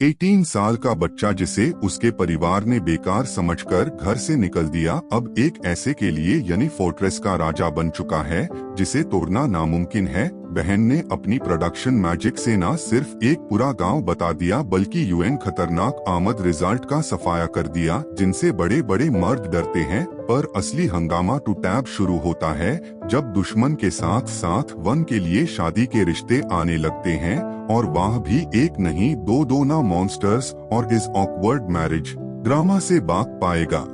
18 साल का बच्चा जिसे उसके परिवार ने बेकार समझकर घर से निकल दिया, अब एक ऐसे के लिए यानी फोर्ट्रेस का राजा बन चुका है जिसे तोड़ना नामुमकिन है। बहन ने अपनी प्रोडक्शन मैजिक से न सिर्फ एक पूरा गांव बता दिया बल्कि यूएन खतरनाक आमद रिजल्ट का सफाया कर दिया जिनसे बड़े बड़े मर्द डरते हैं। पर असली हंगामा टू टैब शुरू होता है जब दुश्मन के साथ साथ वन के लिए शादी के रिश्ते आने लगते हैं, और वह भी एक नहीं दो ना मॉन्स्टर्स और इस ऑकवर्ड मैरिज ड्रामा से भाग पाएगा।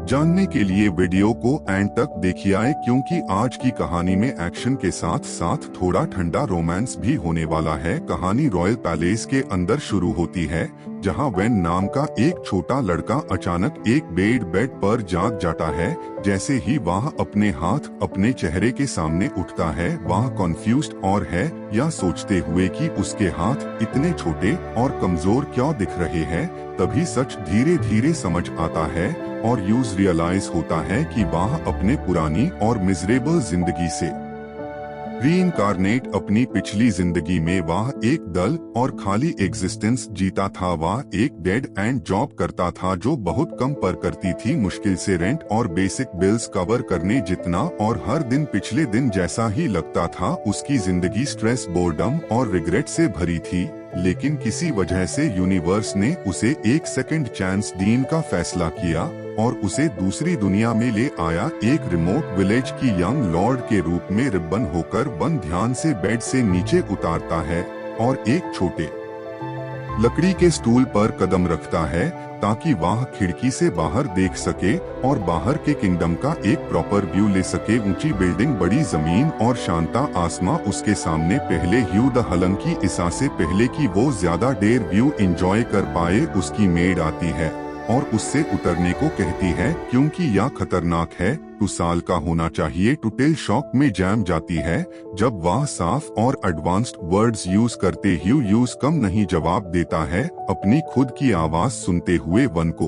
जानने के लिए वीडियो को एंड तक देखिए क्योंकि आज की कहानी में एक्शन के साथ साथ थोड़ा ठंडा रोमांस भी होने वाला है। कहानी रॉयल पैलेस के अंदर शुरू होती है जहां वेन नाम का एक छोटा लड़का अचानक एक बेड पर जाग जाता है। जैसे ही वह अपने हाथ अपने चेहरे के सामने उठता है, वह कॉन्फ्यूज्ड और है या सोचते हुए कि उसके हाथ इतने छोटे और कमजोर क्यों दिख रहे हैं। तभी सच धीरे धीरे समझ आता है और यूज रियलाइज होता है कि वह अपने पुरानी और मिजरेबल जिंदगी से रीइंकारनेट अपनी पिछली जिंदगी में वह एक दल और खाली एग्जिस्टेंस जीता था। वह एक डेड एंड जॉब करता था जो बहुत कम पर करती थी, मुश्किल से रेंट और बेसिक बिल्स कवर करने जितना, और हर दिन पिछले दिन जैसा ही लगता था। उसकी जिंदगी स्ट्रेस, बोर्डम और रिग्रेट से भरी थी, लेकिन किसी वजह से यूनिवर्स ने उसे एक सेकंड चांस देने का फैसला किया और उसे दूसरी दुनिया में ले आया। एक रिमोट विलेज की यंग लॉर्ड के रूप में रिबन होकर वन ध्यान से बेड से नीचे उतारता है और एक छोटे लकड़ी के स्टूल पर कदम रखता है ताकि वह खिड़की से बाहर देख सके और बाहर के किंगडम का एक प्रॉपर व्यू ले सके। ऊंची बिल्डिंग, बड़ी जमीन और शांता आसमां उसके सामने पहले ह्यू द हलन की इसा से पहले कि वो ज्यादा देर व्यू एंजॉय कर पाए, उसकी मेड आती है और उससे उतरने को कहती है क्योंकि यह खतरनाक है। 2 साल का होना चाहिए। टूटेल शॉक में जैम जाती है जब वह साफ और एडवांस्ड वर्ड्स यूज करते ह्यू यूज कम नहीं जवाब देता है। अपनी खुद की आवाज सुनते हुए वन को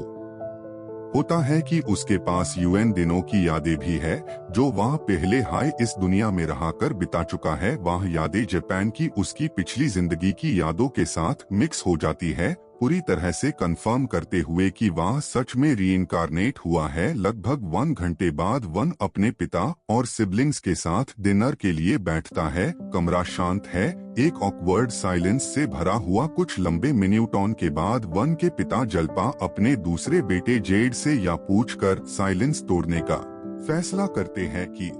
होता है कि उसके पास यूएन दिनों की यादें भी है जो वह पहले हाई इस दुनिया में रहा कर बिता चुका है। वह यादें जापान की उसकी पिछली जिंदगी की यादों के साथ मिक्स हो जाती है, पूरी तरह से कंफर्म करते हुए कि वह सच में रीइंकारनेट हुआ है। लगभग 1 घंटे बाद वन अपने पिता और सिबलिंग्स के साथ डिनर के लिए बैठता है। कमरा शांत है, एक ऑकवर्ड साइलेंस से भरा हुआ। कुछ लंबे मिनटों के बाद वन के पिता जल्पा अपने दूसरे बेटे जेड से या पूछकर साइलेंस तोड़ने का फैसला करते हैं कि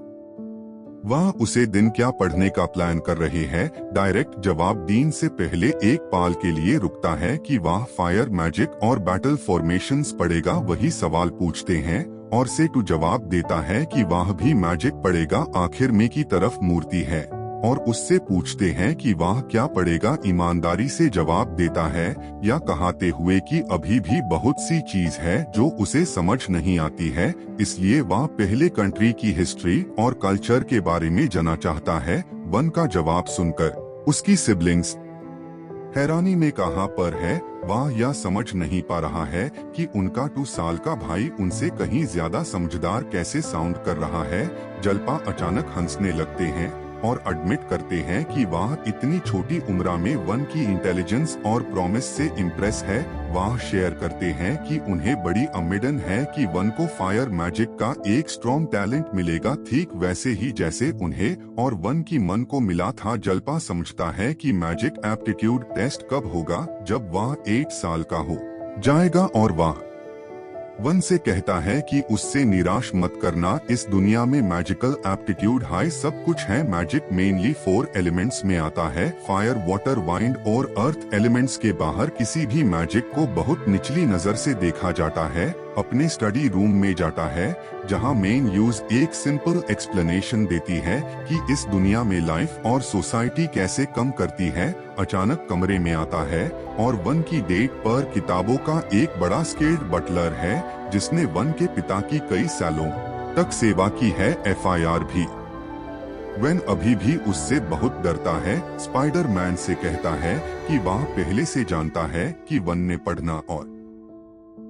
वह उसे दिन क्या पढ़ने का प्लान कर रहे हैं। डायरेक्ट जवाब देने से पहले एक पाल के लिए रुकता है कि वह फायर मैजिक और बैटल फॉर्मेशंस पढ़ेगा। वही सवाल पूछते हैं और सेटू जवाब देता है कि वह भी मैजिक पढ़ेगा। आखिर में की तरफ मूर्ति है और उससे पूछते हैं कि वह क्या पढ़ेगा। ईमानदारी से जवाब देता है या कहते हुए कि अभी भी बहुत सी चीज है जो उसे समझ नहीं आती है, इसलिए वह पहले कंट्री की हिस्ट्री और कल्चर के बारे में जानना चाहता है। वन का जवाब सुनकर उसकी सिबलिंग्स हैरानी में कहां पर है। वह यह समझ नहीं पा रहा है कि उनका 2 साल का भाई उनसे कहीं ज्यादा समझदार कैसे साउंड कर रहा है। जल्पा अचानक हंसने लगते हैं और एडमिट करते हैं कि वह इतनी छोटी उम्र में वन की इंटेलिजेंस और प्रॉमिस से इम्प्रेस है। वह शेयर करते हैं कि उन्हें बड़ी उम्मीद है कि वन को फायर मैजिक का एक स्ट्रॉन्ग टैलेंट मिलेगा, ठीक वैसे ही जैसे उन्हें और वन की मन को मिला था। जल्पा समझता है कि मैजिक एप्टीट्यूड टेस्ट कब होगा, जब वह 8 साल का हो जाएगा, और वह वन से कहता है कि उससे निराश मत करना, इस दुनिया में मैजिकल एप्टीट्यूड हाई सब कुछ है। मैजिक मेनली 4 एलिमेंट्स में आता है, फायर, वाटर, वाइंड और अर्थ। एलिमेंट्स के बाहर किसी भी मैजिक को बहुत निचली नजर से देखा जाता है। अपने स्टडी रूम में जाता है जहां मेन यूज एक सिंपल एक्सप्लेनेशन देती है कि इस दुनिया में लाइफ और सोसाइटी कैसे कम करती है। अचानक कमरे में आता है और वन की डेट पर किताबों का एक बड़ा स्किल्ड बटलर है जिसने वन के पिता की कई सालों तक सेवा की है। FIR भी वेन अभी भी उससे बहुत डरता है। स्पाइडरमैन से कहता है कि वह पहले से जानता है कि वन ने पढ़ना और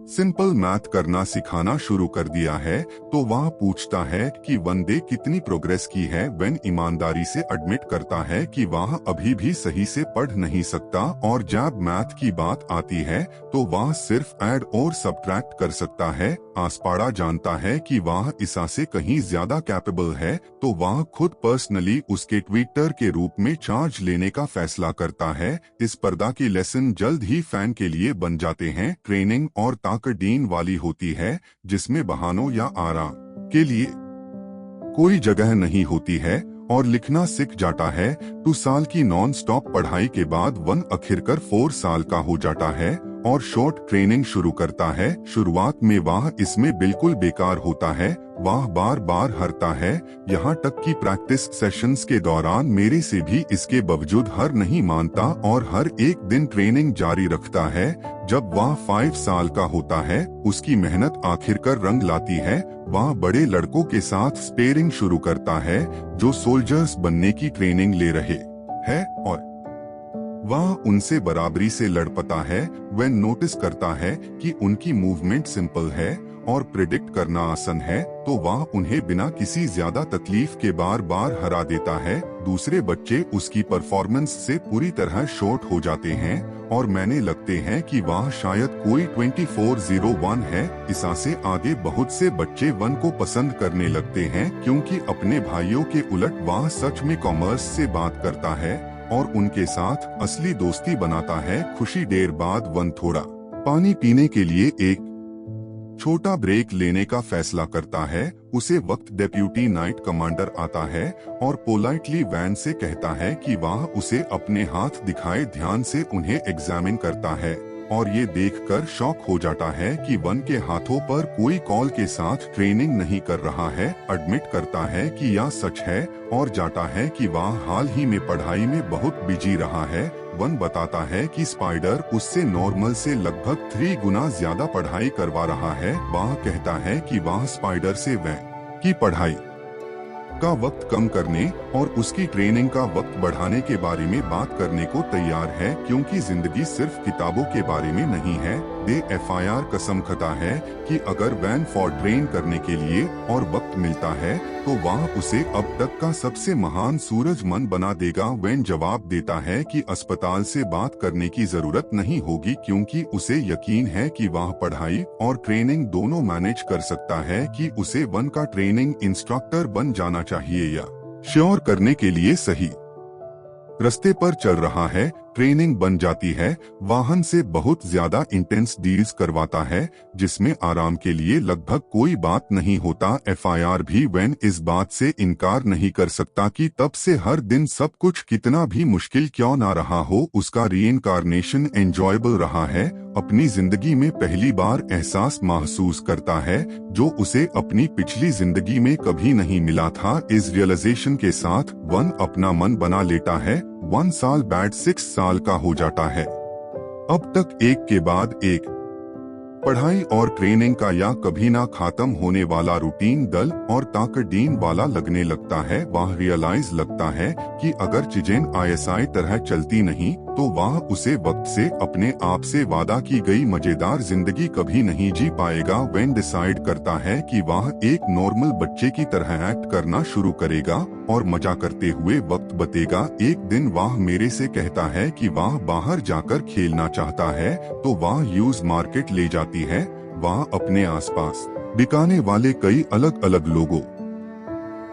सिंपल मैथ करना सिखाना शुरू कर दिया है। तो वह पूछता है कि वंदे कितनी प्रोग्रेस की है। वेन ईमानदारी से एडमिट करता है कि वह अभी भी सही से पढ़ नहीं सकता, और जब मैथ की बात आती है तो वह सिर्फ ऐड और सब्ट्रैक्ट कर सकता है। आसपाड़ा जानता है कि वह ईसा से कहीं ज्यादा कैपेबल है, तो वह खुद पर्सनली उसके ट्विटर के रूप में चार्ज लेने का फैसला करता है। इस पर्दा की लेसन जल्द ही फैन के लिए बन जाते हैं। ट्रेनिंग और ताकदीन वाली होती है, जिसमें बहानों या आराम के लिए कोई जगह नहीं होती है, और लिखना सीख जाता है। 2 साल की नॉन स्टॉप पढ़ाई के बाद वन आखिरकार 4 साल का हो जाता है और शॉर्ट ट्रेनिंग शुरू करता है। शुरुआत में वह इसमें बिल्कुल बेकार होता है, वह बार बार हारता है, यहाँ तक कि प्रैक्टिस सेशंस के दौरान मेरे से भी इसके बावजूद हार नहीं मानता और हर एक दिन ट्रेनिंग जारी रखता है। जब वह 5 साल का होता है, उसकी मेहनत आखिरकार रंग लाती है। वह बड़े लड़कों के साथ स्पेयरिंग शुरू करता है जो सोल्जर्स बनने की ट्रेनिंग ले रहे हैं, और वह उनसे बराबरी से लड़ पाता है। वह नोटिस करता है कि उनकी मूवमेंट सिंपल है और प्रिडिक्ट करना आसान है, तो वह उन्हें बिना किसी ज्यादा तकलीफ के बार बार हरा देता है। दूसरे बच्चे उसकी परफॉर्मेंस से पूरी तरह शॉर्ट हो जाते हैं और मैंने लगते हैं कि वह शायद कोई 2401 है। ईसा से आगे बहुत से बच्चे वन को पसंद करने लगते हैं, क्योंकि अपने भाइयों के उलट वह सच में कॉमर्स से बात करता है और उनके साथ असली दोस्ती बनाता है। खुशी देर बाद वन थोड़ा पानी पीने के लिए एक छोटा ब्रेक लेने का फैसला करता है। उसे वक्त डेप्यूटी नाइट कमांडर आता है और पोलाइटली वैन से कहता है कि वह उसे अपने हाथ दिखाए। ध्यान से उन्हें एग्जामिन करता है और ये देखकर शॉक हो जाता है कि वन के हाथों पर कोई कॉल के साथ ट्रेनिंग नहीं कर रहा है। एडमिट करता है कि यह सच है और जाता है कि वह हाल ही में पढ़ाई में बहुत बिजी रहा है। वन बताता है कि स्पाइडर उससे नॉर्मल से लगभग 3 गुना ज्यादा पढ़ाई करवा रहा है। वह कहता है कि वह स्पाइडर से वैन की पढ़ाई का वक्त कम करने और उसकी ट्रेनिंग का वक्त बढ़ाने के बारे में बात करने को तैयार है, क्योंकि जिंदगी सिर्फ किताबों के बारे में नहीं है। दे FIR कसम खाता है कि अगर वैन फॉर ट्रेन करने के लिए और वक्त मिलता है तो वह उसे अब तक का सबसे महान सूरजमन बना देगा। वैन जवाब देता है कि अस्पताल से बात करने की जरूरत नहीं होगी, क्योंकि उसे यकीन है कि वह पढ़ाई और ट्रेनिंग दोनों मैनेज कर सकता है, कि उसे वन का ट्रेनिंग इंस्ट्रक्टर बन जाना चाहिए या श्योर करने के लिए सही रास्ते पर चल रहा है। ट्रेनिंग बन जाती है। वाहन से बहुत ज्यादा इंटेंस डील्स करवाता है, जिसमें आराम के लिए लगभग कोई बात नहीं होता। FIR भी वैन इस बात से इनकार नहीं कर सकता कि तब से हर दिन सब कुछ कितना भी मुश्किल क्यों ना रहा हो, उसका रीइंकारनेशन एंजॉयबल रहा है। अपनी जिंदगी में पहली बार एहसास महसूस करता है जो उसे अपनी पिछली जिंदगी में कभी नहीं मिला था। इस रियलाइजेशन के साथ वन अपना मन बना लेता है। 1 साल बाद 6 साल का हो जाता है। अब तक एक के बाद एक पढ़ाई और ट्रेनिंग का या कभी ना खत्म होने वाला रूटीन दल और ताकदीन वाला लगने लगता है। वह रियलाइज लगता है कि अगर चीजें ISI तरह चलती नहीं तो वह उसे वक्त से अपने आप से वादा की गई मजेदार जिंदगी कभी नहीं जी पाएगा। वैन डिसाइड करता है कि वह एक नॉर्मल बच्चे की तरह एक्ट करना शुरू करेगा और मजा करते हुए वक्त बतेगा। एक दिन वह मेरे से कहता है कि वह बाहर जाकर खेलना चाहता है, तो वह यूज मार्केट ले जाती है। वह अपने आसपास बिकाने वाले कई अलग अलग लोगों,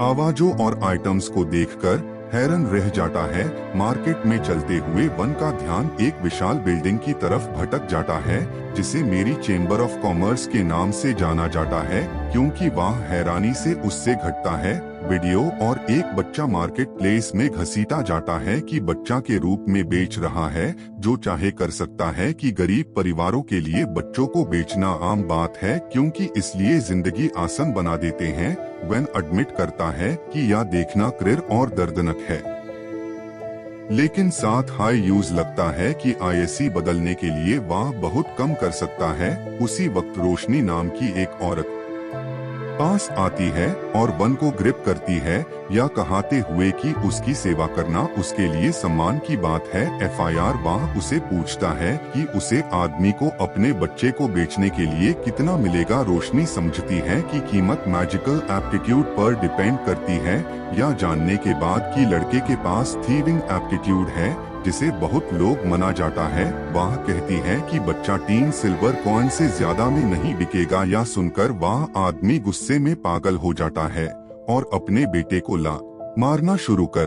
आवाजों और आइटम्स को देखकर हैरान रह जाता है। मार्केट में चलते हुए वन का ध्यान एक विशाल बिल्डिंग की तरफ भटक जाता है, जिसे मेरी चेंबर ऑफ कॉमर्स के नाम से जाना जाता है, क्योंकि वह हैरानी से उससे घटता है। वीडियो और एक बच्चा मार्केट प्लेस में घसीटा जाता है कि बच्चा के रूप में बेच रहा है। जो चाहे कर सकता है कि गरीब परिवारों के लिए बच्चों को बेचना आम बात है, क्योंकि इसलिए जिंदगी आसान बना देते हैं। वैन एडमिट करता है कि यह देखना क्रूर और दर्दनाक है, लेकिन साथ हाई यूज लगता है कि ISC बदलने के लिए वह बहुत कम कर सकता है। उसी वक्त रोशनी नाम की एक औरत पास आती है और वन को ग्रिप करती है या कहते हुए कि उसकी सेवा करना उसके लिए सम्मान की बात है। एफआईआर वह उसे पूछता है कि उसे आदमी को अपने बच्चे को बेचने के लिए कितना मिलेगा। रोशनी समझती है कि कीमत मैजिकल एप्टीट्यूड पर डिपेंड करती है या जानने के बाद कि लड़के के पास थीविंग एप्टीट्यूड है जिसे बहुत लोग माना जाता है। वह कहती है कि बच्चा 3 सिल्वर कॉइन से ज्यादा में नहीं बिकेगा। या सुनकर वह आदमी गुस्से में पागल हो जाता है और अपने बेटे को मारना शुरू कर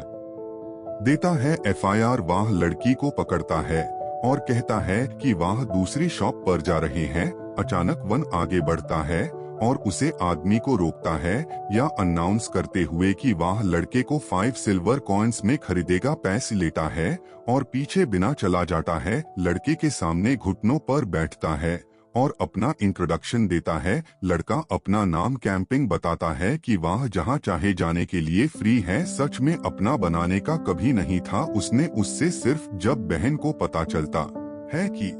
देता है। एफआईआर वह लड़की को पकड़ता है और कहता है कि वह दूसरी शॉप पर जा रहे हैं। अचानक वन आगे बढ़ता है और उसे आदमी को रोकता है या अनाउंस करते हुए कि वह लड़के को 5 सिल्वर कॉइन्स में खरीदेगा। पैसे लेता है और पीछे बिना चला जाता है। लड़के के सामने घुटनों पर बैठता है और अपना इंट्रोडक्शन देता है। लड़का अपना नाम कैंपिंग बताता है कि वह जहां चाहे जाने के लिए फ्री है। सच में अपना बनाने का कभी नहीं था उसने उससे, सिर्फ जब बहन को पता चलता है कि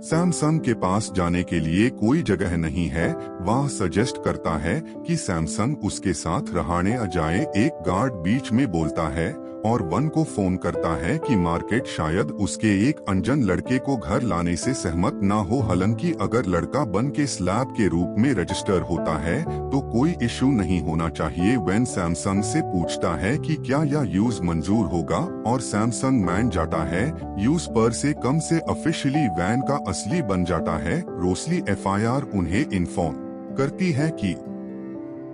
सैमसंग के पास जाने के लिए कोई जगह नहीं है, वह सजेस्ट करता है कि सैमसंग उसके साथ रहाने आ जाए। एक गार्ड बीच में बोलता है और वन को फोन करता है कि मार्केट शायद उसके एक अनजान लड़के को घर लाने से सहमत ना हो। हालांकि अगर लड़का बन के स्लैब के रूप में रजिस्टर होता है तो कोई इशू नहीं होना चाहिए। वैन सैमसंग से पूछता है कि क्या यह यूज मंजूर होगा और सैमसंग मान जाता है। यूज पर से कम से ऑफिशियली वैन का असली बन जाता है। रोसली एफआईआर उन्हें इन्फॉर्म करती है कि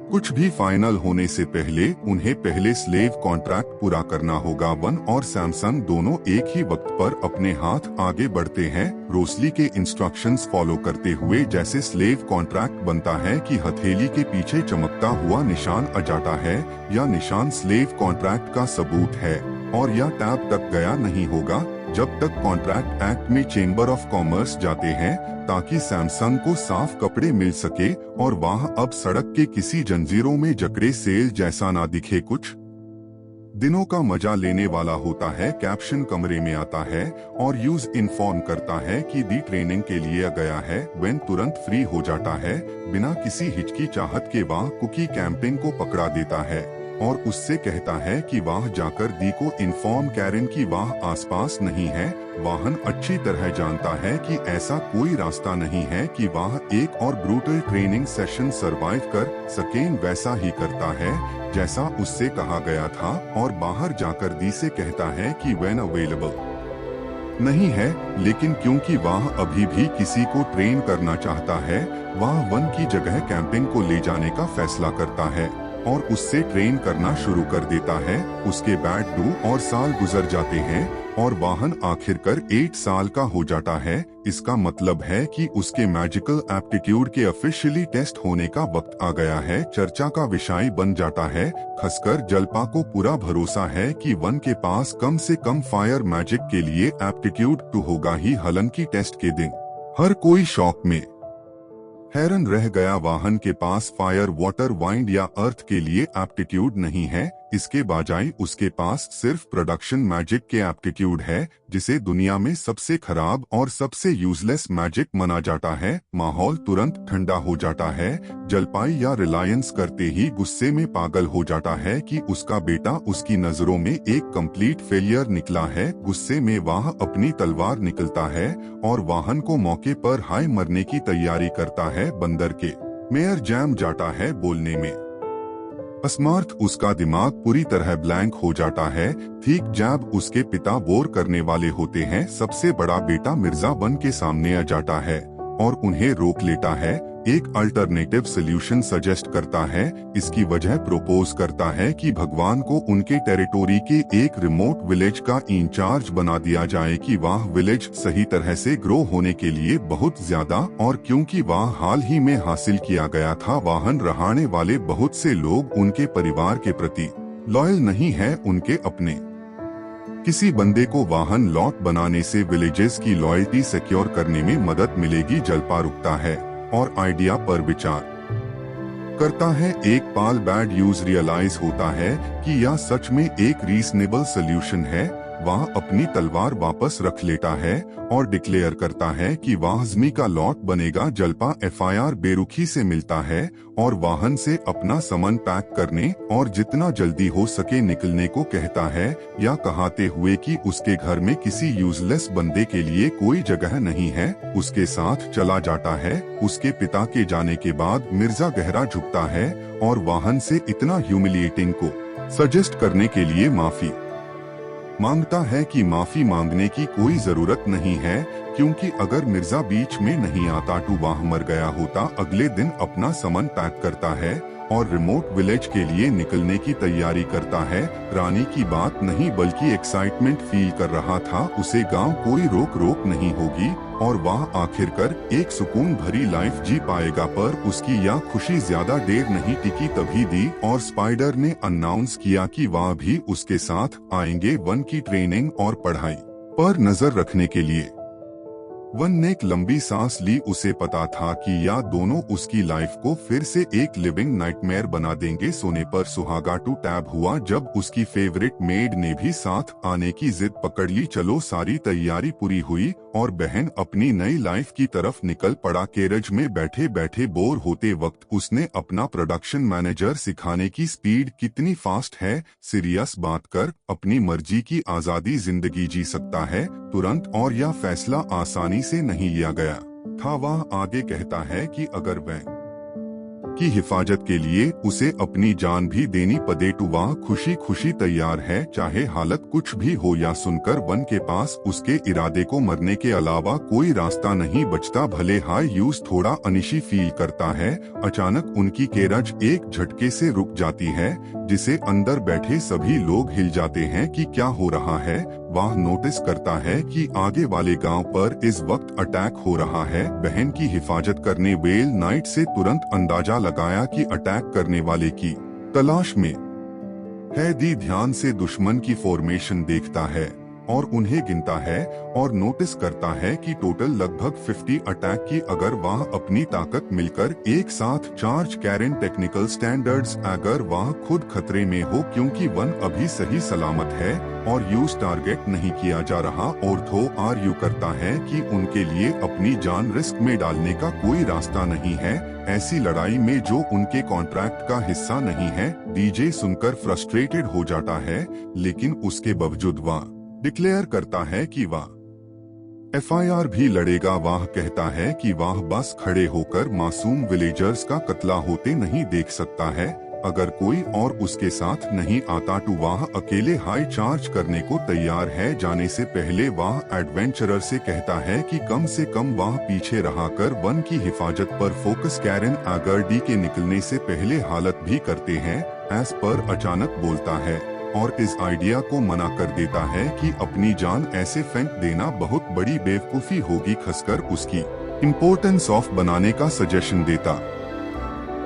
कुछ भी फाइनल होने से पहले उन्हें पहले स्लेव कॉन्ट्रैक्ट पूरा करना होगा। वन और सैमसंग दोनों एक ही वक्त पर अपने हाथ आगे बढ़ते हैं, रोसली के इंस्ट्रक्शंस फॉलो करते हुए। जैसे स्लेव कॉन्ट्रैक्ट बनता है कि हथेली के पीछे चमकता हुआ निशान आ जाता है। यह निशान स्लेव कॉन्ट्रैक्ट का सबूत है और यह टैब तक गया नहीं होगा जब तक कॉन्ट्रैक्ट एक्ट में चेंबर ऑफ कॉमर्स जाते हैं ताकि सैमसंग को साफ कपड़े मिल सके और वह अब सड़क के किसी जंजीरों में जकड़े सेल जैसा ना दिखे। कुछ दिनों का मजा लेने वाला होता है। कैप्शन कमरे में आता है और यूज इन्फॉर्म करता है कि दी ट्रेनिंग के लिए गया है। वेन तुरंत फ्री हो जाता है बिना किसी हिचकिचाहट के। वह कुकी कैंपिंग को पकड़ा देता है और उससे कहता है कि वह जाकर दी को इन्फॉर्म कैरन की वह आसपास नहीं है। वाहन अच्छी तरह जानता है कि ऐसा कोई रास्ता नहीं है कि वह एक और ब्रूटल ट्रेनिंग सेशन सरवाइव कर सके। वैसा ही करता है जैसा उससे कहा गया था और बाहर जाकर दी से कहता है कि वैन अवेलेबल नहीं है। लेकिन क्योंकि वह अभी भी किसी को ट्रेन करना चाहता है वह वन की जगह कैंपिंग को ले जाने का फैसला करता है और उससे ट्रेन करना शुरू कर देता है। उसके बाद 2 और साल गुजर जाते हैं और वाहन आखिरकार 8 साल का हो जाता है। इसका मतलब है कि उसके मैजिकल एप्टीट्यूड के ऑफिशियली टेस्ट होने का वक्त आ गया है। चर्चा का विषय बन जाता है। खासकर जल्पा को पूरा भरोसा है कि वन के पास कम से कम फायर मैजिक के लिए एप्टीट्यूड तो होगा ही। हालांकि टेस्ट के दिन हर कोई शौक में हैरान रह गया। वाहन के पास फायर, वाटर, वाइंड या अर्थ के लिए एप्टीट्यूड नहीं है। इसके बजाय उसके पास सिर्फ प्रोडक्शन मैजिक के एप्टीट्यूड है जिसे दुनिया में सबसे खराब और सबसे यूजलेस मैजिक माना जाता है। माहौल तुरंत ठंडा हो जाता है। जलपाई या रिलायंस करते ही गुस्से में पागल हो जाता है कि उसका बेटा उसकी नजरों में एक कंप्लीट फेलियर निकला है। गुस्से में वह अपनी तलवार निकलता है और वाहन को मौके पर हाय मरने की तैयारी करता है। बंदर के मेयर जैम जाता है बोलने में। अस्मार्थ उसका दिमाग पूरी तरह ब्लैंक हो जाता है। ठीक जब उसके पिता बोर करने वाले होते हैं सबसे बड़ा बेटा मिर्जा वन के सामने आ जाता है और उन्हें रोक लेता है। एक अल्टरनेटिव सॉल्यूशन सजेस्ट करता है। इसकी वजह प्रपोज करता है कि भगवान को उनके टेरिटोरी के एक रिमोट विलेज का इंचार्ज बना दिया जाए कि वह विलेज सही तरह से ग्रो होने के लिए बहुत ज्यादा, और क्योंकि वह हाल ही में हासिल किया गया था वाहन रहाने वाले बहुत से लोग उनके परिवार के प्रति लॉयल नहीं है उनके अपने। किसी बंदे को वाहन लॉट बनाने से विलेजेस की लॉयल्टी सिक्योर करने में मदद मिलेगी। जलपा रुकता है और आइडिया पर विचार करता है। एक पाल बैड यूज रियलाइज होता है कि यह सच में एक रीजनेबल सोल्यूशन है। वह अपनी तलवार वापस रख लेता है और डिक्लेयर करता है कि वह ज़मी का लॉट बनेगा। जलपा एफआईआर बेरुखी से मिलता है और वाहन से अपना सामान पैक करने और जितना जल्दी हो सके निकलने को कहता है, या कहते हुए कि उसके घर में किसी यूजलेस बंदे के लिए कोई जगह नहीं है, उसके साथ चला जाता है। उसके पिता के जाने के बाद मिर्जा गहरा झुकता है और वाहन से इतना ह्यूमिलिएटिंग को सजेस्ट करने के लिए माफी मांगता है कि माफी मांगने की कोई जरूरत नहीं है, क्योंकि अगर मिर्जा बीच में नहीं आता तो वह मर गया होता। अगले दिन अपना सामान पैक करता है और रिमोट विलेज के लिए निकलने की तैयारी करता है। रानी की बात नहीं बल्कि एक्साइटमेंट फील कर रहा था। उसे गांव कोई रोक नहीं होगी और वह आखिरकार एक सुकून भरी लाइफ जी पाएगा। पर उसकी यह खुशी ज्यादा देर नहीं टिकी, तभी दी और स्पाइडर ने अनाउंस किया कि वह भी उसके साथ आएंगे वन की ट्रेनिंग और पढ़ाई पर नजर रखने के लिए। वन ने एक लंबी सांस ली। उसे पता था कि यह दोनों उसकी लाइफ को फिर से एक लिविंग नाइटमेयर बना देंगे। सोने पर सुहागा टू टैब हुआ जब उसकी फेवरेट मेड ने भी साथ आने की जिद पकड़ ली। चलो, सारी तैयारी पूरी हुई और बहन अपनी नई लाइफ की तरफ निकल पड़ा। कैरेज में बैठे बैठे बोर होते वक्त उसने अपना प्रोडक्शन मैनेजर सिखाने की स्पीड कितनी फास्ट है, सीरियस बात कर, अपनी मर्जी की आजादी जिंदगी जी सकता है तुरंत, और यह फैसला आसानी से नहीं लिया गया था। वह आगे कहता है कि अगर वह की हिफाजत के लिए उसे अपनी जान भी देनी पड़े तो वह खुशी खुशी तैयार है, चाहे हालत कुछ भी हो। या सुनकर वन के पास उसके इरादे को मरने के अलावा कोई रास्ता नहीं बचता। भले हाई यूज थोड़ा अनिशी फील करता है, अचानक उनकी कैरेज एक झटके से रुक जाती है, जिसे अंदर बैठे सभी लोग हिल जाते हैं कि क्या हो रहा है। वह नोटिस करता है कि आगे वाले गांव पर इस वक्त अटैक हो रहा है। बहन की हिफाजत करने वेल नाइट से तुरंत अंदाजा लगाया कि अटैक करने वाले की तलाश में है। दी ध्यान से दुश्मन की फॉर्मेशन देखता है और उन्हें गिनता है और नोटिस करता है कि टोटल लगभग 50 अटैक की। अगर वह अपनी ताकत मिलकर एक साथ चार्ज कैरेन टेक्निकल स्टैंडर्ड्स, अगर वह खुद खतरे में हो क्योंकि वन अभी सही सलामत है और यूज टारगेट नहीं किया जा रहा। ऑर्थो आर्ग्यू करता है कि उनके लिए अपनी जान रिस्क में डालने का कोई रास्ता नहीं है, ऐसी लड़ाई में जो उनके कॉन्ट्रैक्ट का हिस्सा नहीं है। डीजे सुनकर फ्रस्ट्रेटेड हो जाता है, लेकिन उसके बावजूद वह डिक्लेयर करता है कि वह एफआईआर भी लड़ेगा। वह कहता है कि वह बस खड़े होकर मासूम विलेजर्स का कत्ला होते नहीं देख सकता है। अगर कोई और उसके साथ नहीं आता तो वह अकेले हाई चार्ज करने को तैयार है। जाने से पहले वह एडवेंचरर से कहता है कि कम से कम वह पीछे रहा कर वन की हिफाजत पर फोकस। कैरेन अगर डी के निकलने से पहले हालत भी करते हैं एस पर अचानक बोलता है और इस आइडिया को मना कर देता है कि अपनी जान ऐसे फेंक देना बहुत बड़ी बेवकूफी होगी। खसकर उसकी इम्पोर्टेंस ऑफ बनाने का सजेशन देता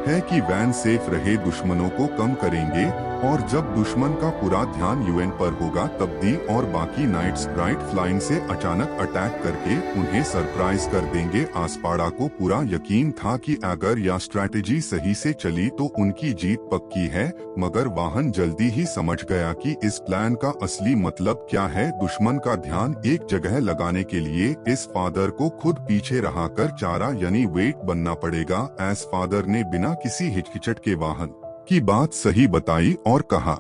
है कि वैन सेफ रहे, दुश्मनों को कम करेंगे और जब दुश्मन का पूरा ध्यान यूएन पर होगा तब दी और बाकी नाइट्स राइट फ्लाइंग से अचानक अटैक करके उन्हें सरप्राइज कर देंगे। आसपाड़ा को पूरा यकीन था कि अगर यह स्ट्रैटेजी सही से चली तो उनकी जीत पक्की है, मगर वाहन जल्दी ही समझ गया कि इस प्लान का असली मतलब क्या है। दुश्मन का ध्यान एक जगह लगाने के लिए इस फादर को खुद पीछे रहाकर चारा यानी वेट बनना पड़ेगा। एस फादर ने बिना किसी हिचकिचट के वाहन की बात सही बताई और कहा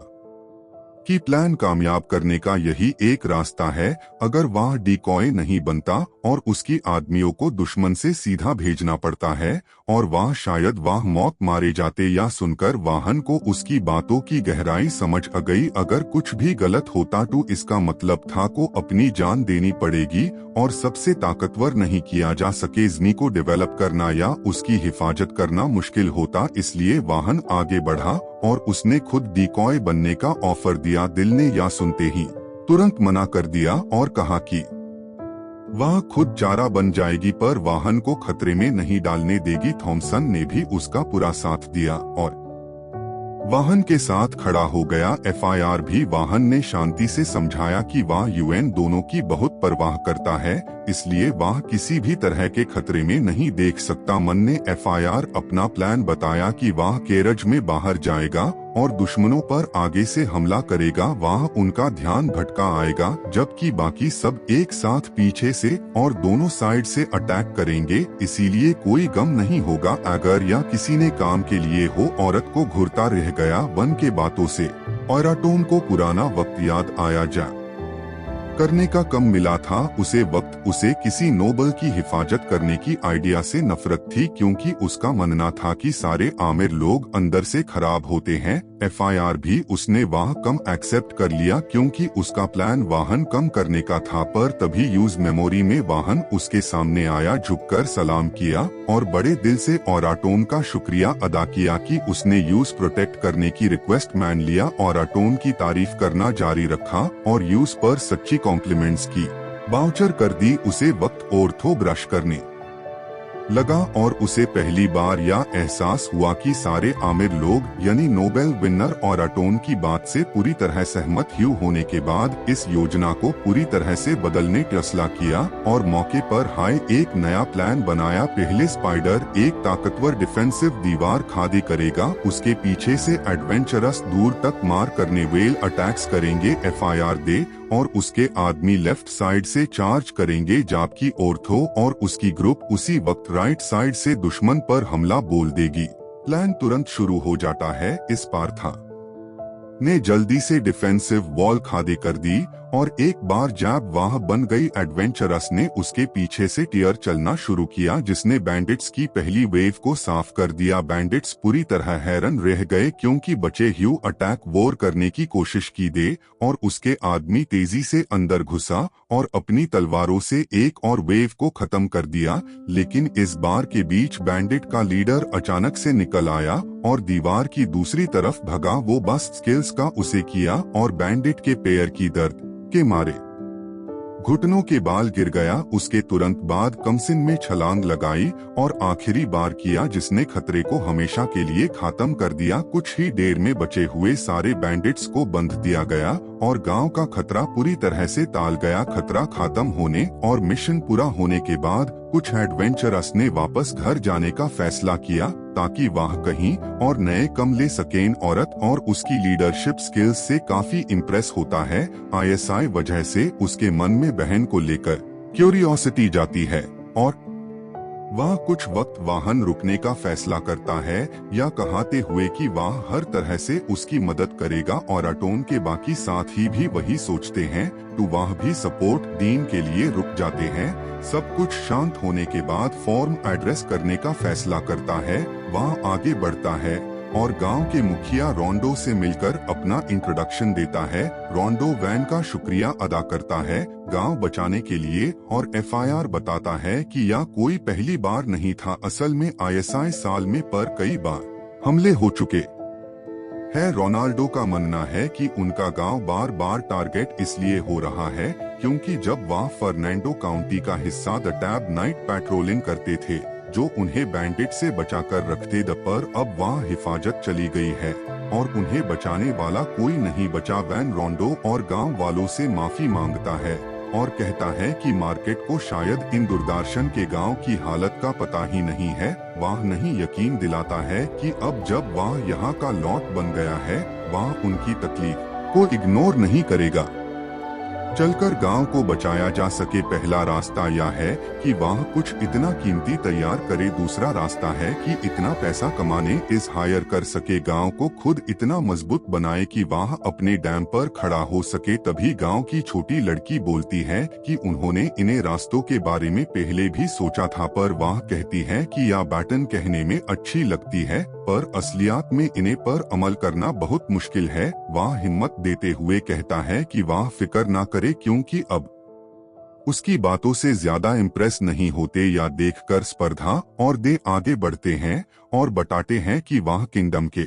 कि प्लान कामयाब करने का यही एक रास्ता है। अगर वह डिकॉय नहीं बनता और उसकी आदमियों को दुश्मन से सीधा भेजना पड़ता है और वह शायद वह मौत मारे जाते। या सुनकर वाहन को उसकी बातों की गहराई समझ आ गई। अगर कुछ भी गलत होता तो इसका मतलब था को अपनी जान देनी पड़ेगी और सबसे ताकतवर नहीं किया जा सके ज़मी को डेवलप करना या उसकी हिफाजत करना मुश्किल होता। इसलिए वाहन आगे बढ़ा और उसने खुद डिकॉय बनने का ऑफर दिया। दिल ने या सुनते ही तुरंत मना कर दिया और कहा कि वह खुद चारा बन जाएगी, पर वाहन को खतरे में नहीं डालने देगी। थॉमसन ने भी उसका पूरा साथ दिया और वाहन के साथ खड़ा हो गया। एफआईआर भी वाहन ने शांति से समझाया कि वह यूएन दोनों की बहुत परवाह करता है, इसलिए वह किसी भी तरह के खतरे में नहीं देख सकता। मन ने एफआईआर अपना प्लान बताया कि वह कैरेज में बाहर जाएगा और दुश्मनों पर आगे से हमला करेगा, वहाँ उनका ध्यान भटका आएगा, जबकि बाकी सब एक साथ पीछे से और दोनों साइड से अटैक करेंगे। इसीलिए कोई गम नहीं होगा अगर या किसी ने काम के लिए हो औरत को घूरता रह गया वन के बातों से। औराटोन को पुराना वक्त याद आया जा करने का कम मिला था उसे वक्त। उसे किसी नोबल की हिफाजत करने की आइडिया से नफरत थी, क्योंकि उसका मानना था कि सारे आमिर लोग अंदर से खराब होते हैं। एफआईआर भी उसने वह कम एक्सेप्ट कर लिया, क्योंकि उसका प्लान वाहन कम करने का था। पर तभी यूज मेमोरी में वाहन उसके सामने आया, झुककर सलाम किया और बड़े दिल से औराटोन का शुक्रिया अदा किया कि उसने यूज प्रोटेक्ट करने की रिक्वेस्ट मान लिया। औराटोन की तारीफ करना जारी रखा और यूज पर सच्ची कॉम्प्लीमेंट्स की बाउचर कर दी। उसे वक्त ऑर्थो ब्रश करने लगा और उसे पहली बार यह एहसास हुआ कि सारे आमिर लोग यानी नोबेल विनर औराटोन की बात से पूरी तरह सहमत ही होने के बाद इस योजना को पूरी तरह से बदलने फैसला किया और मौके पर हाई एक नया प्लान बनाया। पहले स्पाइडर एक ताकतवर डिफेंसिव दीवार खड़ी करेगा, उसके पीछे से एडवेंचरस दूर तक मार करने वेल अटैक्स करेंगे। एफआईआर दे और उसके आदमी लेफ्ट साइड से चार्ज करेंगे, जबकि ऑर्थो और उसकी ग्रुप उसी वक्त राइट साइड से दुश्मन पर हमला बोल देगी। प्लान तुरंत शुरू हो जाता है। इस पार्था ने जल्दी से डिफेंसिव वॉल खड़ी कर दी और एक बार जब वह बन गई, एडवेंचरस ने उसके पीछे से टीयर चलना शुरू किया, जिसने बैंडिट्स की पहली वेव को साफ कर दिया। बैंडिट्स पूरी तरह हैरान रह गए, क्योंकि बचे ह्यू अटैक वॉर करने की कोशिश की दे और उसके आदमी तेजी से अंदर घुसा और अपनी तलवारों से एक और वेव को खत्म कर दिया। लेकिन इस बार के बीच बैंडिट का लीडर अचानक से निकल आया और दीवार की दूसरी तरफ भगा। वो बस स्किल्स का उसे किया और बैंडिट के पैर की दर्द के मारे घुटनों के बाल गिर गया। उसके तुरंत बाद कमसिन में छलांग लगाई और आखिरी बार किया, जिसने खतरे को हमेशा के लिए खत्म कर दिया। कुछ ही देर में बचे हुए सारे बैंडिट्स को बंध दिया गया और गांव का खतरा पूरी तरह से टाल गया। खतरा खत्म होने और मिशन पूरा होने के बाद कुछ एडवेंचरस ने वापस घर जाने का फैसला किया, ताकि वह कहीं और नए कम ले सकें। औरत और उसकी लीडरशिप स्किल्स से काफी इम्प्रेस होता है। आईएसआई वजह से उसके मन में बहन को लेकर क्यूरियोसिटी जाती है और वह कुछ वक्त वाहन रुकने का फैसला करता है, या कहते हुए कि वह हर तरह से उसकी मदद करेगा। औराटोन के बाकी साथी भी वही सोचते हैं, तो वह भी सपोर्ट दीन के लिए रुक जाते हैं। सब कुछ शांत होने के बाद फॉर्म एड्रेस करने का फैसला करता है। वह आगे बढ़ता है और गांव के मुखिया रोंडो से मिलकर अपना इंट्रोडक्शन देता है। रोंडो वैन का शुक्रिया अदा करता है गांव बचाने के लिए और एफआईआर बताता है कि यह कोई पहली बार नहीं था। असल में आईएसआई साल में पर कई बार हमले हो चुके है। रोनाल्डो का मानना है कि उनका गांव बार बार टारगेट इसलिए हो रहा है क्योंकि जब वह फर्नांडो काउंटी का हिस्सा द टैब नाइट पेट्रोलिंग करते थे, जो उन्हें बैंडिट से बचाकर रखते द पर अब वह हिफाजत चली गई है और उन्हें बचाने वाला कोई नहीं बचा। वैन रोंडो और गांव वालों से माफी मांगता है और कहता है कि मार्केट को शायद इन दूरदर्शन के गांव की हालत का पता ही नहीं है। वह नहीं यकीन दिलाता है कि अब जब वह यहाँ का लॉट बन गया है, वह उनकी तकलीफ को इग्नोर नहीं करेगा। चलकर गांव को बचाया जा सके। पहला रास्ता यह है कि वह कुछ इतना कीमती तैयार करे। दूसरा रास्ता है कि इतना पैसा कमाने इस हायर कर सके, गांव को खुद इतना मजबूत बनाए कि वह अपने डैम पर खड़ा हो सके। तभी गांव की छोटी लड़की बोलती है कि उन्होंने इन्हें रास्तों के बारे में पहले भी सोचा था, पर वह कहती है कि यह बैटन कहने में अच्छी लगती है, पर असलियत में इन्हें पर अमल करना बहुत मुश्किल है। वह हिम्मत देते हुए कहता है कि वह फिक्र ना करे, क्योंकि अब उसकी बातों से ज्यादा इम्प्रेस नहीं होते या देखकर स्पर्धा और दे आगे बढ़ते हैं और बताते हैं कि वह किंगडम के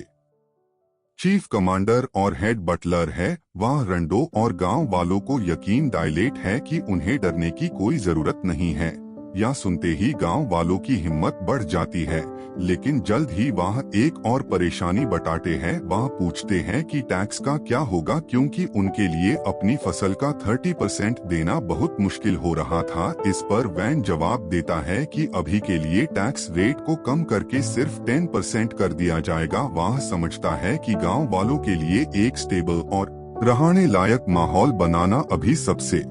चीफ कमांडर और हेड बटलर है। वह रंडो और गांव वालों को यकीन दिलाता है कि उन्हें डरने की कोई जरूरत नहीं है। यह सुनते ही गांव वालों की हिम्मत बढ़ जाती है। लेकिन जल्द ही वह एक और परेशानी बताते हैं। वह पूछते हैं कि टैक्स का क्या होगा, क्योंकि उनके लिए अपनी फसल का 30% देना बहुत मुश्किल हो रहा था। इस पर वैन जवाब देता है कि अभी के लिए टैक्स रेट को कम करके सिर्फ 10% कर दिया जाएगा। वह समझता है कि गाँव वालों के लिए एक स्टेबल और रहने लायक माहौल बनाना अभी सबसे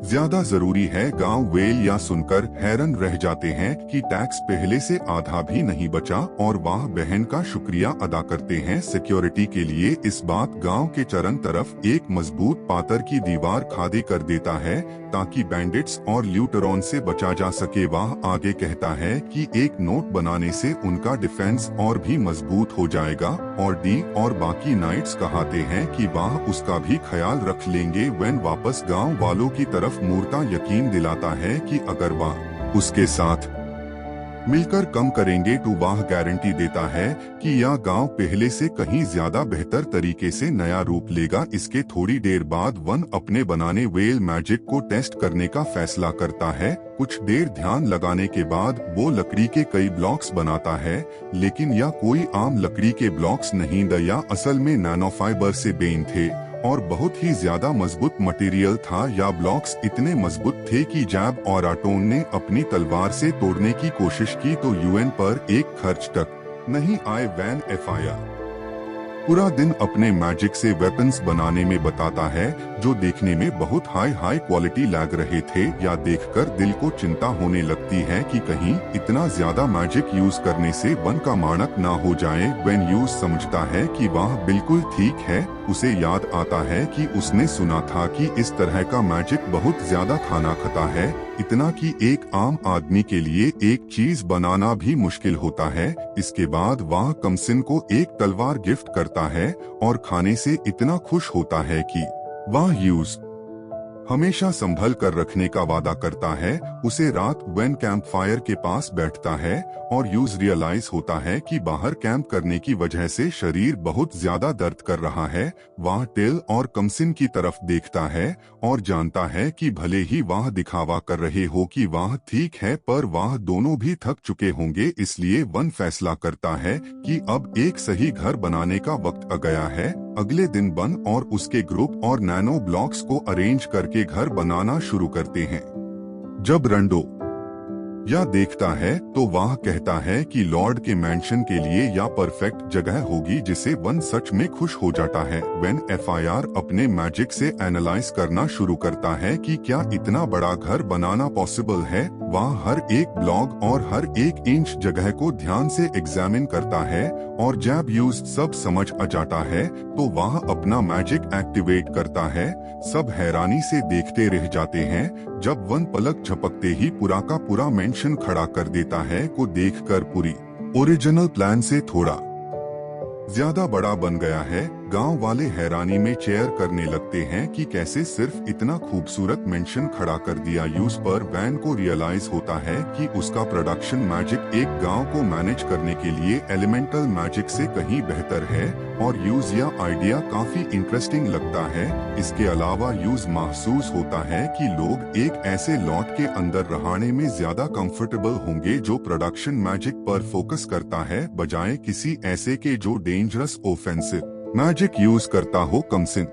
ज्यादा जरूरी है। गांव वेल या सुनकर हैरान रह जाते हैं कि टैक्स पहले से आधा भी नहीं बचा, और वह बहन का शुक्रिया अदा करते हैं। सिक्योरिटी के लिए इस बात गांव के चरन तरफ एक मजबूत पातर की दीवार खादे कर देता है ताकि बैंडिट्स और ल्यूटरॉन से बचा जा सके। वह आगे कहता है कि एक नोट बनाने से उनका डिफेंस और भी मजबूत हो जाएगा, और डी और बाकी नाइट्स कहते हैं कि वह उसका भी ख्याल रख लेंगे। वैन वापस गांव वालों की तरफ मूर्ता यकीन दिलाता है कि अगर वह उसके साथ मिलकर कम करेंगे तो वह गारंटी देता है कि यह गांव पहले से कहीं ज्यादा बेहतर तरीके से नया रूप लेगा। इसके थोड़ी देर बाद वन अपने बनाने वेल मैजिक को टेस्ट करने का फैसला करता है। कुछ देर ध्यान लगाने के बाद वो लकड़ी के कई ब्लॉक्स बनाता है, लेकिन यह कोई आम लकड़ी के ब्लॉक्स नहीं थे, या असल में नैनोफाइबर से बेन थे और बहुत ही ज्यादा मजबूत मटेरियल था। या ब्लॉक्स इतने मजबूत थे कि जैब और आटोन ने अपनी तलवार से तोड़ने की कोशिश की तो यूएन पर एक खर्च तक नहीं आए। वैन एफआईआर पूरा दिन अपने मैजिक से वेपन्स बनाने में बताता है, जो देखने में बहुत हाई क्वालिटी लग रहे थे। या देखकर दिल को चिंता होने लगती है कि कहीं इतना ज्यादा मैजिक यूज करने से वन का मानक ना हो जाए। वैन यूज समझता है कि वह बिल्कुल ठीक है। उसे याद आता है कि उसने सुना था कि इस तरह का मैजिक बहुत ज्यादा खाना खाता है, इतना कि एक आम आदमी के लिए एक चीज बनाना भी मुश्किल होता है। इसके बाद वह कमसिन को एक तलवार गिफ्ट करता है और खाने से इतना खुश होता है कि वह यूज हमेशा संभल कर रखने का वादा करता है। उसे रात वैन कैंप फायर के पास बैठता है और यूज रियलाइज होता है कि बाहर कैंप करने की वजह से शरीर बहुत ज्यादा दर्द कर रहा है। वह टेल और कमसिन की तरफ देखता है और जानता है कि भले ही वह दिखावा कर रहे हो कि वह ठीक है, पर वह दोनों भी थक चुके होंगे। इसलिए वन फैसला करता है कि अब एक सही घर बनाने का वक्त आ गया है। अगले दिन बन और उसके ग्रुप और नैनो ब्लॉक्स को अरेंज करके घर बनाना शुरू करते हैं। जब रंडो यह देखता है तो वह कहता है कि लॉर्ड के मैंशन के लिए यह परफेक्ट जगह होगी, जिसे वन सच में खुश हो जाता है। वैन एफआईआर अपने मैजिक से एनालाइज करना शुरू करता है कि क्या इतना बड़ा घर बनाना पॉसिबल है। वह हर एक ब्लॉक और हर एक इंच जगह को ध्यान से एग्जामिन करता है, और जब यूज सब समझ आ जाता है तो वह अपना मैजिक एक्टिवेट करता है। सब हैरानी से देखते रह जाते हैं जब वन पलक झपकते ही पूरा का पूरा मेंशन खड़ा कर देता है, को देखकर पूरी ओरिजिनल प्लान से थोड़ा ज्यादा बड़ा बन गया है। गांव वाले हैरानी में चेयर करने लगते हैं कि कैसे सिर्फ इतना खूबसूरत मेंशन खड़ा कर दिया। यूज पर वैन को रियलाइज होता है कि उसका प्रोडक्शन मैजिक एक गांव को मैनेज करने के लिए एलिमेंटल मैजिक से कहीं बेहतर है, और यूज यह आइडिया काफी इंटरेस्टिंग लगता है। इसके अलावा यूज महसूस होता है कि लोग एक ऐसे लॉट के अंदर रहने में ज्यादा कंफर्टेबल होंगे जो प्रोडक्शन मैजिक पर फोकस करता है, बजाय किसी ऐसे के जो डेंजरस ऑफेंसिव मैजिक यूज करता हो। कमसिन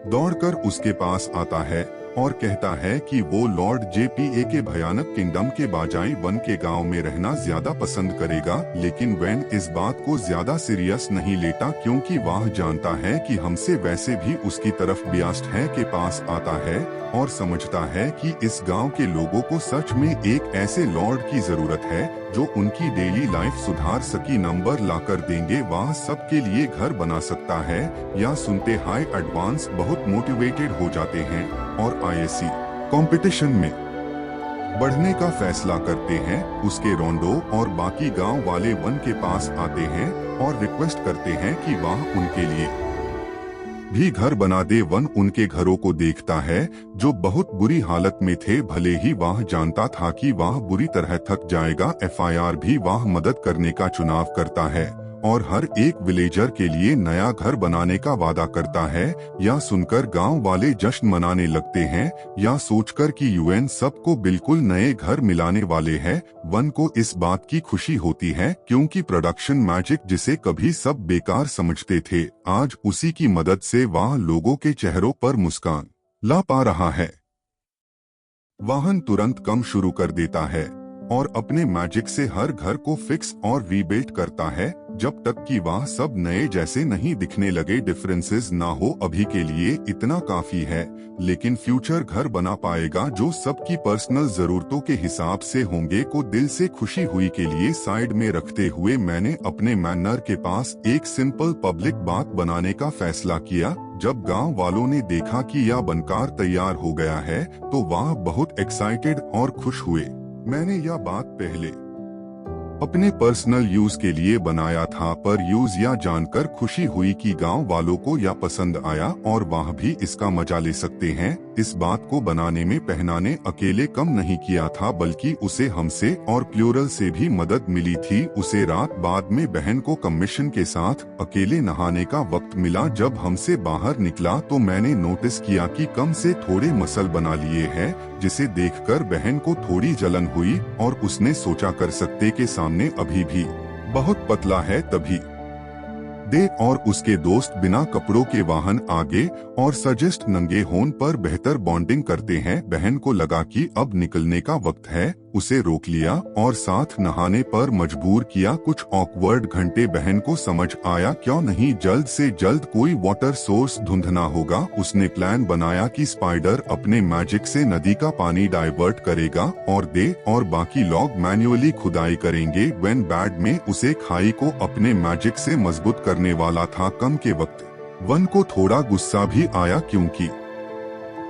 दौड़कर उसके पास आता है और कहता है कि वो लॉर्ड जेपीए के भयानक किंगडम के बजाय वन के गांव में रहना ज्यादा पसंद करेगा। लेकिन वैन इस बात को ज्यादा सीरियस नहीं लेता, क्योंकि वह जानता है कि हमसे वैसे भी उसकी तरफ बियास्ट है के पास आता है और समझता है कि इस गांव के लोगों को सच में एक ऐसे लॉर्ड की जरूरत है जो उनकी डेली लाइफ सुधार सकी नंबर लाकर देंगे। वह सबके लिए घर बना सकता है। या सुनते हाई एडवांस बहुत मोटिवेटेड हो जाते हैं और आईएससी कंपटीशन में बढ़ने का फैसला करते हैं। उसके रोंडो और बाकी गांव वाले वन के पास आते हैं और रिक्वेस्ट करते हैं कि वह उनके लिए भी घर बना दे। वन उनके घरों को देखता है जो बहुत बुरी हालत में थे। भले ही वह जानता था कि वह बुरी तरह थक जाएगा, एफआईआर भी वह मदद करने का चुनाव करता है और हर एक विलेजर के लिए नया घर बनाने का वादा करता है। या सुनकर गांव वाले जश्न मनाने लगते हैं, या सोचकर कि यूएन सबको बिल्कुल नए घर मिलाने वाले हैं। वन को इस बात की खुशी होती है क्योंकि प्रोडक्शन मैजिक जिसे कभी सब बेकार समझते थे, आज उसी की मदद से वह लोगों के चेहरों पर मुस्कान ला पा रहा है। वाहन तुरंत काम शुरू कर देता है और अपने मैजिक से हर घर को फिक्स और रीबिल्ड करता है, जब तक कि वह सब नए जैसे नहीं दिखने लगे। डिफरेंसेस ना हो अभी के लिए इतना काफी है, लेकिन फ्यूचर घर बना पाएगा जो सबकी पर्सनल जरूरतों के हिसाब से होंगे। को दिल से खुशी हुई के लिए साइड में रखते हुए मैंने अपने मैनर के पास एक सिंपल पब्लिक बात बनाने का फैसला किया। जब गांव वालों ने देखा कि यह बनकर तैयार हो गया है तो वह बहुत एक्साइटेड और खुश हुए। मैंने यह बात पहले अपने पर्सनल यूज के लिए बनाया था, पर यूज या जानकर खुशी हुई कि गांव वालों को यह पसंद आया और वह भी इसका मजा ले सकते हैं। इस बात को बनाने में पहनाने अकेले कम नहीं किया था, बल्कि उसे हमसे और प्लूरल से भी मदद मिली थी। उसे रात बाद में बहन को कमीशन के साथ अकेले नहाने का वक्त मिला। जब हमसे बाहर निकला तो मैंने नोटिस किया कि कम से थोड़े मसल बना लिए हैं, जिसे देखकर बहन को थोड़ी जलन हुई और उसने सोचा कर सकते के सामने अभी भी बहुत पतला है। तभी दे और उसके दोस्त बिना कपड़ों के वाहन आगे और सजेस्ट नंगे होन पर बेहतर बॉन्डिंग करते हैं। बहन को लगा कि अब निकलने का वक्त है, उसे रोक लिया और साथ नहाने पर मजबूर किया। कुछ ऑकवर्ड घंटे बहन को समझ आया क्यों नहीं जल्द से जल्द कोई वाटर सोर्स ढूंढना होगा। उसने प्लान बनाया कि स्पाइडर अपने मैजिक से नदी का पानी डाइवर्ट करेगा और दे और बाकी लोग मैन्युअली खुदाई करेंगे। वेन बैड में उसे खाई को अपने मैजिक से मजबूत करने वाला था। कम के वक्त वन को थोड़ा गुस्सा भी आया क्योंकि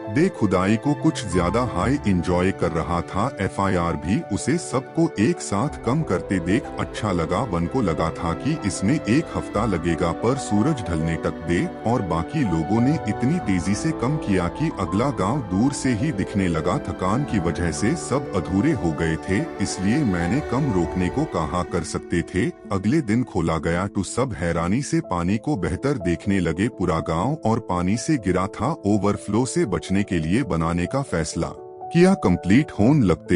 दे खुदाई को कुछ ज्यादा हाई एंजॉय कर रहा था। एफआईआर भी उसे सबको एक साथ कम करते देख अच्छा लगा। वन को लगा था कि इसमें एक हफ्ता लगेगा, पर सूरज ढलने तक दे और बाकी लोगों ने इतनी तेजी से कम किया कि अगला गांव दूर से ही दिखने लगा। थकान की वजह से सब अधूरे हो गए थे, इसलिए मैंने कम रोकने को कहा कर सकते थे। अगले दिन खोला गया तो सब हैरानी से पानी को बेहतर देखने लगे। पूरा गाँव और पानी से गिरा था। ओवरफ्लो से बचने के लिए बनाने का फैसला किया। कंप्लीट होने लगते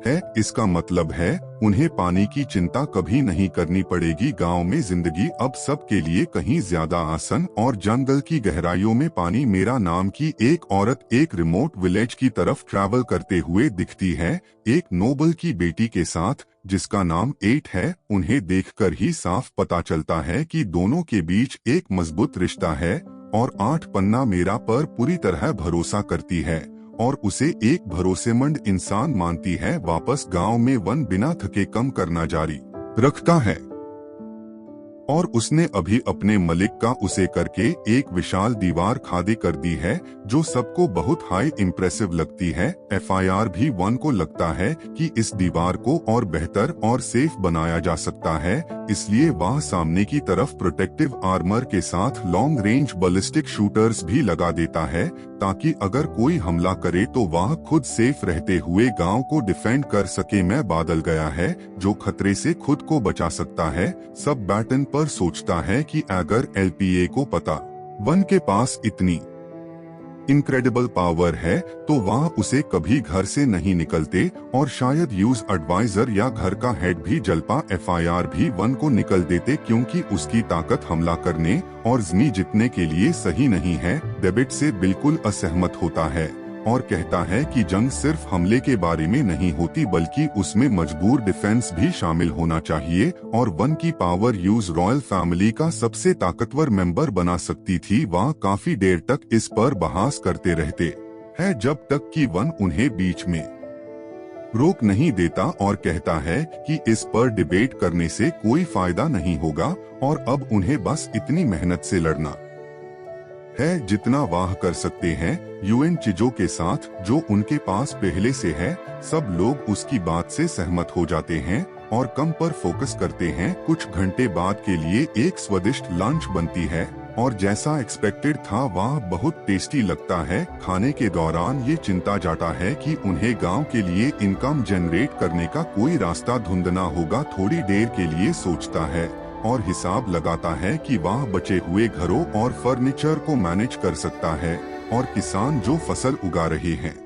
है, इसका मतलब है उन्हें पानी की चिंता कभी नहीं करनी पड़ेगी। गांव में जिंदगी अब सबके लिए कहीं ज्यादा आसान और जंगल की गहराइयों में पानी। मेरा नाम की एक औरत एक रिमोट विलेज की तरफ ट्रैवल करते हुए दिखती है, एक नोबल की बेटी के साथ जिसका नाम 8 है। उन्हें देखकर ही साफ पता चलता है कि दोनों के बीच एक मजबूत रिश्ता है और 8 पन्ना मेरा पर पूरी तरह भरोसा करती है और उसे एक भरोसेमंद इंसान मानती है। वापस गांव में वन बिना थके कम करना जारी रखता है और उसने अभी अपने मलिक का उसे करके एक विशाल दीवार खादी कर दी है जो सबको बहुत हाई इम्प्रेसिव लगती है। एफआईआर भी वन को लगता है कि इस दीवार को और बेहतर और सेफ बनाया जा सकता है, इसलिए वह सामने की तरफ प्रोटेक्टिव आर्मर के साथ लॉन्ग रेंज बैलिस्टिक शूटर्स भी लगा देता है, ताकि अगर कोई हमला करे तो वह खुद सेफ रहते हुए गांव को डिफेंड कर सके। मैं बादल गया है जो खतरे से खुद को बचा सकता है। सब बैटन पर सोचता है कि अगर एलपीए को पता वन के पास इतनी इनक्रेडिबल पावर है तो वह उसे कभी घर से नहीं निकलते और शायद यूज एडवाइजर या घर का हेड भी जलपा। एफआईआर भी वन को निकल देते क्योंकि उसकी ताकत हमला करने और जमी जीतने के लिए सही नहीं है। डेविड से बिल्कुल असहमत होता है और कहता है कि जंग सिर्फ हमले के बारे में नहीं होती बल्कि उसमें मजबूर डिफेंस भी शामिल होना चाहिए और वन की पावर यूज रॉयल फैमिली का सबसे ताकतवर मेंबर बना सकती थी। वह काफी देर तक इस पर बहस करते रहते हैं जब तक कि वन उन्हें बीच में रोक नहीं देता और कहता है कि इस पर डिबेट करने से कोई फायदा नहीं होगा और अब उन्हें बस इतनी मेहनत से लड़ना है जितना वाह कर सकते हैं यूएन चीजों के साथ जो उनके पास पहले से है। सब लोग उसकी बात से सहमत हो जाते हैं और कम पर फोकस करते हैं। कुछ घंटे बाद के लिए एक स्वादिष्ट लंच बनती है और जैसा एक्सपेक्टेड था वह बहुत टेस्टी लगता है। खाने के दौरान ये चिंता जाता है कि उन्हें गांव के लिए इनकम जनरेट करने का कोई रास्ता ढूंढना होगा। थोड़ी देर के लिए सोचता है और हिसाब लगाता है कि वह बचे हुए घरों और फर्नीचर को मैनेज कर सकता है और किसान जो फसल उगा रहे हैं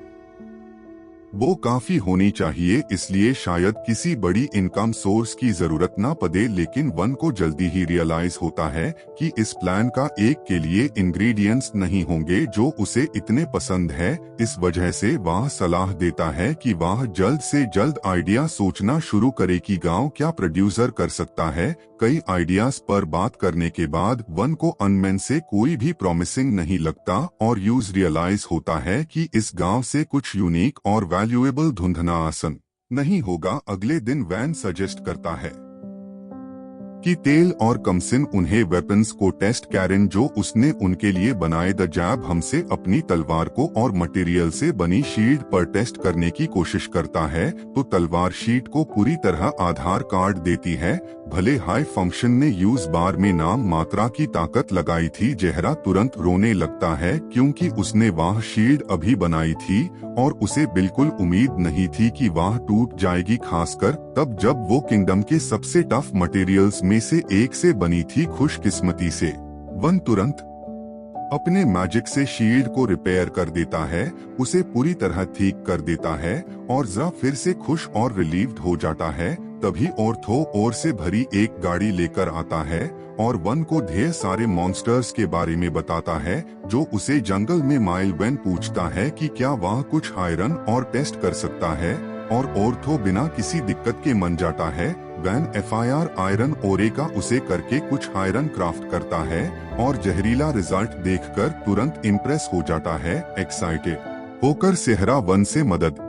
वो काफी होनी चाहिए, इसलिए शायद किसी बड़ी इनकम सोर्स की जरूरत ना पड़े। लेकिन वन को जल्दी ही रियलाइज होता है कि इस प्लान का एक के लिए इंग्रेडिएंट्स नहीं होंगे जो उसे इतने पसंद है। इस वजह से वह सलाह देता है कि वह जल्द से जल्द आइडिया सोचना शुरू करे कि गांव क्या प्रोड्यूसर कर सकता है। कई आइडियाज पर बात करने के बाद वन को अनमेन से कोई भी प्रॉमिसिंग नहीं लगता और यूज रियलाइज होता है कि इस गांव से कुछ यूनिक और वैल्यूएबल ढूंढना आसान नहीं होगा। अगले दिन वैन सजेस्ट करता है कि तेल और कमसिन उन्हें वेपन्स को टेस्ट कैरन जो उसने उनके लिए बनाए द जैब हमसे अपनी तलवार को और मटेरियल से बनी शील्ड पर टेस्ट करने की कोशिश करता है तो तलवार शीट को पूरी तरह आधार कार्ड देती है। भले हाई फंक्शन ने यूज बार में नाम मात्रा की ताकत लगाई थी। जहरा तुरंत रोने लगता है क्योंकि उसने वह शील्ड अभी बनाई थी और उसे बिल्कुल उम्मीद नहीं थी कि वह टूट जाएगी, खासकर तब जब वो किंगडम के सबसे टफ मटेरियल्स में से एक से बनी थी। खुशकिस्मती से वन तुरंत अपने मैजिक से शील्ड को रिपेयर कर देता है, उसे पूरी तरह ठीक कर देता है और जरा फिर से खुश और रिलीव्ड हो जाता है। तभी ऑर्थो और से भरी एक गाड़ी लेकर आता है और वन को ढेर सारे मॉन्स्टर्स के बारे में बताता है जो उसे जंगल में माइल वैन पूछता है कि क्या वह कुछ आयरन और टेस्ट कर सकता है और ऑर्थो बिना किसी दिक्कत के मान जाता है। वैन FIR आयरन ओरे का उसे करके कुछ आयरन क्राफ्ट करता है और जहरीला रिजल्ट देखकर तुरंत इम्प्रेस हो जाता है। एक्साइटेड होकर सेहरा वन से मदद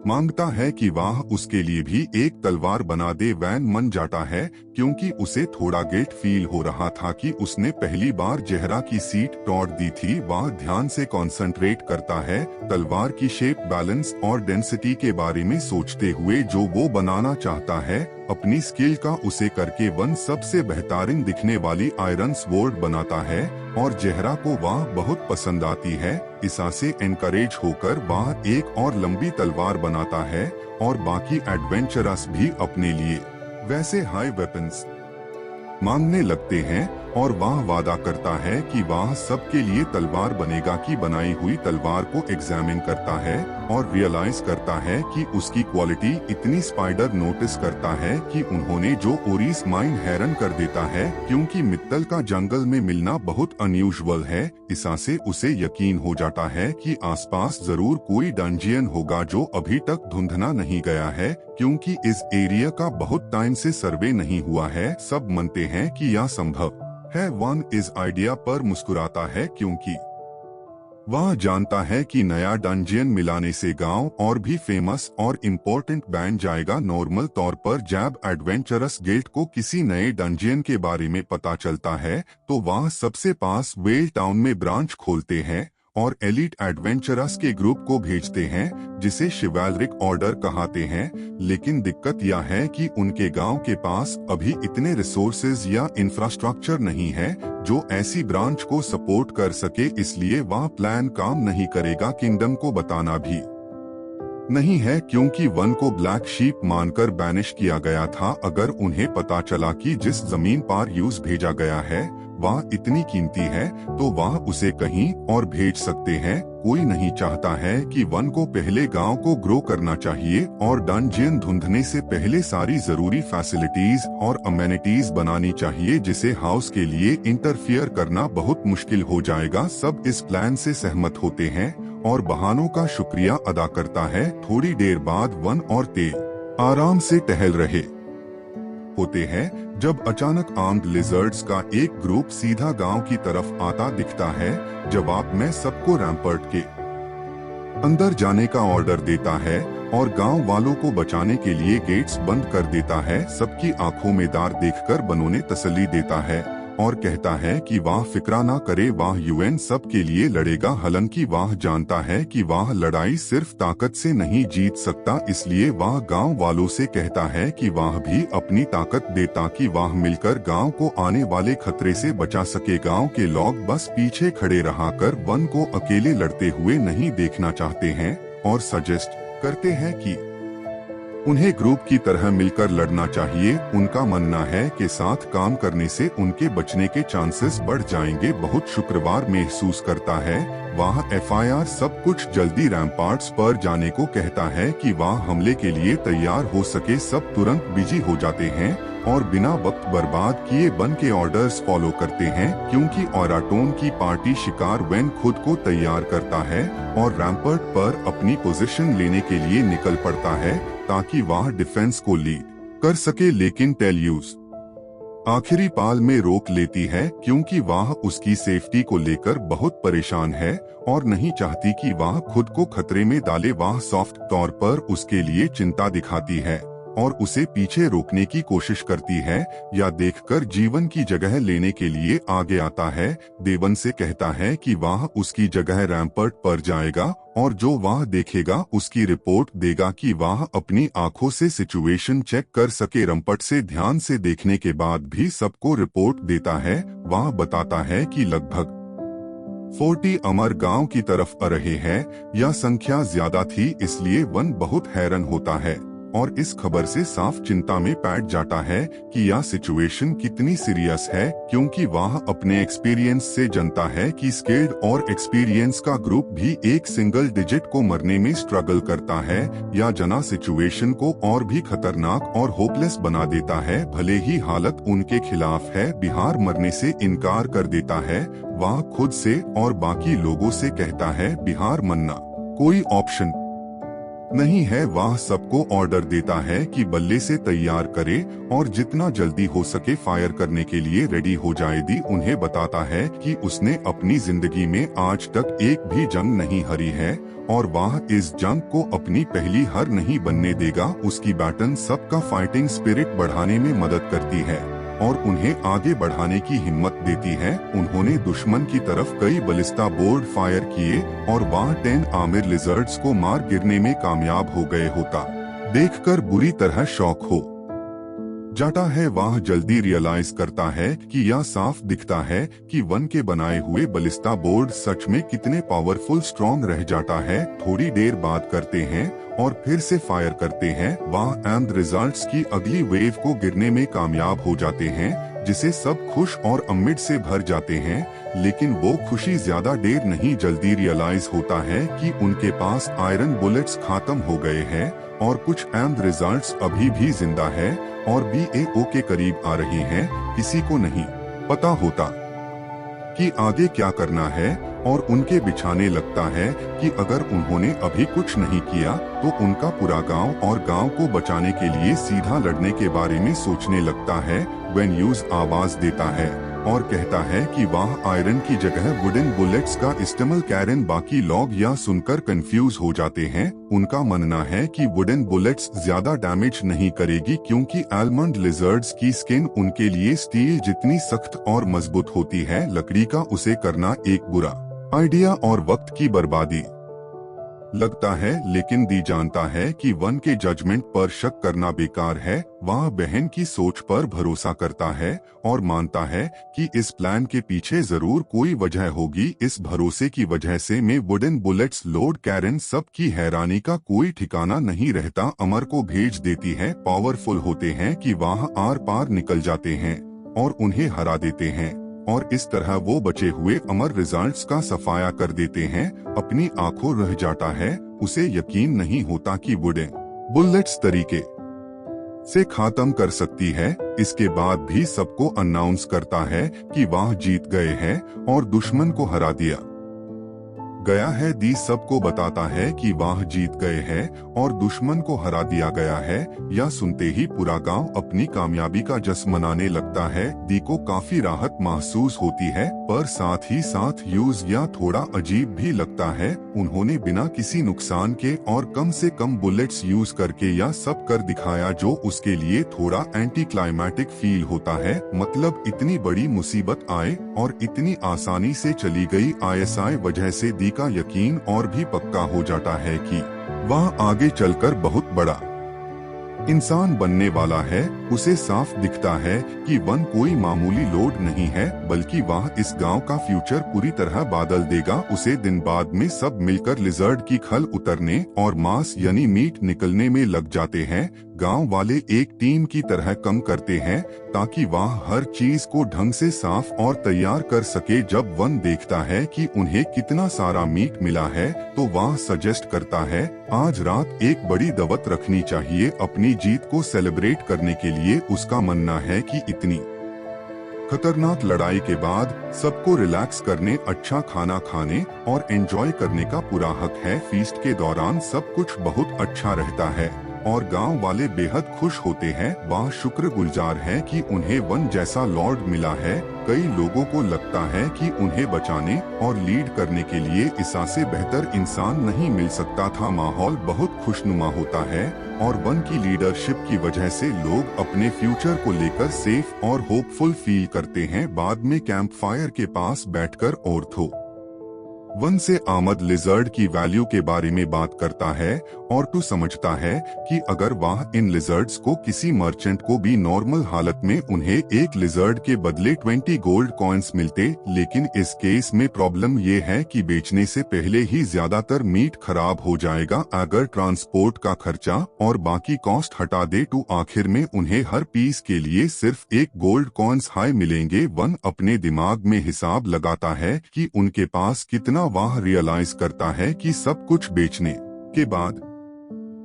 मांगता है कि वह उसके लिए भी एक तलवार बना दे। वैन मन जाता है क्योंकि उसे थोड़ा गिल्ट फील हो रहा था कि उसने पहली बार जहरा की सीट तोड़ दी थी। वह ध्यान से कंसंट्रेट करता है, तलवार की शेप, बैलेंस और डेंसिटी के बारे में सोचते हुए जो वो बनाना चाहता है। अपनी स्किल का उसे करके वन सबसे बेहतरीन दिखने वाली आयरन स्वॉर्ड बनाता है और जहरा को वह बहुत पसंद आती है। ईसा से एनकरेज होकर वह एक और लंबी तलवार बनाता है और बाकी एडवेंचरर्स भी अपने लिए वैसे हाई वेपन्स मांगने लगते हैं और वह वादा करता है कि वह सबके लिए तलवार बनेगा। की बनाई हुई तलवार को एग्जामिन करता है और रियलाइज करता है कि उसकी क्वालिटी इतनी स्पाइडर नोटिस करता है कि उन्होंने जो ओरिस माइंड हैरान कर देता है क्योंकि मित्तल का जंगल में मिलना बहुत अनयूजुअल है। ईसा से उसे यकीन हो जाता है कि आसपास जरूर कोई डंजियन होगा जो अभी तक ढूंढना नहीं गया है क्योंकि इस एरिया का बहुत टाइम से सर्वे नहीं हुआ है। सब मानते हैं कि यह संभव है। वन इस आइडिया पर मुस्कुराता है क्योंकि वह जानता है कि नया डंजियन मिलाने से गांव और भी फेमस और इम्पोर्टेंट बन जाएगा। नॉर्मल तौर पर जब एडवेंचरस गिल्ड को किसी नए डंजियन के बारे में पता चलता है तो वह सबसे पास वेल टाउन में ब्रांच खोलते हैं और एलिट एडवेंचरर्स के ग्रुप को भेजते हैं जिसे शिवैलरिक ऑर्डर कहते हैं। लेकिन दिक्कत यह है कि उनके गांव के पास अभी इतने रिसोर्सेज या इंफ्रास्ट्रक्चर नहीं है जो ऐसी ब्रांच को सपोर्ट कर सके, इसलिए वह प्लान काम नहीं करेगा। किंगडम को बताना भी नहीं है क्योंकि वन को ब्लैक शीप मानकर बैनिश किया गया था। अगर उन्हें पता चला कि जिस जमीन पर यूज भेजा गया है वह इतनी कीमती है तो वह उसे कहीं और भेज सकते हैं। कोई नहीं चाहता है कि वन को पहले गांव को ग्रो करना चाहिए और डंजियन ढूंढने से पहले सारी जरूरी फैसिलिटीज और अमेनिटीज बनानी चाहिए जिसे हाउस के लिए इंटरफियर करना बहुत मुश्किल हो जाएगा। सब इस प्लान से सहमत होते हैं और बहानों का शुक्रिया अदा करता है। थोड़ी देर बाद वन और ते आराम से टहल रहे होते हैं जब अचानक आर्म्ड लिजर्ड्स का एक ग्रुप सीधा गांव की तरफ आता दिखता है। जवाब में सबको रैम्पर्ट के अंदर जाने का ऑर्डर देता है और गांव वालों को बचाने के लिए गेट्स बंद कर देता है। सबकी आंखों में दार देखकर बनों ने तसल्ली देता है और कहता है कि वह फिक्रा ना करे, वह यूएन सब के लिए लड़ेगा। हालांकि वह जानता है कि वह लड़ाई सिर्फ ताकत से नहीं जीत सकता, इसलिए वह गांव वालों से कहता है कि वह भी अपनी ताकत दे ताकि वह मिलकर गांव को आने वाले खतरे से बचा सके। गांव के लोग बस पीछे खड़े रहा कर वन को अकेले लड़ते हुए नहीं देखना चाहते हैं और सजेस्ट करते हैं कि उन्हें ग्रुप की तरह मिलकर लड़ना चाहिए। उनका मानना है कि साथ काम करने से उनके बचने के चांसेस बढ़ जाएंगे। बहुत शुक्रवार महसूस करता है। वह FIR सब कुछ जल्दी रैम्पार्ट्स पर जाने को कहता है कि वह हमले के लिए तैयार हो सके। सब तुरंत बिजी हो जाते हैं और बिना वक्त बर्बाद किए बन के ऑर्डर्स फॉलो करते हैं, क्योंकि ऑराटोन की पार्टी शिकार वेन खुद को तैयार करता है और रैम्पर्ट पर अपनी पोजीशन लेने के लिए निकल पड़ता है ताकि वह डिफेंस को लीड कर सके। लेकिन टेल्यूस आखिरी पाल में रोक लेती है, क्योंकि वह उसकी सेफ्टी को लेकर बहुत परेशान है और नहीं चाहती कि वह खुद को खतरे में डाले। वह सॉफ्ट तौर पर उसके लिए चिंता दिखाती है और उसे पीछे रोकने की कोशिश करती है या देखकर जीवन की जगह लेने के लिए आगे आता है। देवन से कहता है कि वह उसकी जगह रैम्पर्ट पर जाएगा और जो वह देखेगा उसकी रिपोर्ट देगा कि वह अपनी आंखों से सिचुएशन चेक कर सके। रैम्पर्ट से ध्यान से देखने के बाद भी सबको रिपोर्ट देता है। वह बताता है कि लगभग 40 अमर गांव की तरफ आ रहे हैं। यह संख्या ज्यादा थी, इसलिए वन बहुत हैरान होता है और इस खबर से साफ चिंता में पैट जाता है कि यह सिचुएशन कितनी सीरियस है, क्योंकि वह अपने एक्सपीरियंस से जानता है कि स्किल्ड और एक्सपीरियंस का ग्रुप भी एक सिंगल डिजिट को मरने में स्ट्रगल करता है। या जना सिचुएशन को और भी खतरनाक और होपलेस बना देता है। भले ही हालत उनके खिलाफ है, बिहार मरने से इनकार कर देता है। वह खुद से और बाकी लोगों से कहता है बिहार मरना कोई ऑप्शन नहीं है। वह सबको ऑर्डर देता है कि बल्ले से तैयार करे और जितना जल्दी हो सके फायर करने के लिए रेडी हो जाए। दी उन्हें बताता है कि उसने अपनी जिंदगी में आज तक एक भी जंग नहीं हारी है और वह इस जंग को अपनी पहली हार नहीं बनने देगा। उसकी बैटन सबका फाइटिंग स्पिरिट बढ़ाने में मदद करती है और उन्हें आगे बढ़ाने की हिम्मत देती है। उन्होंने दुश्मन की तरफ कई बलिस्ता बोर्ड फायर किए और वह 10 आमिर लिजर्ड्स को मार गिरने में कामयाब हो गए होता देखकर बुरी तरह शॉक हो जाता है। वह जल्दी रियलाइज करता है कि यह साफ दिखता है कि वन के बनाए हुए बलिस्ता बोर्ड सच में कितने पावरफुल स्ट्रॉन्ग रह जाता है। थोड़ी देर बाद करते हैं और फिर से फायर करते हैं। वह एंड रिजल्ट्स की अगली वेव को गिरने में कामयाब हो जाते हैं, जिसे सब खुश और अमिड से भर जाते हैं। लेकिन वो खुशी ज्यादा देर नहीं, जल्दी रियलाइज होता है कि उनके पास आयरन बुलेट्स खत्म हो गए हैं और कुछ एंड रिजल्ट्स अभी भी जिंदा है और BAO के करीब आ रही हैं। किसी को नहीं पता होता कि आगे क्या करना है और उनके बिछाने लगता है कि अगर उन्होंने अभी कुछ नहीं किया तो उनका पूरा गांव और गांव को बचाने के लिए सीधा लड़ने के बारे में सोचने लगता है। वेन यूज आवाज देता है और कहता है कि वह आयरन की जगह वुडन बुलेट्स का इस्तेमाल करें। बाकी लोग यह सुनकर कंफ्यूज हो जाते हैं। उनका मानना है कि वुडन बुलेट्स ज्यादा डैमेज नहीं करेगी, क्योंकि आलमंड लिजर्ड्स की स्किन उनके लिए स्टील जितनी सख्त और मजबूत होती है। लकड़ी का उसे करना एक बुरा आइडिया और वक्त की बर्बादी लगता है। लेकिन दी जानता है कि वन के जजमेंट पर शक करना बेकार है। वह बहन की सोच पर भरोसा करता है और मानता है कि इस प्लान के पीछे जरूर कोई वजह होगी। इस भरोसे की वजह से मैं वुडन बुलेट्स लोड कैरन सबकी हैरानी का कोई ठिकाना नहीं रहता। अमर को भेज देती है। पावरफुल होते हैं कि वह आर पार निकल जाते हैं और उन्हें हरा देते हैं और इस तरह वो बचे हुए अमर रिजल्ट्स का सफाया कर देते हैं। अपनी आंखों रह जाता है। उसे यकीन नहीं होता कि वुडन बुलेट्स तरीके से खत्म कर सकती है। इसके बाद भी सबको अनाउंस करता है कि वह जीत गए हैं और दुश्मन को हरा दिया गया है। दी सबको बताता है कि वह जीत गए हैं और दुश्मन को हरा दिया गया है। यह सुनते ही पूरा गांव अपनी कामयाबी का जश्न मनाने लगता है। दी को काफी राहत महसूस होती है, पर साथ ही साथ यूज या थोड़ा अजीब भी लगता है। उन्होंने बिना किसी नुकसान के और कम से कम बुलेट्स यूज करके यह सब कर दिखाया, जो उसके लिए थोड़ा एंटी क्लाइमैटिक फील होता है। मतलब इतनी बड़ी मुसीबत आए और इतनी आसानी से चली गई। ISI वजह से दी का यकीन और भी पक्का हो जाता है कि वह आगे चलकर बहुत बड़ा इंसान बनने वाला है, उसे साफ दिखता है कि वन कोई मामूली लोड नहीं है, बल्कि वह इस गांव का फ्यूचर पूरी तरह बदल देगा। उसे दिन बाद में सब मिलकर लिजर्ड की खल उतरने और मांस यानी मीट निकलने में लग जाते हैं। गांव वाले एक टीम की तरह काम करते हैं ताकि वह हर चीज को ढंग से साफ और तैयार कर सके। जब वन देखता है कि उन्हें कितना सारा मीट मिला है तो वह सजेस्ट करता है आज रात एक बड़ी दावत रखनी चाहिए अपनी जीत को सेलिब्रेट करने के लिए। उसका मानना है कि इतनी खतरनाक लड़ाई के बाद सबको रिलैक्स करने, अच्छा खाना खाने और एंजॉय करने का पूरा हक है। फीस्ट के दौरान सब कुछ बहुत अच्छा रहता है और गांव वाले बेहद खुश होते हैं। वह शुक्रगुजार हैं कि उन्हें वन जैसा लॉर्ड मिला है। कई लोगों को लगता है कि उन्हें बचाने और लीड करने के लिए ईसा से बेहतर इंसान नहीं मिल सकता था। माहौल बहुत खुशनुमा होता है और वन की लीडरशिप की वजह से लोग अपने फ्यूचर को लेकर सेफ और होपफुल फील करते हैं। बाद में कैंप फायर के पास बैठकर ऑर्थो वन से आमद लिजर्ड की वैल्यू के बारे में बात करता है और टू समझता है कि अगर वह इन लिजर्ड्स को किसी मर्चेंट को भी नॉर्मल हालत में उन्हें एक लिजर्ड के बदले 20 गोल्ड कॉइन्स मिलते, लेकिन इस केस में प्रॉब्लम ये है कि बेचने से पहले ही ज्यादातर मीट खराब हो जाएगा। अगर ट्रांसपोर्ट का खर्चा और बाकी कॉस्ट हटा दे तो आखिर में उन्हें हर पीस के लिए सिर्फ 1 गोल्ड कॉइन्स हाई मिलेंगे। वन अपने दिमाग में हिसाब लगाता है कि उनके पास कितना। वह रियलाइज करता है कि सब कुछ बेचने के बाद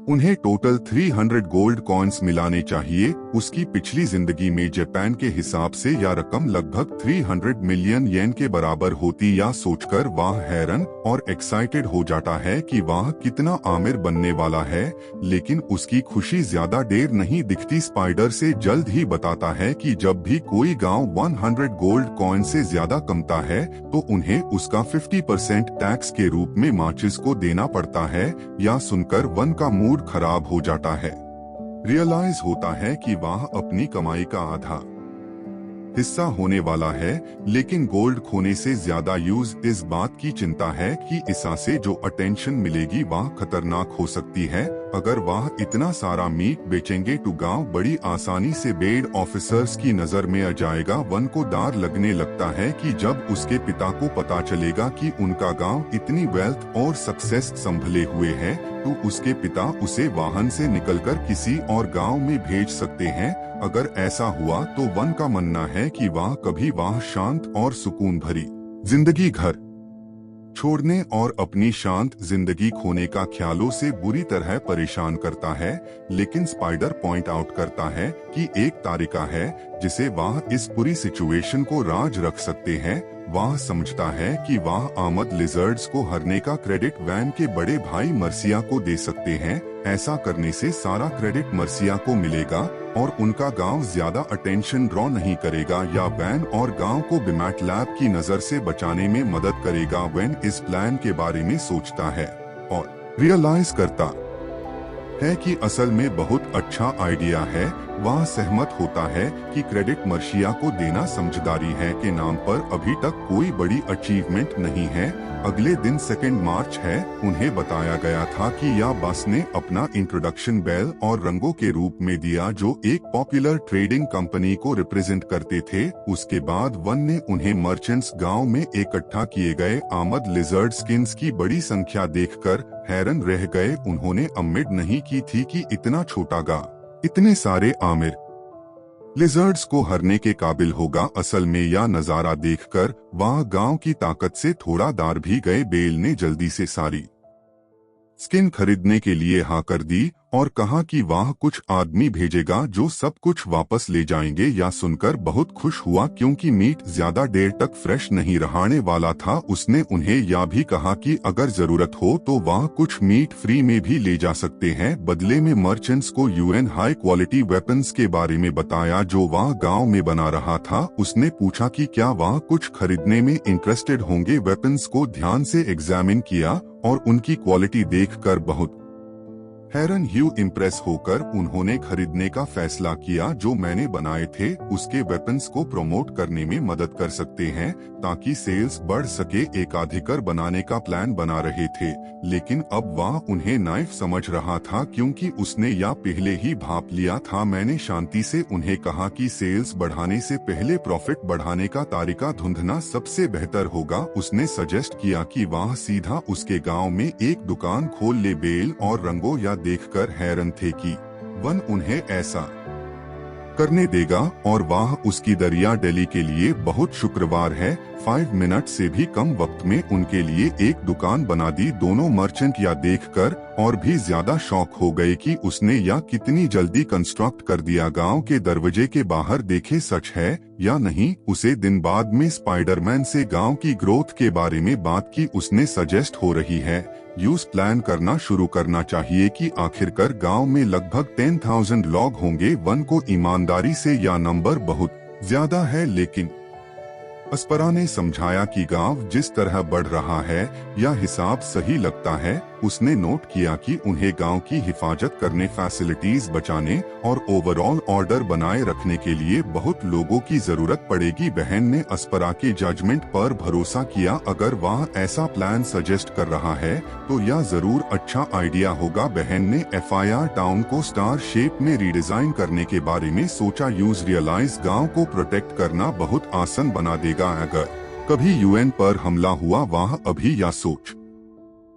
उन्हें टोटल 300 गोल्ड कॉइन्स मिलाने चाहिए। उसकी पिछली जिंदगी में जापान के हिसाब से यह रकम लगभग 300 मिलियन येन के बराबर होती। या सोचकर वह हैरान और एक्साइटेड हो जाता है कि वह कितना आमिर बनने वाला है, लेकिन उसकी खुशी ज्यादा देर नहीं दिखती। स्पाइडर से जल्द ही बताता है कि जब भी कोई गांव 100 गोल्ड कॉइन से ज्यादा कमाता है तो उन्हें उसका 50% टैक्स के रूप में माचिस को देना पड़ता है। या सुनकर वन का मूड खराब हो जाता है। रियलाइज होता है कि वह अपनी कमाई का आधा हिस्सा होने वाला है, लेकिन गोल्ड खोने से ज्यादा यूज इस बात की चिंता है कि ईसा से जो अटेंशन मिलेगी वह खतरनाक हो सकती है। अगर वह इतना सारा मीट बेचेंगे तो गांव बड़ी आसानी से बेड ऑफिसर्स की नजर में आ जाएगा। वन को डर लगने लगता है कि जब उसके पिता को पता चलेगा कि उनका गांव इतनी वेल्थ और सक्सेस संभले हुए है तो उसके पिता उसे वाहन से निकलकर किसी और गांव में भेज सकते हैं। अगर ऐसा हुआ तो वन का मानना है कि वह शांत और सुकून भरी जिंदगी घर छोड़ने और अपनी शांत जिंदगी खोने का ख्यालों से बुरी तरह परेशान करता है। लेकिन स्पाइडर पॉइंट आउट करता है कि एक तरीका है जिसे वह इस पूरी सिचुएशन को राज रख सकते हैं। वह समझता है कि वह आमद लिजर्ड्स को हरने का क्रेडिट वैन के बड़े भाई मर्सिया को दे सकते हैं। ऐसा करने से सारा क्रेडिट मर्सिया को मिलेगा और उनका गांव ज्यादा अटेंशन ड्रॉ नहीं करेगा। या वैन और गांव को बिमैट लैब की नजर से बचाने में मदद करेगा। वैन इस प्लान के बारे में सोचता है और रियलाइज करता है कि असल में बहुत अच्छा आइडिया है। वह सहमत होता है कि क्रेडिट मर्शिया को देना समझदारी है के नाम पर अभी तक कोई बड़ी अचीवमेंट नहीं है। अगले दिन 2 मार्च है। उन्हें बताया गया था कि यह बस ने अपना इंट्रोडक्शन बेल और रंगों के रूप में दिया जो एक पॉपुलर ट्रेडिंग कंपनी को रिप्रेजेंट करते थे। उसके बाद वन ने उन्हें मर्चेंट्स गांव में इकट्ठा किए गए आमद लिजर्ड स्किन्स की बड़ी संख्या देखकर हैरान रह गए। उन्होंने उम्मीद नहीं की थी कि इतना छोटा गांव इतने सारे आमिर लिजर्ड्स को हरने के काबिल होगा। असल में यह नजारा देखकर वह गांव की ताकत से थोड़ा डर भी गए। बेल ने जल्दी से सारी स्किन खरीदने के लिए हाँ कर दी और कहा कि वह कुछ आदमी भेजेगा जो सब कुछ वापस ले जाएंगे। या सुनकर बहुत खुश हुआ क्योंकि मीट ज्यादा देर तक फ्रेश नहीं रहने वाला था। उसने उन्हें यह भी कहा कि अगर जरूरत हो तो वह कुछ मीट फ्री में भी ले जा सकते हैं। बदले में मर्चेंट्स को यूएन हाई क्वालिटी वेपन्स के बारे में बताया जो वह गांव में बना रहा था। उसने पूछा कि क्या वह कुछ खरीदने में इंटरेस्टेड होंगे। वेपन्स को ध्यान से एग्जामिन किया और उनकी क्वालिटी देखकर बहुत हैरान ह्यू इम्प्रेस होकर उन्होंने खरीदने का फैसला किया। जो मैंने बनाए थे उसके वेपन्स को प्रमोट करने में मदद कर सकते हैं। ताकि सेल्स बढ़ सके एकाधिकार बनाने का प्लान बना रहे थे, लेकिन अब वह उन्हें नाइफ समझ रहा था क्योंकि उसने या पहले ही भाप लिया था। मैंने शांति से उन्हें कहा कि सेल्स बढ़ाने से पहले प्रॉफिट बढ़ाने का तरीका ढूंढना सबसे बेहतर होगा। उसने सजेस्ट किया कि वह सीधा उसके गांव में एक दुकान खोल ले। बेल और रंगो या देखकर हैरान थे कि वन उन्हें ऐसा करने देगा और वह उसकी दरिया डेली के लिए बहुत शुक्रवार है 5 मिनट से भी कम वक्त में उनके लिए एक दुकान बना दी। दोनों मर्चेंट या देखकर और भी ज्यादा शॉक हो गए कि उसने या कितनी जल्दी कंस्ट्रक्ट कर दिया। गांव के दरवाजे के बाहर देखे सच है या नहीं। उसे दिन बाद में स्पाइडरमैन से गांव की ग्रोथ के बारे में बात की। उसने सजेस्ट हो रही है यूज प्लान करना शुरू करना चाहिए कि आखिरकार गांव में लगभग 10,000 लोग होंगे। वन को ईमानदारी से यह नंबर बहुत ज्यादा है, लेकिन अस्परा ने समझाया कि गांव जिस तरह बढ़ रहा है यह हिसाब सही लगता है। उसने नोट किया कि उन्हें गांव की हिफाजत करने, फैसिलिटीज बचाने और ओवरऑल ऑर्डर बनाए रखने के लिए बहुत लोगों की जरूरत पड़ेगी। बहन ने अस्परा के जजमेंट पर भरोसा किया। अगर वह ऐसा प्लान सजेस्ट कर रहा है तो यह जरूर अच्छा आइडिया होगा। बहन ने FIR टाउन को स्टार शेप में रीडिजाइन करने के बारे में सोचा। यूज रियलाइज गांव को प्रोटेक्ट करना बहुत आसान बना देगा। अगर कभी UN पर हमला हुआ वह अभी या सोच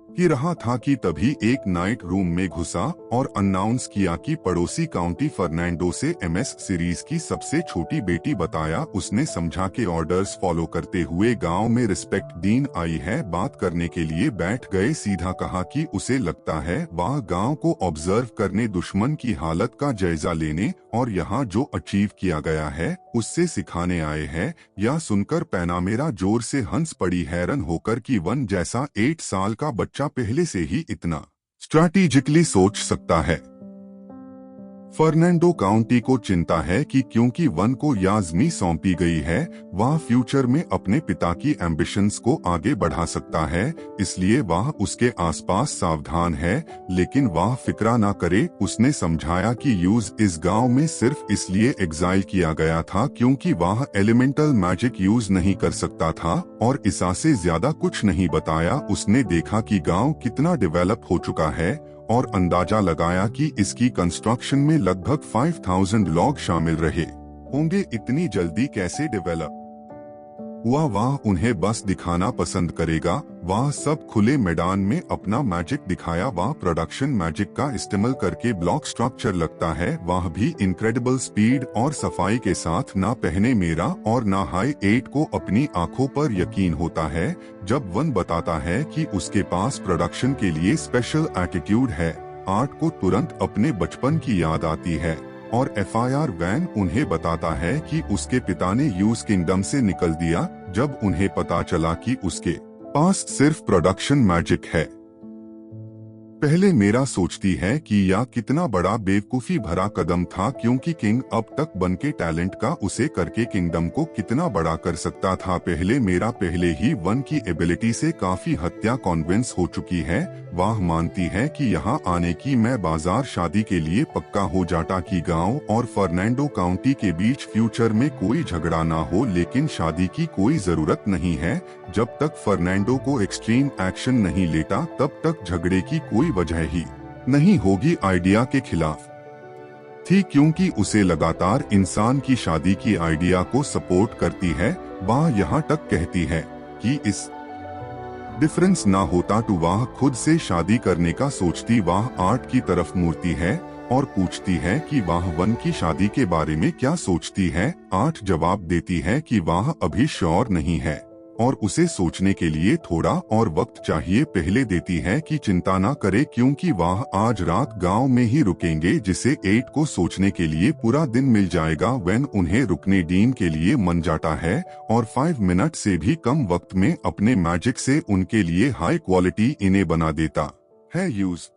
ही रहा था कि तभी एक नाइट रूम में घुसा और अनाउंस किया कि पड़ोसी काउंटी फर्नांडो से MS सीरीज की सबसे छोटी बेटी बताया। उसने समझा के ऑर्डर्स फॉलो करते हुए गांव में रिस्पेक्ट डीन आई है। बात करने के लिए बैठ गए। सीधा कहा कि उसे लगता है वह गांव को ऑब्जर्व करने, दुश्मन की हालत का जायजा लेने और यहाँ जो अचीव किया गया है उससे सिखाने आए हैं। यह सुनकर पैनामेरा जोर से हंस पड़ी, हैरान होकर कि वन जैसा 8 साल का बच्चा पहले से ही इतना स्ट्रैटेजिकली सोच सकता है। फर्नांडो काउंटी को चिंता है कि क्योंकि वन को याज़मी सौंपी गई है वह फ्यूचर में अपने पिता की एम्बिशंस को आगे बढ़ा सकता है, इसलिए वह उसके आसपास सावधान है। लेकिन वह फिक्रा ना करे। उसने समझाया कि यूज इस गांव में सिर्फ इसलिए एग्जाइल किया गया था क्योंकि वह एलिमेंटल मैजिक यूज नहीं कर सकता था और इसा से ज्यादा कुछ नहीं बताया। उसने देखा कि गांव कितना डेवलप हो चुका है और अंदाजा लगाया कि इसकी कंस्ट्रक्शन में लगभग 5,000 लोग शामिल रहे होंगे। इतनी जल्दी कैसे डेवलप हुआ वह उन्हें बस दिखाना पसंद करेगा। वह सब खुले मैदान में अपना मैजिक दिखाया। वह प्रोडक्शन मैजिक का इस्तेमाल करके ब्लॉक स्ट्रक्चर लगता है, वह भी इनक्रेडिबल स्पीड और सफाई के साथ। ना पहने मेरा और ना हाई 8 को अपनी आंखों पर यकीन होता है जब वन बताता है कि उसके पास प्रोडक्शन के लिए स्पेशल एटीट्यूड है। 8 को तुरंत अपने बचपन की याद आती है और FIR वैन उन्हें बताता है कि उसके पिता ने यूज किंगडम से निकल दिया जब उन्हें पता चला कि उसके पास सिर्फ प्रोडक्शन मैजिक है। पहले मेरा सोचती है कि यह कितना बड़ा बेवकूफी भरा कदम था क्योंकि किंग अब तक बनके टैलेंट का उसे करके किंगडम को कितना बड़ा कर सकता था। पहले मेरा पहले ही वन की एबिलिटी से काफी हत्या कॉन्विंस हो चुकी है। वह मानती है कि यहाँ आने की मैं बाजार शादी के लिए पक्का हो जाता कि गांव और फर्नांडो काउंटी के बीच फ्यूचर में कोई झगड़ा ना हो, लेकिन शादी की कोई जरूरत नहीं है। जब तक फर्नांडो को एक्सट्रीम एक्शन नहीं लेता तब तक झगड़े की कोई वजह ही नहीं होगी। आइडिया के खिलाफ थी क्योंकि उसे लगातार इंसान की शादी की आइडिया को सपोर्ट करती है। वह यहाँ तक कहती है कि इस डिफरेंस ना होता तो वह खुद से शादी करने का सोचती। वह 8 की तरफ मुड़ती है और पूछती है कि वह वन की शादी के बारे में क्या सोचती है। 8 जवाब देती है कि वह अभी श्योर नहीं है और उसे सोचने के लिए थोड़ा और वक्त चाहिए। पहले देती है कि चिंता ना करे क्योंकि वह आज रात गांव में ही रुकेंगे, जिसे 8 को सोचने के लिए पूरा दिन मिल जाएगा। वैन उन्हें रुकने डीन के लिए मन जाता है और 5 मिनट से भी कम वक्त में अपने मैजिक से उनके लिए हाई क्वालिटी इन्हें बना देता है यूज।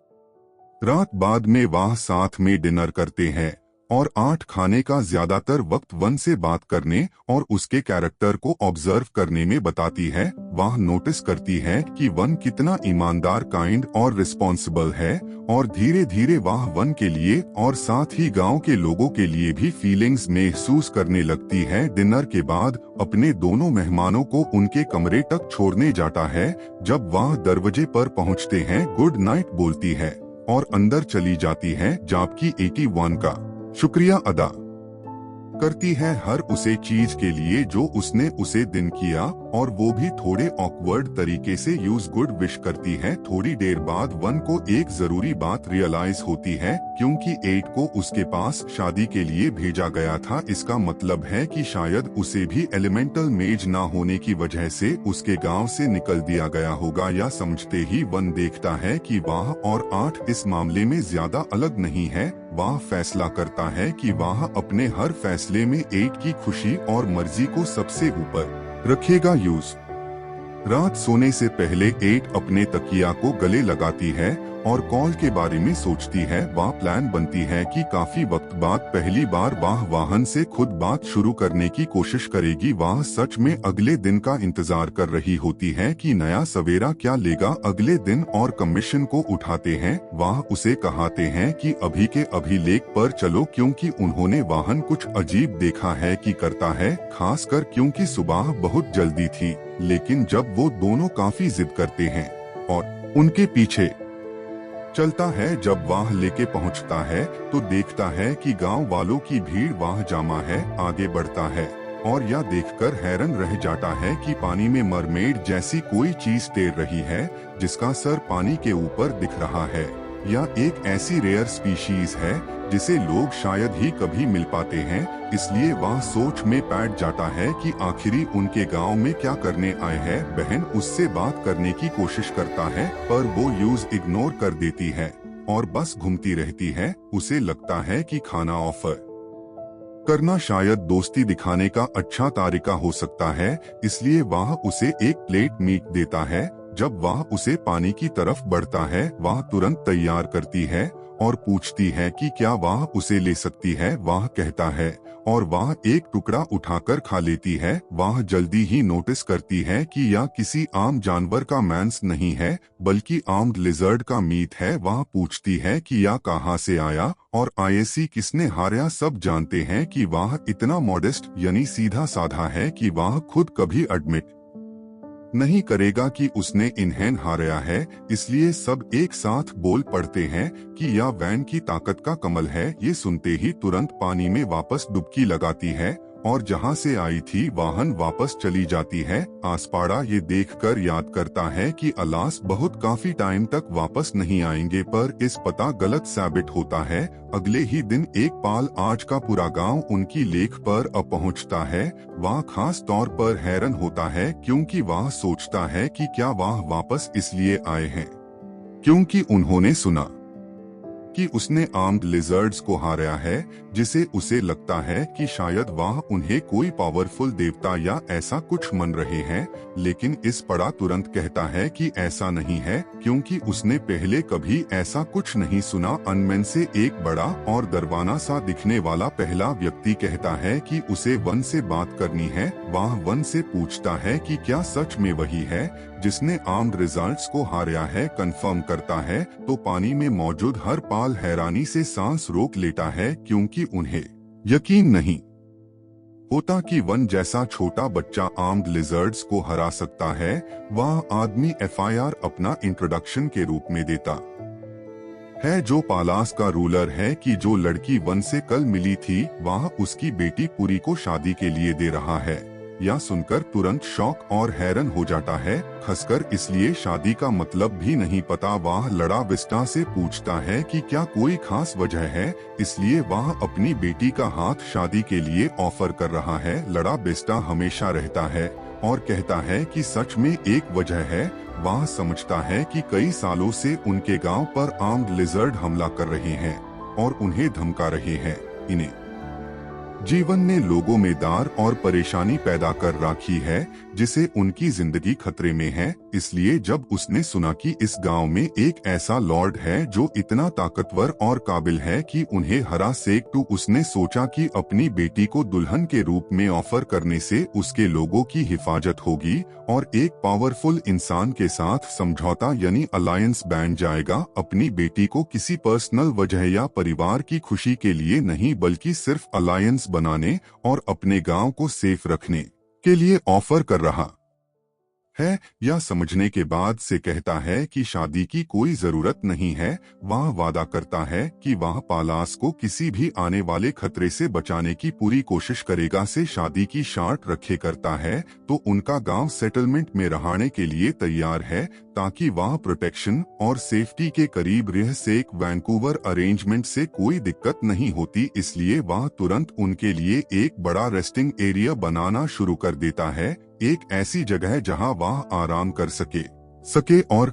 रात बाद में वह साथ में डिनर करते हैं। और 8 खाने का ज्यादातर वक्त वन से बात करने और उसके कैरेक्टर को ऑब्जर्व करने में बताती है। वह नोटिस करती है कि वन कितना ईमानदार, काइंड और रिस्पॉन्सिबल है, और धीरे धीरे वह वन के लिए और साथ ही गांव के लोगों के लिए भी फीलिंग्स महसूस करने लगती है। डिनर के बाद अपने दोनों मेहमानों को उनके कमरे तक छोड़ने जाता है। जब वह दरवाजे पर पहुंचते हैं, गुड नाइट बोलती है और अंदर चली जाती है, जबकि 81 का शुक्रिया अदा करती है हर उसे चीज के लिए जो उसने उसे दिन किया, और वो भी थोड़े ऑकवर्ड तरीके से यूज गुड विश करती है। थोड़ी देर बाद वन को एक जरूरी बात रियलाइज होती है, क्योंकि 8 को उसके पास शादी के लिए भेजा गया था। इसका मतलब है कि शायद उसे भी एलिमेंटल मेज ना होने की वजह से उसके गांव से निकल दिया गया होगा। या समझते ही वन देखता है कि वह और 8 इस मामले में ज्यादा अलग नहीं है। वह फैसला करता है कि वह अपने हर फैसले में 8 की खुशी और मर्जी को सबसे ऊपर रखेगा। रात सोने से पहले 8 अपने तकिया को गले लगाती है और कॉल के बारे में सोचती है। वह प्लान बनती है कि काफी वक्त बाद पहली बार वह वाहन से खुद बात शुरू करने की कोशिश करेगी। वह सच में अगले दिन का इंतजार कर रही होती है कि नया सवेरा क्या लेगा अगले दिन, और कमीशन को उठाते हैं। वह उसे कहते हैं कि अभी के अभी लेक पर चलो, क्योंकि उन्होंने वाहन कुछ अजीब देखा है कि करता है, खासकर क्योंकि सुबह बहुत जल्दी थी। लेकिन जब वो दोनों काफी जिद करते हैं और उनके पीछे चलता है, जब वह लेके पहुंचता है तो देखता है कि गांव वालों की भीड़ वहां जमा है। आगे बढ़ता है और यह देखकर हैरान रह जाता है कि पानी में मरमेड जैसी कोई चीज तैर रही है, जिसका सर पानी के ऊपर दिख रहा है। यह एक ऐसी रेयर स्पीशीज है जिसे लोग शायद ही कभी मिल पाते हैं, इसलिए वह सोच में बैठ जाता है कि आखिरी उनके गांव में क्या करने आए हैं। बहन उससे बात करने की कोशिश करता है, पर वो यूज इग्नोर कर देती है और बस घूमती रहती है। उसे लगता है कि खाना ऑफर करना शायद दोस्ती दिखाने का अच्छा तरीका हो सकता है, इसलिए वह उसे एक प्लेट मीट देता है। जब वह उसे पानी की तरफ बढ़ता है, वह तुरंत तैयार करती है और पूछती है कि क्या वह उसे ले सकती है। वह कहता है और वह एक टुकड़ा उठाकर खा लेती है। वह जल्दी ही नोटिस करती है कि यह किसी आम जानवर का मांस नहीं है, बल्कि आर्म्ड लिजर्ड का मीट है। वह पूछती है कि यह कहां से आया और आईएसी किसने हारा। सब जानते हैं कि वह इतना मॉडेस्ट यानी सीधा साधा है कि वह खुद कभी एडमिट नहीं करेगा कि उसने इन्हें हारा है, इसलिए सब एक साथ बोल पड़ते हैं कि यह वैन की ताकत का कमल है। ये सुनते ही तुरंत पानी में वापस डुबकी लगाती है और जहां से आई थी वाहन वापस चली जाती है। आसपाड़ा ये देखकर याद करता है कि अलास बहुत काफी टाइम तक वापस नहीं आएंगे, पर इस पता गलत साबित होता है। अगले ही दिन एक पाल आज का पूरा गांव उनकी लेख पर पहुंचता है। वह खास तौर पर हैरान होता है क्योंकि वह सोचता है कि क्या वह वापस इसलिए आए हैं क्योंकि उन्होंने सुना कि उसने आर्म्ड लिजर्ड्स को हारा है, जिसे उसे लगता है कि शायद वह उन्हें कोई पावरफुल देवता या ऐसा कुछ मान रहे हैं। लेकिन इस पड़ा तुरंत कहता है कि ऐसा नहीं है, क्योंकि उसने पहले कभी ऐसा कुछ नहीं सुना। अनमेन से एक बड़ा और दरवाना सा दिखने वाला पहला व्यक्ति कहता है कि उसे वन से बात करनी है। वह वन से पूछता है कि क्या सच में वही है जिसने आर्म्ड रिजल्ट्स को हारा है। कंफर्म करता है तो पानी में मौजूद हर पाल हैरानी से सांस रोक लेता है, क्योंकि उन्हें यकीन नहीं होता कि वन जैसा छोटा बच्चा आर्म्ड लिजर्ड्स को हरा सकता है। वह आदमी एफआईआर अपना इंट्रोडक्शन के रूप में देता है, जो पालास का रूलर है कि जो लड़की वन से कल मिली थी वह उसकी बेटी पुरी को शादी के लिए दे रहा है। यह सुनकर तुरंत शॉक और हैरान हो जाता है, खसकर इसलिए शादी का मतलब भी नहीं पता। वह लड़ा विस्टा से पूछता है कि क्या कोई खास वजह है, इसलिए वह अपनी बेटी का हाथ शादी के लिए ऑफर कर रहा है। लड़ा विस्टा हमेशा रहता है और कहता है कि सच में एक वजह है। वह समझता है कि कई सालों से उनके गांव पर आर्म्ड लिजर्ड हमला कर रहे हैं और उन्हें धमका रहे हैं। इन्हें जीवन ने लोगों में दार और परेशानी पैदा कर रखी है, जिसे उनकी जिंदगी खतरे में है। इसलिए जब उसने सुना कि इस गांव में एक ऐसा लॉर्ड है जो इतना ताकतवर और काबिल है कि उन्हें हरा सके, उसने सोचा कि अपनी बेटी को दुल्हन के रूप में ऑफर करने से उसके लोगों की हिफाजत होगी और एक पावरफुल इंसान के साथ समझौता यानी अलायंस बन जाएगा। अपनी बेटी को किसी पर्सनल वजह या परिवार की खुशी के लिए नहीं, बल्कि सिर्फ अलायंस बनाने और अपने गांव को सेफ रखने के लिए ऑफर कर रहा है। या समझने के बाद से कहता है कि शादी की कोई जरूरत नहीं है। वह वादा करता है कि वह पालास को किसी भी आने वाले खतरे से बचाने की पूरी कोशिश करेगा। से शादी की शर्त रखे करता है तो उनका गांव सेटलमेंट में रहने के लिए तैयार है, ताकि वह प्रोटेक्शन और सेफ्टी के करीब रह सके। वैंकूवर अरेंजमेंट से कोई दिक्कत नहीं होती, इसलिए वह तुरंत उनके लिए एक बड़ा रेस्टिंग एरिया बनाना शुरू कर देता है, एक ऐसी जगह जहां वह आराम कर सके और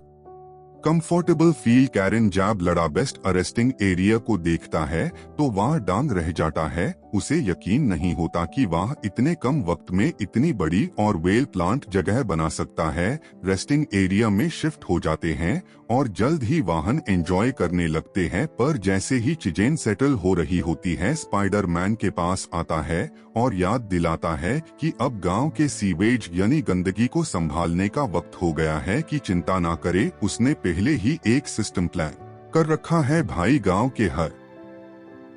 कंफर्टेबल फील। कैरन जब लड़ा बेस्ट अरेस्टिंग एरिया को देखता है तो वह दंग रह जाता है। उसे यकीन नहीं होता कि वह इतने कम वक्त में इतनी बड़ी और वेल प्लांट जगह बना सकता है। रेस्टिंग एरिया में शिफ्ट हो जाते हैं और जल्द ही वाहन एंजॉय करने लगते हैं, पर जैसे ही चीजें सेटल हो रही होती है, स्पाइडरमैन के पास आता है और याद दिलाता है कि अब गांव के सीवेज यानी गंदगी को संभालने का वक्त हो गया है, कि चिंता ना करे, उसने पहले ही एक सिस्टम प्लान कर रखा है। भाई गांव के हर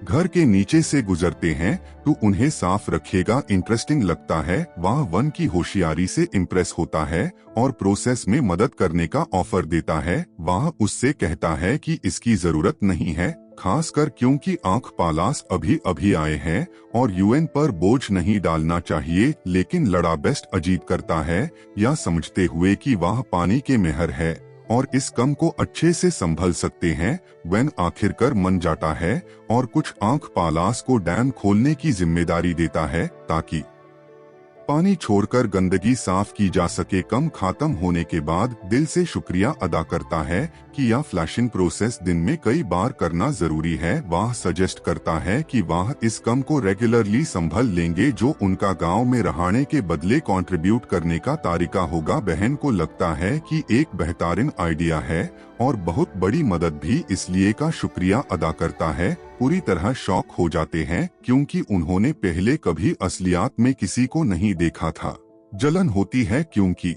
घर के नीचे से गुजरते हैं तो उन्हें साफ रखेगा। इंटरेस्टिंग लगता है। वह वन की होशियारी से इम्प्रेस होता है और प्रोसेस में मदद करने का ऑफर देता है। वह उससे कहता है कि इसकी जरूरत नहीं है, खासकर क्योंकि आंख पालास अभी अभी आए हैं और यूएन पर बोझ नहीं डालना चाहिए। लेकिन लड़ा बेस्ट अजीब करता है, या समझते हुए कि वह पानी के मेहर है और इस कम को अच्छे से संभल सकते हैं। वैन आखिरकार मन जाता है और कुछ आंख पालास को डैम खोलने की जिम्मेदारी देता है, ताकि पानी छोड़कर गंदगी साफ की जा सके। कम खत्म होने के बाद दिल से शुक्रिया अदा करता है कि यह फ्लैशिंग प्रोसेस दिन में कई बार करना जरूरी है। वह सजेस्ट करता है कि वह इस कम को रेगुलरली संभल लेंगे, जो उनका गांव में रहने के बदले कंट्रीब्यूट करने का तरीका होगा। बहन को लगता है कि एक बेहतरीन आइडिया है और बहुत बड़ी मदद भी, इसलिए का शुक्रिया अदा करता है। पूरी तरह शॉक हो जाते हैं क्योंकि उन्होंने पहले कभी असलियत में किसी को नहीं देखा था। जलन होती है क्योंकि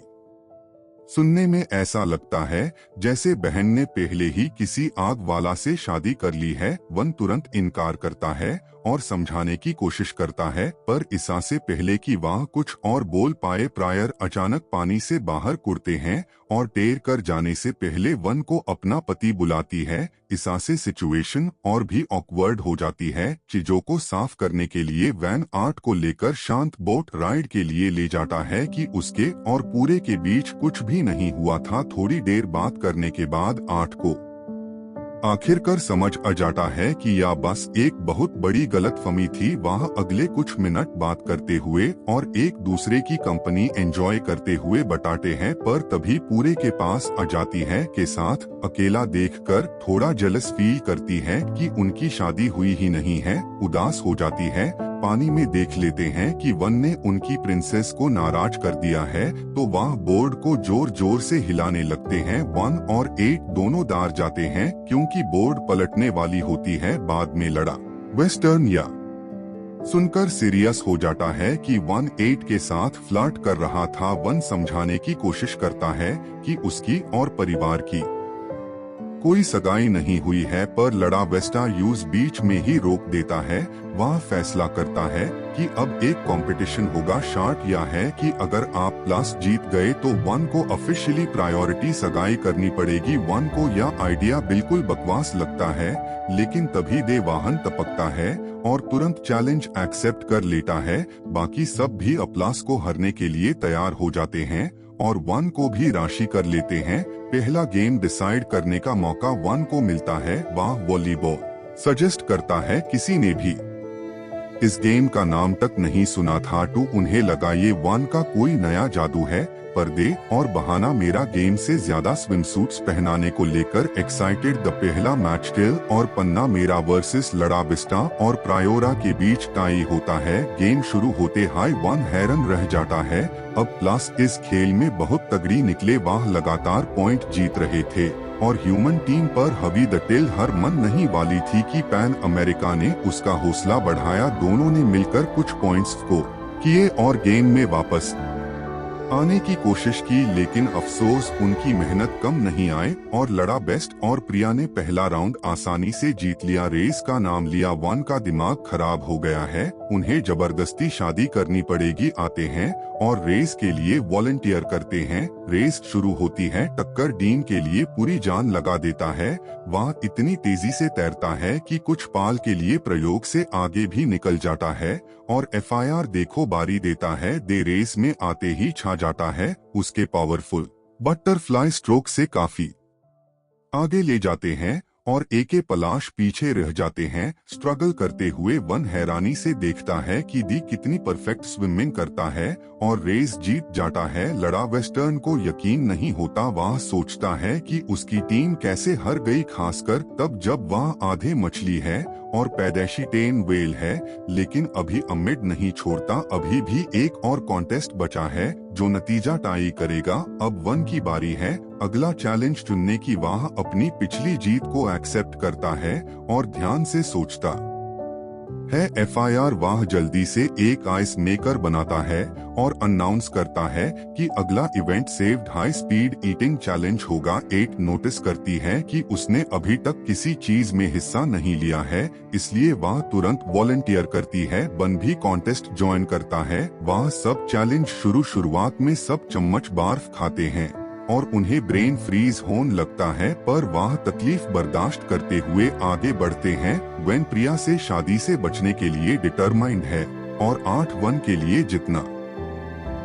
सुनने में ऐसा लगता है जैसे बहन ने पहले ही किसी आग वाला से शादी कर ली है। वन तुरंत इनकार करता है और समझाने की कोशिश करता है, पर ईसा से पहले कि वह कुछ और बोल पाए, प्रायर अचानक पानी से बाहर कूदते हैं और तैर कर जाने से पहले वन को अपना पति बुलाती है। ईसा से सिचुएशन और भी ऑकवर्ड हो जाती है। चीजों को साफ करने के लिए वैन आर्ट को लेकर शांत बोट राइड के लिए ले जाता है कि उसके और पूरे के बीच कुछ भी नहीं हुआ था। थोड़ी देर बात करने के बाद आर्ट को आखिरकार समझ आ जाता है कि यह बस एक बहुत बड़ी गलतफहमी थी। वह अगले कुछ मिनट बात करते हुए और एक दूसरे की कंपनी एंजॉय करते हुए बताते हैं, पर तभी पूरे के पास आ जाती है के साथ अकेला देखकर थोड़ा जेलस फील करती है कि उनकी शादी हुई ही नहीं है। उदास हो जाती है। पानी में देख लेते हैं कि वन ने उनकी प्रिंसेस को नाराज कर दिया है, तो वह बोर्ड को जोर जोर से हिलाने लगते हैं। 1 और 8 दोनों दार जाते हैं क्योंकि बोर्ड पलटने वाली होती है। बाद में लड़ा वेस्टर्न या सुनकर सीरियस हो जाता है कि 1 8 के साथ फ्लर्ट कर रहा था। वन समझाने की कोशिश करता है कि उसकी और परिवार की कोई सगाई नहीं हुई है, पर लड़ा वेस्टा यूज बीच में ही रोक देता है। वह फैसला करता है कि अब एक कंपटीशन होगा। शर्त यह है कि अगर आप प्लस जीत गए तो 1 को ऑफिशियली प्रायोरिटी सगाई करनी पड़ेगी। 1 को यह आइडिया बिल्कुल बकवास लगता है, लेकिन तभी दे वाहन टपकता है और तुरंत चैलेंज एक्सेप्ट कर लेता है। बाकी सब भी अपलास को हरने के लिए तैयार हो जाते हैं और 1 को भी राशि कर लेते हैं। पहला गेम डिसाइड करने का मौका 1 को मिलता है। वह वॉलीबॉल सजेस्ट करता है। किसी ने भी इस गेम का नाम तक नहीं सुना था। टू उन्हें लगा ये वन का कोई नया जादू है। पर्दे और बहाना मेरा गेम से ज्यादा स्विमसूट्स पहनाने को लेकर एक्साइटेड। द पहला मैच टेल और पन्ना मेरा वर्सेस लड़ा विस्टा और प्रायोरा के बीच टाई होता है। गेम शुरू होते हाई 1 हैरन रह जाता है। अब प्लस इस खेल में बहुत तगड़ी निकले। वह लगातार पॉइंट जीत रहे थे और ह्यूमन टीम पर हवी द टेल हर मन नहीं वाली थी कि पैन अमेरिका ने उसका हौसला बढ़ाया। दोनों ने मिलकर कुछ पॉइंट्स को किए और गेम में वापस आने की कोशिश की, लेकिन अफसोस उनकी मेहनत कम नहीं आए और लड़ा बेस्ट और प्रिया ने पहला राउंड आसानी से जीत लिया। रेस का नाम लिया। वन का दिमाग खराब हो गया है, उन्हें जबरदस्ती शादी करनी पड़ेगी। आते हैं और रेस के लिए वॉलंटियर करते हैं। रेस शुरू होती है। टक्कर डीन के लिए पूरी जान लगा देता है। वह इतनी तेजी से तैरता है कि कुछ पाल के लिए प्रयोग से आगे भी निकल जाता है और एफआईआर देखो बारी देता है। दे रेस में आते ही छा जाता है। उसके पावरफुल बटरफ्लाई स्ट्रोक से काफी आगे ले जाते हैं और एके पलाश पीछे रह जाते हैं। स्ट्रगल करते हुए वन हैरानी से देखता है कि दी कितनी परफेक्ट स्विमिंग करता है और रेस जीत जाता है। लड़ा वेस्टर्न को यकीन नहीं होता। वह सोचता है कि उसकी टीम कैसे हार गई, खासकर तब जब वह आधे मछली है और पैदाइशी टेन वेल है। लेकिन अभी अमिड नहीं छोड़ता। अभी भी एक और कॉन्टेस्ट बचा है जो नतीजा टाई करेगा। अब वन की बारी है अगला चैलेंज चुनने की। वह अपनी पिछली जीत को एक्सेप्ट करता है और ध्यान से सोचता है। एफआईआर वह जल्दी से एक आइस मेकर बनाता है और अनाउंस करता है कि अगला event saved high speed eating challenge होगा। 8 नोटिस करती है कि उसने अभी तक किसी चीज में हिस्सा नहीं लिया है, इसलिए वह तुरंत वॉलंटियर करती है। बन भी कॉन्टेस्ट ज्वाइन करता है। वह सब चैलेंज शुरुआत में सब चम्मच बर्फ खाते हैं और उन्हें ब्रेन फ्रीज होने लगता है, पर वह तकलीफ बर्दाश्त करते हुए आगे बढ़ते हैं। वेन प्रिया से शादी से बचने के लिए डिटरमाइंड है और 8-1 के लिए जितना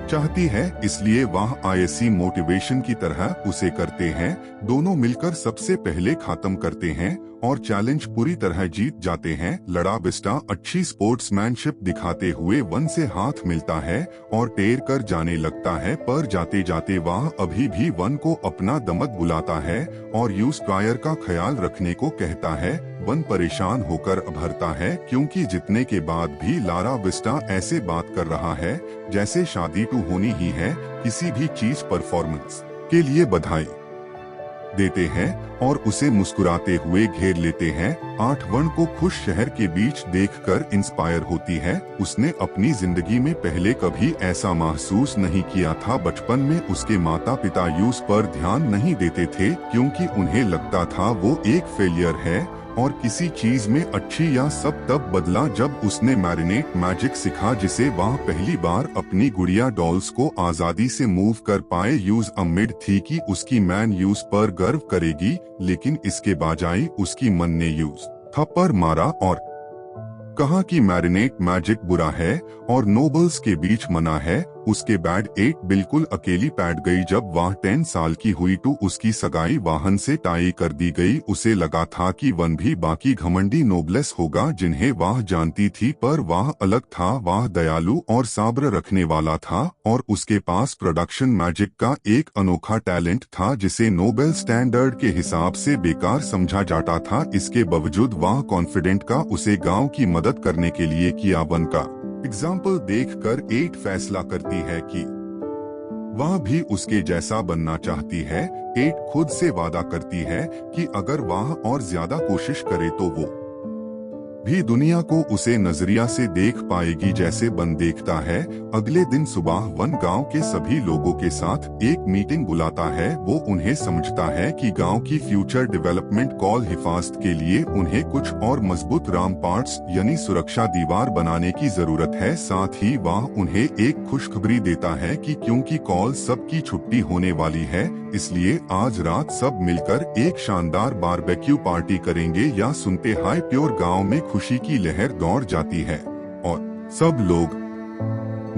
चाहती है, इसलिए वह आईएससी मोटिवेशन की तरह उसे करते हैं। दोनों मिलकर सबसे पहले खत्म करते हैं और चैलेंज पूरी तरह जीत जाते हैं। लड़ा विस्टा अच्छी स्पोर्ट्समैनशिप दिखाते हुए वन से हाथ मिलता है और टेर कर जाने लगता है, पर जाते जाते वह अभी भी वन को अपना दमक बुलाता है और यूज प्रायर का ख्याल रखने को कहता है। वन परेशान होकर अभरता है क्योंकि जीतने के बाद भी लारा विस्टा ऐसे बात कर रहा है जैसे शादी टू होनी ही है। किसी भी चीज परफॉर्मेंस के लिए बधाई देते हैं और उसे मुस्कुराते हुए घेर लेते हैं। 8-1 को खुश शहर के बीच देखकर इंस्पायर होती है। उसने अपनी जिंदगी में पहले कभी ऐसा महसूस नहीं किया था। बचपन में उसके माता पिता यूज पर ध्यान नहीं देते थे क्योंकि उन्हें लगता था वो एक फेलियर है और किसी चीज में अच्छी या सब तब बदला जब उसने मैरिनेट मैजिक सीखा, जिसे वह पहली बार अपनी गुड़िया डॉल्स को आजादी से मूव कर पाए। यूज अमिड थी कि उसकी मैन यूज पर गर्व करेगी, लेकिन इसके बजाय उसकी मन ने यूज थप्पड़ मारा और कहा कि मैरिनेट मैजिक बुरा है और नोबल्स के बीच मना है। उसके बाद 8 बिल्कुल अकेली बैठ गई। जब वह 10 साल की हुई तो उसकी सगाई वाहन से टाई कर दी गई। उसे लगा था कि वन भी बाकी घमंडी नोबलेस होगा जिन्हें वह जानती थी, पर वह अलग था। वह दयालु और सब्र रखने वाला था और उसके पास प्रोडक्शन मैजिक का एक अनोखा टैलेंट था जिसे नोबेल स्टैंडर्ड के हिसाब से बेकार समझा जाता था। इसके बावजूद वह कॉन्फिडेंट का उसे गांव की मदद करने के लिए किया। वन का एग्जाम्पल देखकर 8 फैसला करती है कि वह भी उसके जैसा बनना चाहती है। 8 खुद से वादा करती है कि अगर वह और ज्यादा कोशिश करे तो वो भी दुनिया को उसे नजरिया से देख पाएगी जैसे बन देखता है। अगले दिन सुबह वन गांव के सभी लोगों के साथ एक मीटिंग बुलाता है। वो उन्हें समझता है कि गांव की फ्यूचर डेवलपमेंट कॉल हिफाजत के लिए उन्हें कुछ और मजबूत रामपार्ट्स यानी सुरक्षा दीवार बनाने की जरूरत है। साथ ही वह उन्हें एक खुशखबरी देता है कि क्योंकि कॉल सबकी छुट्टी होने वाली है, इसलिए आज रात सब मिलकर एक शानदार बारबेक्यू पार्टी करेंगे। या सुनते हाई प्योर गांव में खुशी की लहर दौड़ जाती है और सब लोग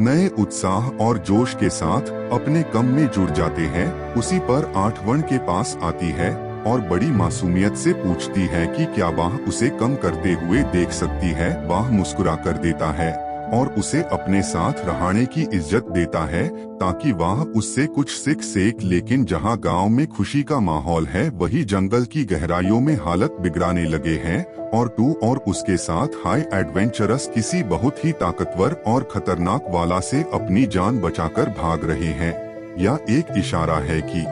नए उत्साह और जोश के साथ अपने काम में जुट जाते हैं। उसी पर 8-1 के पास आती है और बड़ी मासूमियत से पूछती है कि क्या वह उसे कम करते हुए देख सकती है। वह मुस्कुरा कर देता है और उसे अपने साथ रहने की इज्जत देता है ताकि वह उससे कुछ सीख सके। लेकिन जहां गांव में खुशी का माहौल है, वही जंगल की गहराइयों में हालत बिगड़ाने लगे हैं और टू और उसके साथ हाई एडवेंचरस किसी बहुत ही ताकतवर और खतरनाक वाला से अपनी जान बचाकर भाग रहे हैं। यह एक इशारा है कि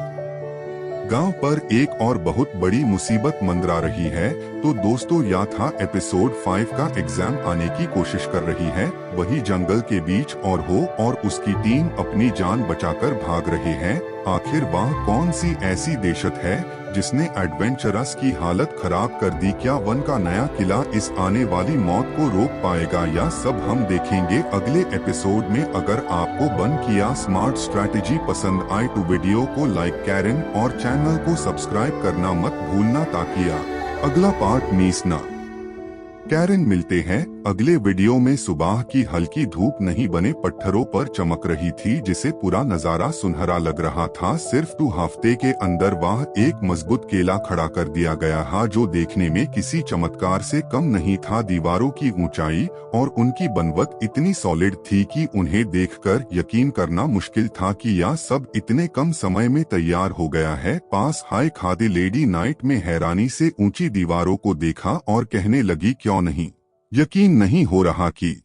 गांव पर एक और बहुत बड़ी मुसीबत मंडरा रही है। तो दोस्तों, यह था एपिसोड 5 का एग्जाम आने की कोशिश कर रही है, वही जंगल के बीच और उसकी टीम अपनी जान बचाकर भाग रहे हैं। आखिर वह कौन सी ऐसी दहशत है जिसने एडवेंचरस की हालत खराब कर दी? क्या वन का नया किला इस आने वाली मौत को रोक पाएगा? या सब हम देखेंगे अगले एपिसोड में। अगर आपको वन किया स्मार्ट स्ट्रैटेजी पसंद आए तो वीडियो को लाइक करें और चैनल को सब्सक्राइब करना मत भूलना ताकि अगला पार्ट मिस ना कैरन। मिलते हैं अगले वीडियो में। सुबह की हल्की धूप नहीं बने पत्थरों पर चमक रही थी, जिसे पूरा नजारा सुनहरा लग रहा था। सिर्फ 2 हफ्ते के अंदर वह एक मजबूत केला खड़ा कर दिया गया था, जो देखने में किसी चमत्कार से कम नहीं था। दीवारों की ऊंचाई और उनकी बनवट इतनी सॉलिड थी कि उन्हें देखकर यकीन करना मुश्किल था कि यह सब इतने कम समय में तैयार हो गया है। पास हाय खादी लेडी नाइट में हैरानी से ऊंची दीवारों को देखा और कहने लगी, क्यों नहीं यकीन नहीं हो रहा कि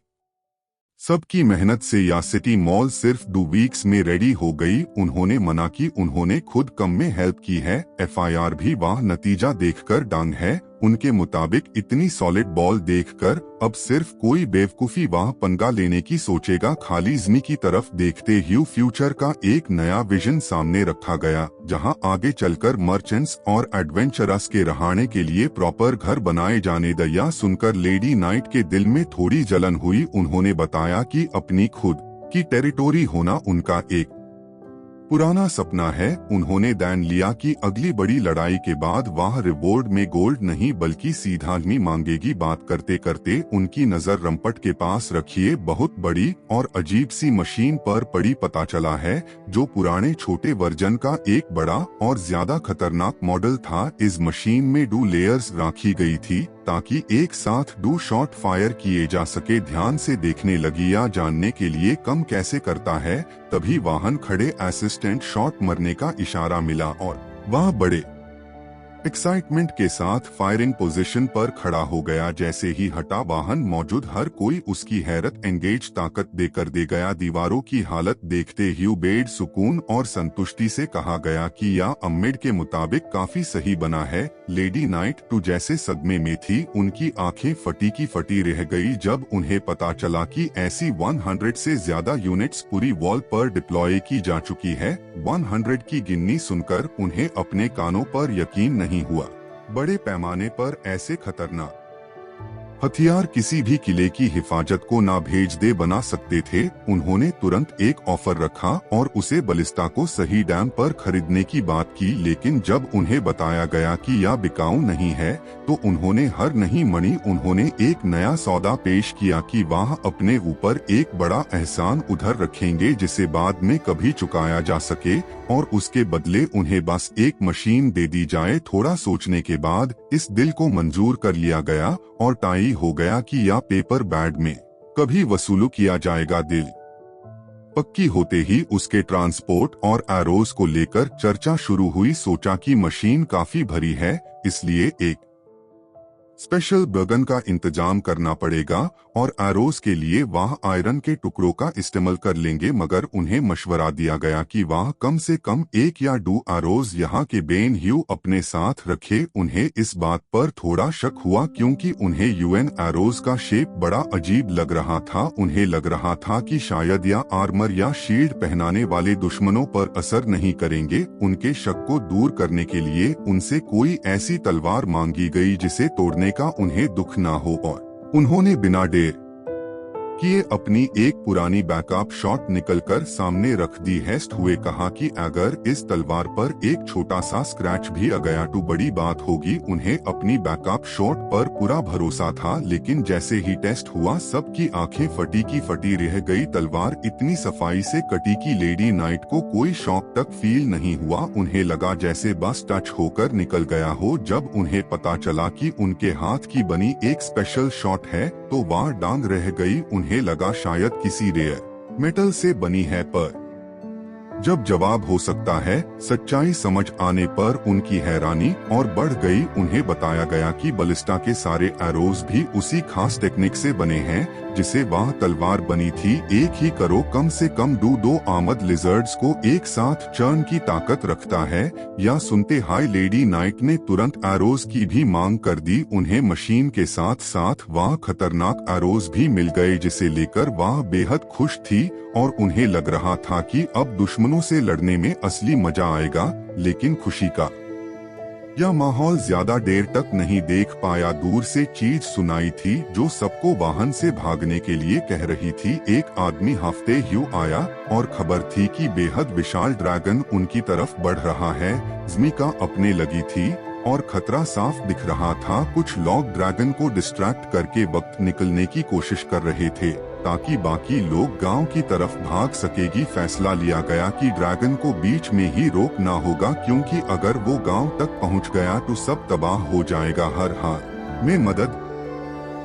सबकी मेहनत से यह सिटी मॉल सिर्फ 2 वीक्स में रेडी हो गई। उन्होंने मना की, उन्होंने खुद कम में हेल्प की है। एफआईआर भी वह नतीजा देखकर दंग है। उनके मुताबिक इतनी सॉलिड बॉल देखकर अब सिर्फ कोई बेवकूफी वह पंगा लेने की सोचेगा। खाली ज़मीन की तरफ देखते ही फ्यूचर का एक नया विजन सामने रखा गया, जहां आगे चलकर मर्चेंट्स और एडवेंचरस के रहने के लिए प्रॉपर घर बनाए जाने। दया सुनकर लेडी नाइट के दिल में थोड़ी जलन हुई। उन्होंने बताया कि अपनी खुद की टेरिटोरी होना उनका एक पुराना सपना है। उन्होंने दैन लिया कि अगली बड़ी लड़ाई के बाद वह रिवॉर्ड में गोल्ड नहीं बल्कि सीधा ही मांगेगी। बात करते करते उनकी नजर रंपट के पास रखिए बहुत बड़ी और अजीब सी मशीन पर पड़ी। पता चला है जो पुराने छोटे वर्जन का एक बड़ा और ज्यादा खतरनाक मॉडल था। इस मशीन में 2 लेयर्स रखी गई थी ताकि एक साथ 2 शॉट फायर किए जा सके। ध्यान से देखने लगी या जानने के लिए कम कैसे करता है। तभी वाहन खड़े असिस्टेंट शॉट मरने का इशारा मिला और वह बड़े एक्साइटमेंट के साथ फायरिंग पोजीशन पर खड़ा हो गया। जैसे ही हटा वाहन मौजूद हर कोई उसकी हैरत एंगेज ताकत देकर दे गया। दीवारों की हालत देखते ही बेड सुकून और संतुष्टि से कहा गया कि यह अम्मेड के मुताबिक काफी सही बना है। लेडी नाइट टू जैसे सदमे में थी, उनकी आंखें फटी की फटी रह गई जब उन्हें पता चला कि ऐसी 100 से ज्यादा यूनिट्स पूरी वॉल पर डिप्लॉय की जा चुकी है। 100 की गिननी सुनकर उन्हें अपने कानों पर यकीन नहीं हुआ। बड़े पैमाने पर ऐसे खतरनाक हथियार किसी भी किले की हिफाजत को ना भेज दे बना सकते थे। उन्होंने तुरंत एक ऑफर रखा और उसे बलिस्ता को सही डैम पर खरीदने की बात की। लेकिन जब उन्हें बताया गया कि यह बिकाऊ नहीं है तो उन्होंने हर नहीं मनी। उन्होंने एक नया सौदा पेश किया कि वह अपने ऊपर एक बड़ा एहसान उधर रखेंगे जिसे बाद में कभी चुकाया जा सके और उसके बदले उन्हें बस एक मशीन दे दी जाए। थोड़ा सोचने के बाद इस दिल को मंजूर कर लिया गया और तय हो गया कि यह पेपर बैग में कभी वसूल किया जाएगा। दिल पक्की होते ही उसके ट्रांसपोर्ट और एरोस को लेकर चर्चा शुरू हुई। सोचा कि मशीन काफी भरी है, इसलिए एक स्पेशल बर्गन का इंतजाम करना पड़ेगा और एरोस के लिए वह आयरन के टुकड़ों का इस्तेमाल कर लेंगे। मगर उन्हें मशवरा दिया गया कि वह कम से कम 1 या 2 एरोस यहाँ के बेन ह्यू अपने साथ रखे। उन्हें इस बात पर थोड़ा शक हुआ क्योंकि उन्हें यूएन एरोस का शेप बड़ा अजीब लग रहा था। उन्हें लग रहा था कि शायद या आर्मर या शील्ड पहनाने वाले दुश्मनों पर असर नहीं करेंगे। उनके शक को दूर करने के लिए उनसे कोई ऐसी तलवार मांगी गई जिसे तोड़ने का उन्हें दुख ना हो और उन्होंने बिना देर किए अपनी एक पुरानी बैकअप शॉट निकलकर सामने रख दी। हेस्ट हुए कहा कि अगर इस तलवार पर एक छोटा सा स्क्रैच भी आ गया तो बड़ी बात होगी। उन्हें अपनी बैकअप शॉट पर पूरा भरोसा था, लेकिन जैसे ही टेस्ट हुआ सबकी आंखें फटी की फटी रह गई। तलवार इतनी सफाई से कटी कि लेडी नाइट को कोई शॉक तक फील नहीं हुआ। उन्हें लगा जैसे बस टच होकर निकल गया हो। जब उन्हें पता चला कि उनके हाथ की बनी एक स्पेशल शॉट है तो वह डांग रह गई। उन्हें लगा शायद किसी रेयर मेटल से बनी है, पर जब जवाब हो सकता है, सच्चाई समझ आने पर उनकी हैरानी और बढ़ गई। उन्हें बताया गया कि बलिस्टा के सारे एरोज भी उसी खास टेक्निक से बने हैं जिसे वह तलवार बनी थी। एक ही करो कम से कम दो आर्मर्ड लिजर्ड्स को एक साथ चर्न की ताकत रखता है। या सुनते हाय लेडी नाइट ने तुरंत एरोज की भी मांग कर दी। उन्हें मशीन के साथ साथ वह खतरनाक एरोज भी मिल गए जिसे लेकर वह बेहद खुश थी और उन्हें लग रहा था कि अब दुश्मनों से लड़ने में असली मजा आएगा। लेकिन खुशी का यह माहौल ज्यादा देर तक नहीं देख पाया। दूर से चीज सुनाई थी जो सबको वाहन से भागने के लिए कह रही थी। एक आदमी हाफते हुए आया और खबर थी कि बेहद विशाल ड्रैगन उनकी तरफ बढ़ रहा है। ज़मीका अपने लगी थी और खतरा साफ दिख रहा था। कुछ लोग ड्रैगन को डिस्ट्रैक्ट करके वक्त निकलने की कोशिश कर रहे थे ताकि बाकी लोग गांव की तरफ भाग सकेगी। फैसला लिया गया कि ड्रैगन को बीच में ही रोकना होगा, क्योंकि अगर वो गांव तक पहुंच गया तो सब तबाह हो जाएगा। हर हाल में मदद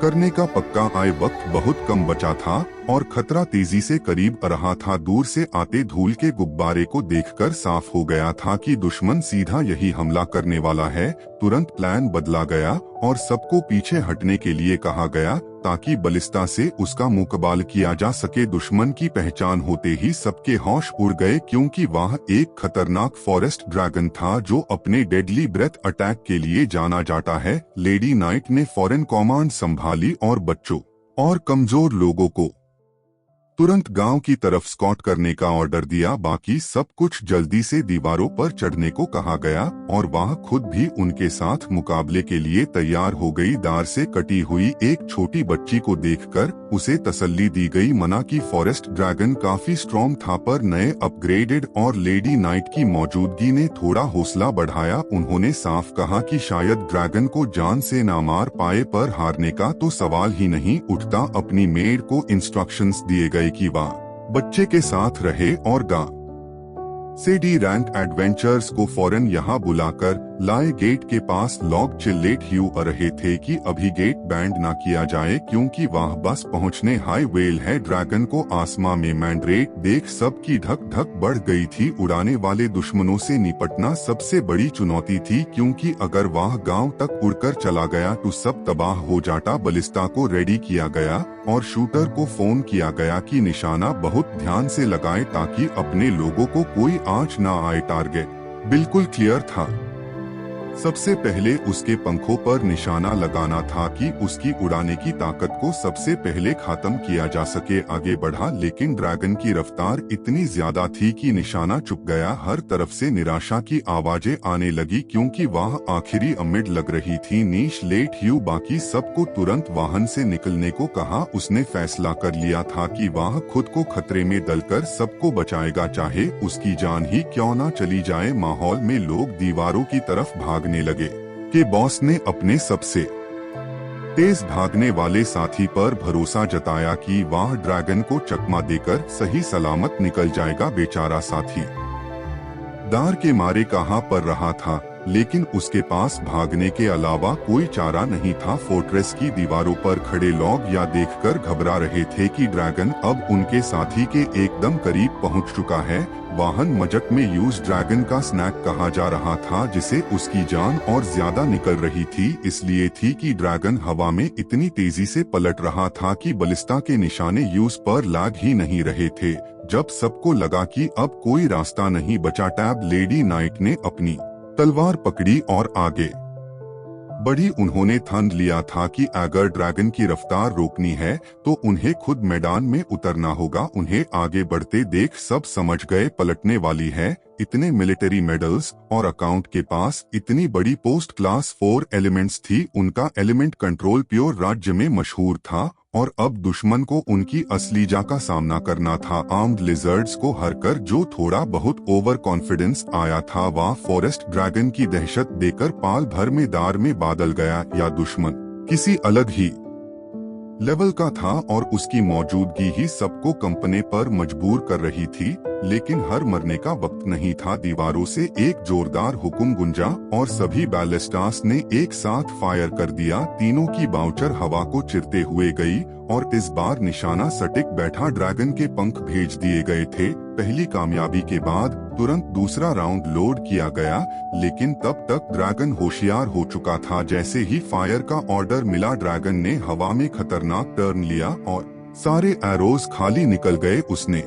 करने का पक्का आए। वक्त बहुत कम बचा था और खतरा तेजी से करीब आ रहा था। दूर से आते धूल के गुब्बारे को देखकर साफ हो गया था कि दुश्मन सीधा यही हमला करने वाला है। तुरंत प्लान बदला गया और सबको पीछे हटने के लिए कहा गया ताकि बलिस्टा से उसका मुकाबला किया जा सके। दुश्मन की पहचान होते ही सबके होश उड़ गए, क्योंकि वह एक खतरनाक फॉरेस्ट ड्रैगन था जो अपने डेडली ब्रेथ अटैक के लिए जाना जाता है। लेडी नाइट ने फौरन कमांड संभाली और बच्चों और कमजोर लोगों को तुरंत गांव की तरफ स्कॉट करने का ऑर्डर दिया। बाकी सब कुछ जल्दी से दीवारों पर चढ़ने को कहा गया और वह खुद भी उनके साथ मुकाबले के लिए तैयार हो गई। दार से कटी हुई एक छोटी बच्ची को देखकर उसे तसल्ली दी गई। मना की फॉरेस्ट ड्रैगन काफी स्ट्रॉन्ग था, पर नए अपग्रेडेड और लेडी नाइट की मौजूदगी ने थोड़ा हौसला बढ़ाया। उन्होंने साफ कहा कि शायद ड्रैगन को जान से ना मार पाए, पर हारने का तो सवाल ही नहीं उठता। अपनी मेड को इंस्ट्रक्शंस दिए गए कि वह बच्चे के साथ रहे और से डी रैंक एडवेंचर्स को फौरन यहाँ बुलाकर लाए। गेट के पास लोग चिल्लेट आ रहे थे कि अभी गेट बैंड ना किया जाए, क्योंकि वह बस पहुँचने हाई वेल है। ड्रैगन को आसमां में मैंड्रेट देख सबकी धक धक बढ़ गई थी। उड़ाने वाले दुश्मनों से निपटना सबसे बड़ी चुनौती थी, क्योंकि अगर वह गांव तक उड़कर चला गया तो सब तबाह हो जाता। बलिस्टा को रेडी किया गया और शूटर को फोन किया गया कि निशाना बहुत ध्यान से लगाए ताकि अपने लोगों को कोई आंच ना आए। टारगेट बिल्कुल क्लियर था। सबसे पहले उसके पंखों पर निशाना लगाना था कि उसकी उड़ाने की ताकत को सबसे पहले खत्म किया जा सके। आगे बढ़ा, लेकिन ड्रैगन की रफ्तार इतनी ज्यादा थी कि निशाना चुक गया। हर तरफ से निराशा की आवाजें आने लगी, क्योंकि वह आखिरी उम्मीद लग रही थी। नीश लेट ह्यू बाकी सबको तुरंत वाहन से निकलने को कहा। उसने फैसला कर लिया था कि वह खुद को खतरे में डालकर सबको बचाएगा, चाहे उसकी जान ही क्यों न चली जाए। माहौल में लोग दीवारों की तरफ भागने लगे कि बॉस ने अपने सबसे तेज भागने वाले साथी पर भरोसा जताया कि वह ड्रैगन को चकमा देकर सही सलामत निकल जाएगा। बेचारा साथी डर के मारे कहां पर रहा था, लेकिन उसके पास भागने के अलावा कोई चारा नहीं था। फोर्ट्रेस की दीवारों पर खड़े लोग यह देखकर घबरा रहे थे कि ड्रैगन अब उनके साथी के एकदम करीब पहुंच चुका है। वाहन मजाक में यूज ड्रैगन का स्नैक कहा जा रहा था, जिसे उसकी जान और ज्यादा निकल रही थी। इसलिए थी कि ड्रैगन हवा में इतनी तेजी से पलट रहा था कि बलिस्टा के निशाने यूज पर लाग ही नहीं रहे थे। जब सबको लगा कि अब कोई रास्ता नहीं बचा, टैब लेडी नाइट ने अपनी तलवार पकड़ी और आगे बढ़ी। उन्होंने ठान लिया था कि अगर ड्रैगन की रफ्तार रोकनी है तो उन्हें खुद मैदान में उतरना होगा। उन्हें आगे बढ़ते देख सब समझ गए पलटने वाली है। इतने मिलिट्री मेडल्स और अकाउंट के पास इतनी बड़ी पोस्ट क्लास 4 एलिमेंट्स थी। उनका एलिमेंट कंट्रोल प्योर राज्य में मशहूर था और अब दुश्मन को उनकी असली जा का सामना करना था। आर्म्ड लिजर्ड्स को हरकर जो थोड़ा बहुत ओवर कॉन्फिडेंस आया था वह फॉरेस्ट ड्रैगन की दहशत देकर पाल भर में दार में बादल गया, या दुश्मन किसी अलग ही लेवल का था और उसकी मौजूदगी ही सबको कंपने पर मजबूर कर रही थी। लेकिन हर मरने का वक्त नहीं था। दीवारों से एक जोरदार हुक्म गुंजा और सभी बैलिस्टास ने एक साथ फायर कर दिया। तीनों की बाउचर हवा को चिरते हुए गई और इस बार निशाना सटीक बैठा। ड्रैगन के पंख भेज दिए गए थे। पहली कामयाबी के बाद तुरंत दूसरा राउंड लोड किया गया, लेकिन तब तक ड्रैगन होशियार हो चुका था। जैसे ही फायर का ऑर्डर मिला, ड्रैगन ने हवा में खतरनाक टर्न लिया और सारे एरोज खाली निकल गए। उसने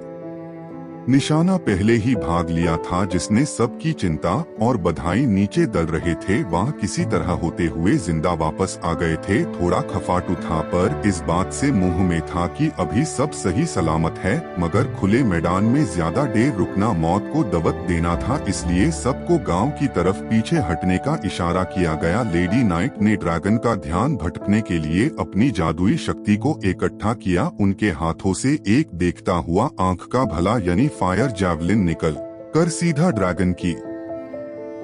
निशाना पहले ही भाग लिया था, जिसने सबकी चिंता और बधाई नीचे दल रहे थे। वह किसी तरह होते हुए जिंदा वापस आ गए थे। थोड़ा खफाटू था, पर इस बात से मुंह में था कि अभी सब सही सलामत है। मगर खुले मैदान में ज्यादा देर रुकना मौत को दवत देना था, इसलिए सबको गांव की तरफ पीछे हटने का इशारा किया गया। लेडी नाइट ने ड्रैगन का ध्यान भटकने के लिए अपनी जादुई शक्ति को इकट्ठा किया। उनके हाथों से एक देखता हुआ आंख का भला यानी फायर जैवलिन निकल कर सीधा ड्रैगन की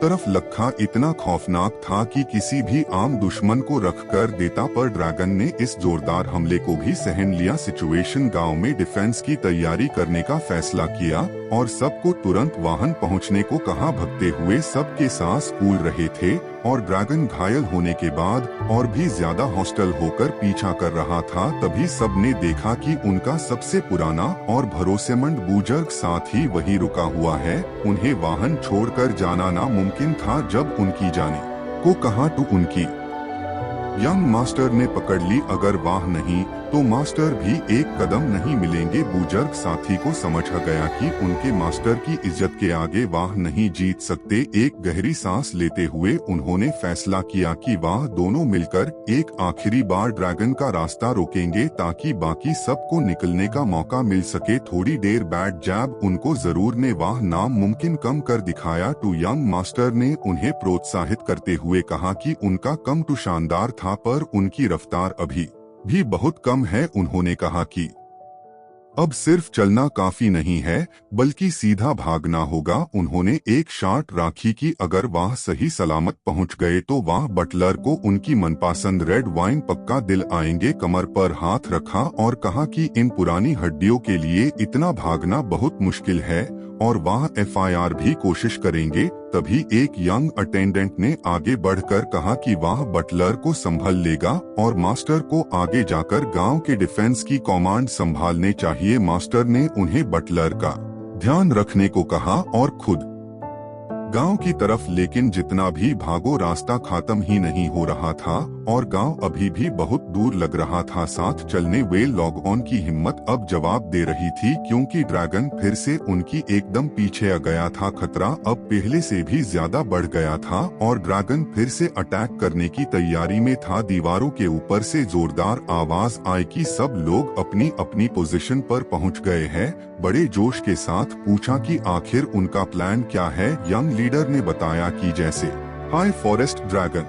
तरफ लखा। इतना खौफनाक था कि किसी भी आम दुश्मन को रख कर देता, पर ड्रैगन ने इस जोरदार हमले को भी सहन लिया। सिचुएशन गांव में डिफेंस की तैयारी करने का फैसला किया और सबको तुरंत वाहन पहुंचने को कहा। भगते हुए सबके सांस फूल रहे थे और ड्रैगन घायल होने के बाद और भी ज्यादा हॉस्टल होकर पीछा कर रहा था। तभी सबने देखा कि उनका सबसे पुराना और भरोसेमंद बुजुर्ग साथ ही वही रुका हुआ है। उन्हें वाहन छोड़कर जाना नामुमकिन था। जब उनकी जाने को कहा तो उनकी यंग मास्टर ने पकड़ ली। अगर वाह नहीं तो मास्टर भी एक कदम नहीं मिलेंगे। बुजुर्ग साथी को समझ गया कि उनके मास्टर की इज्जत के आगे वाह नहीं जीत सकते। एक गहरी सांस लेते हुए उन्होंने फैसला किया कि वाह दोनों मिलकर एक आखिरी बार ड्रैगन का रास्ता रोकेंगे, ताकि बाकी सबको निकलने का मौका मिल सके। थोड़ी देर बैड जैब उनको जरूर ने वाह नामुमकिन कम कर दिखाया। टू यंग मास्टर ने उन्हें प्रोत्साहित करते हुए कहा कि उनका कम टू शानदार था, पर उनकी रफ्तार अभी भी बहुत कम है। उन्होंने कहा कि अब सिर्फ चलना काफी नहीं है, बल्कि सीधा भागना होगा। उन्होंने एक शर्त राखी कि अगर वह सही सलामत पहुंच गए तो वह बटलर को उनकी मनपसंद रेड वाइन पक्का दिल आएंगे। कमर पर हाथ रखा और कहा कि इन पुरानी हड्डियों के लिए इतना भागना बहुत मुश्किल है और वह FIR भी कोशिश करेंगे। तभी एक यंग अटेंडेंट ने आगे बढ़कर कहा कि वह बटलर को संभाल लेगा और मास्टर को आगे जाकर गांव के डिफेंस की कमांड संभालने चाहिए। मास्टर ने उन्हें बटलर का ध्यान रखने को कहा और खुद गांव की तरफ। लेकिन जितना भी भागो रास्ता खत्म ही नहीं हो रहा था और गांव अभी भी बहुत दूर लग रहा था। साथ चलने वे लॉग ऑन की हिम्मत अब जवाब दे रही थी, क्योंकि ड्रैगन फिर से उनकी एकदम पीछे आ गया था। खतरा अब पहले से भी ज्यादा बढ़ गया था और ड्रैगन फिर से अटैक करने की तैयारी में था। दीवारों के ऊपर से जोरदार आवाज आई कि सब लोग अपनी अपनी पोजीशन पर पहुंच गए हैं। बड़े जोश के साथ पूछा कि आखिर उनका प्लान क्या है। यंग लीडर ने बताया कि जैसे हाई फॉरेस्ट ड्रैगन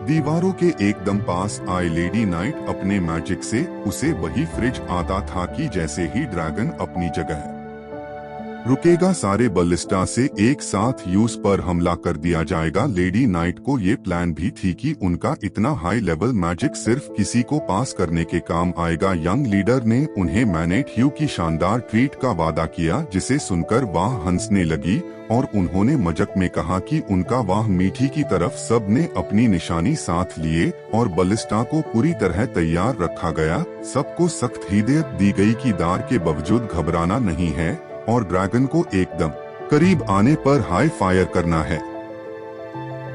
दीवारों के एकदम पास आए, लेडी नाइट अपने मैजिक से उसे वही फ्रिज आता था कि जैसे ही ड्रैगन अपनी जगह रुकेगा सारे बलिस्टा से एक साथ यूज पर हमला कर दिया जाएगा। लेडी नाइट को ये प्लान भी थी कि उनका इतना हाई लेवल मैजिक सिर्फ किसी को पास करने के काम आएगा। यंग लीडर ने उन्हें मैनेट ह्यू की शानदार ट्रीट का वादा किया, जिसे सुनकर वह हंसने लगी और उन्होंने मजाक में कहा कि उनका वाह मीठी की तरफ सब ने अपनी निशानी साथ लिए और बलिस्टा को पूरी तरह तैयार रखा गया। सबको सख्त हिदायत दी गई कि दार के बावजूद घबराना नहीं है और ड्रैगन को एकदम करीब आने पर हाई फायर करना है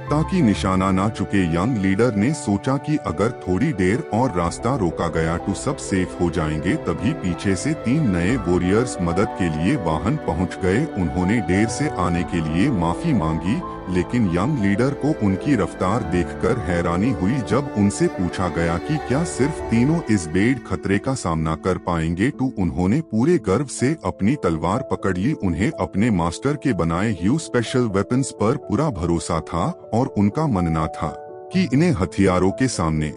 ताकि निशाना ना चुके। यंग लीडर ने सोचा कि अगर थोड़ी देर और रास्ता रोका गया तो सब सेफ हो जाएंगे। तभी पीछे से 3 नए वॉरियर्स मदद के लिए वाहन पहुंच गए। उन्होंने देर से आने के लिए माफी मांगी, लेकिन यंग लीडर को उनकी रफ्तार देखकर हैरानी हुई। जब उनसे पूछा गया कि क्या सिर्फ तीनों इस बेड खतरे का सामना कर पाएंगे तो उन्होंने पूरे गर्व से अपनी तलवार पकड़ ली। उन्हें अपने मास्टर के बनाए ह्यू स्पेशल वेपन्स पर पूरा भरोसा था और उनका मानना था कि इन्हें हथियारों के सामने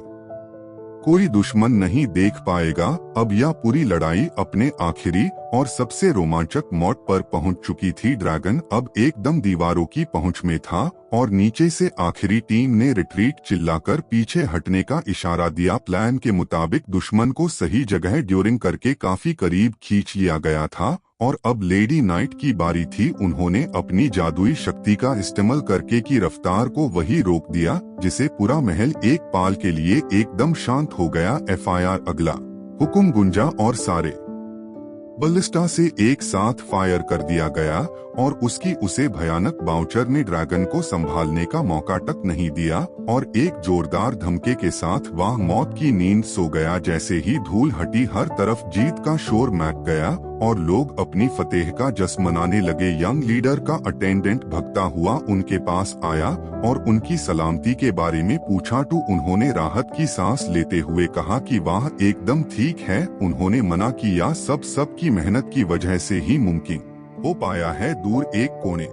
कोई दुश्मन नहीं देख पाएगा। अब यह पूरी लड़ाई अपने आखिरी और सबसे रोमांचक मोड़ पर पहुंच चुकी थी। ड्रैगन अब एकदम दीवारों की पहुंच में था और नीचे से आखिरी टीम ने रिट्रीट चिल्लाकर पीछे हटने का इशारा दिया। प्लान के मुताबिक दुश्मन को सही जगह ड्यूरिंग करके काफी करीब खींच लिया गया था और अब लेडी नाइट की बारी थी। उन्होंने अपनी जादुई शक्ति का इस्तेमाल करके की रफ्तार को वही रोक दिया जिसे पूरा महल एक पाल के लिए एकदम शांत हो गया। FIR अगला हुक्म गुंजा और सारे बलिस्टा से एक साथ फायर कर दिया गया और उसे भयानक बाउचर ने ड्रैगन को संभालने का मौका तक नहीं दिया और एक जोरदार धमके के साथ वह मौत की नींद सो गया। जैसे ही धूल हटी हर तरफ जीत का शोर मैक गया और लोग अपनी फतेह का जश्न मनाने लगे। यंग लीडर का अटेंडेंट भगता हुआ उनके पास आया और उनकी सलामती के बारे में पूछा तो उन्होंने राहत की सांस लेते हुए कहा कि वह एकदम ठीक है। उन्होंने मना किया सब की मेहनत की वजह से ही मुमकिन हो पाया है। दूर एक कोने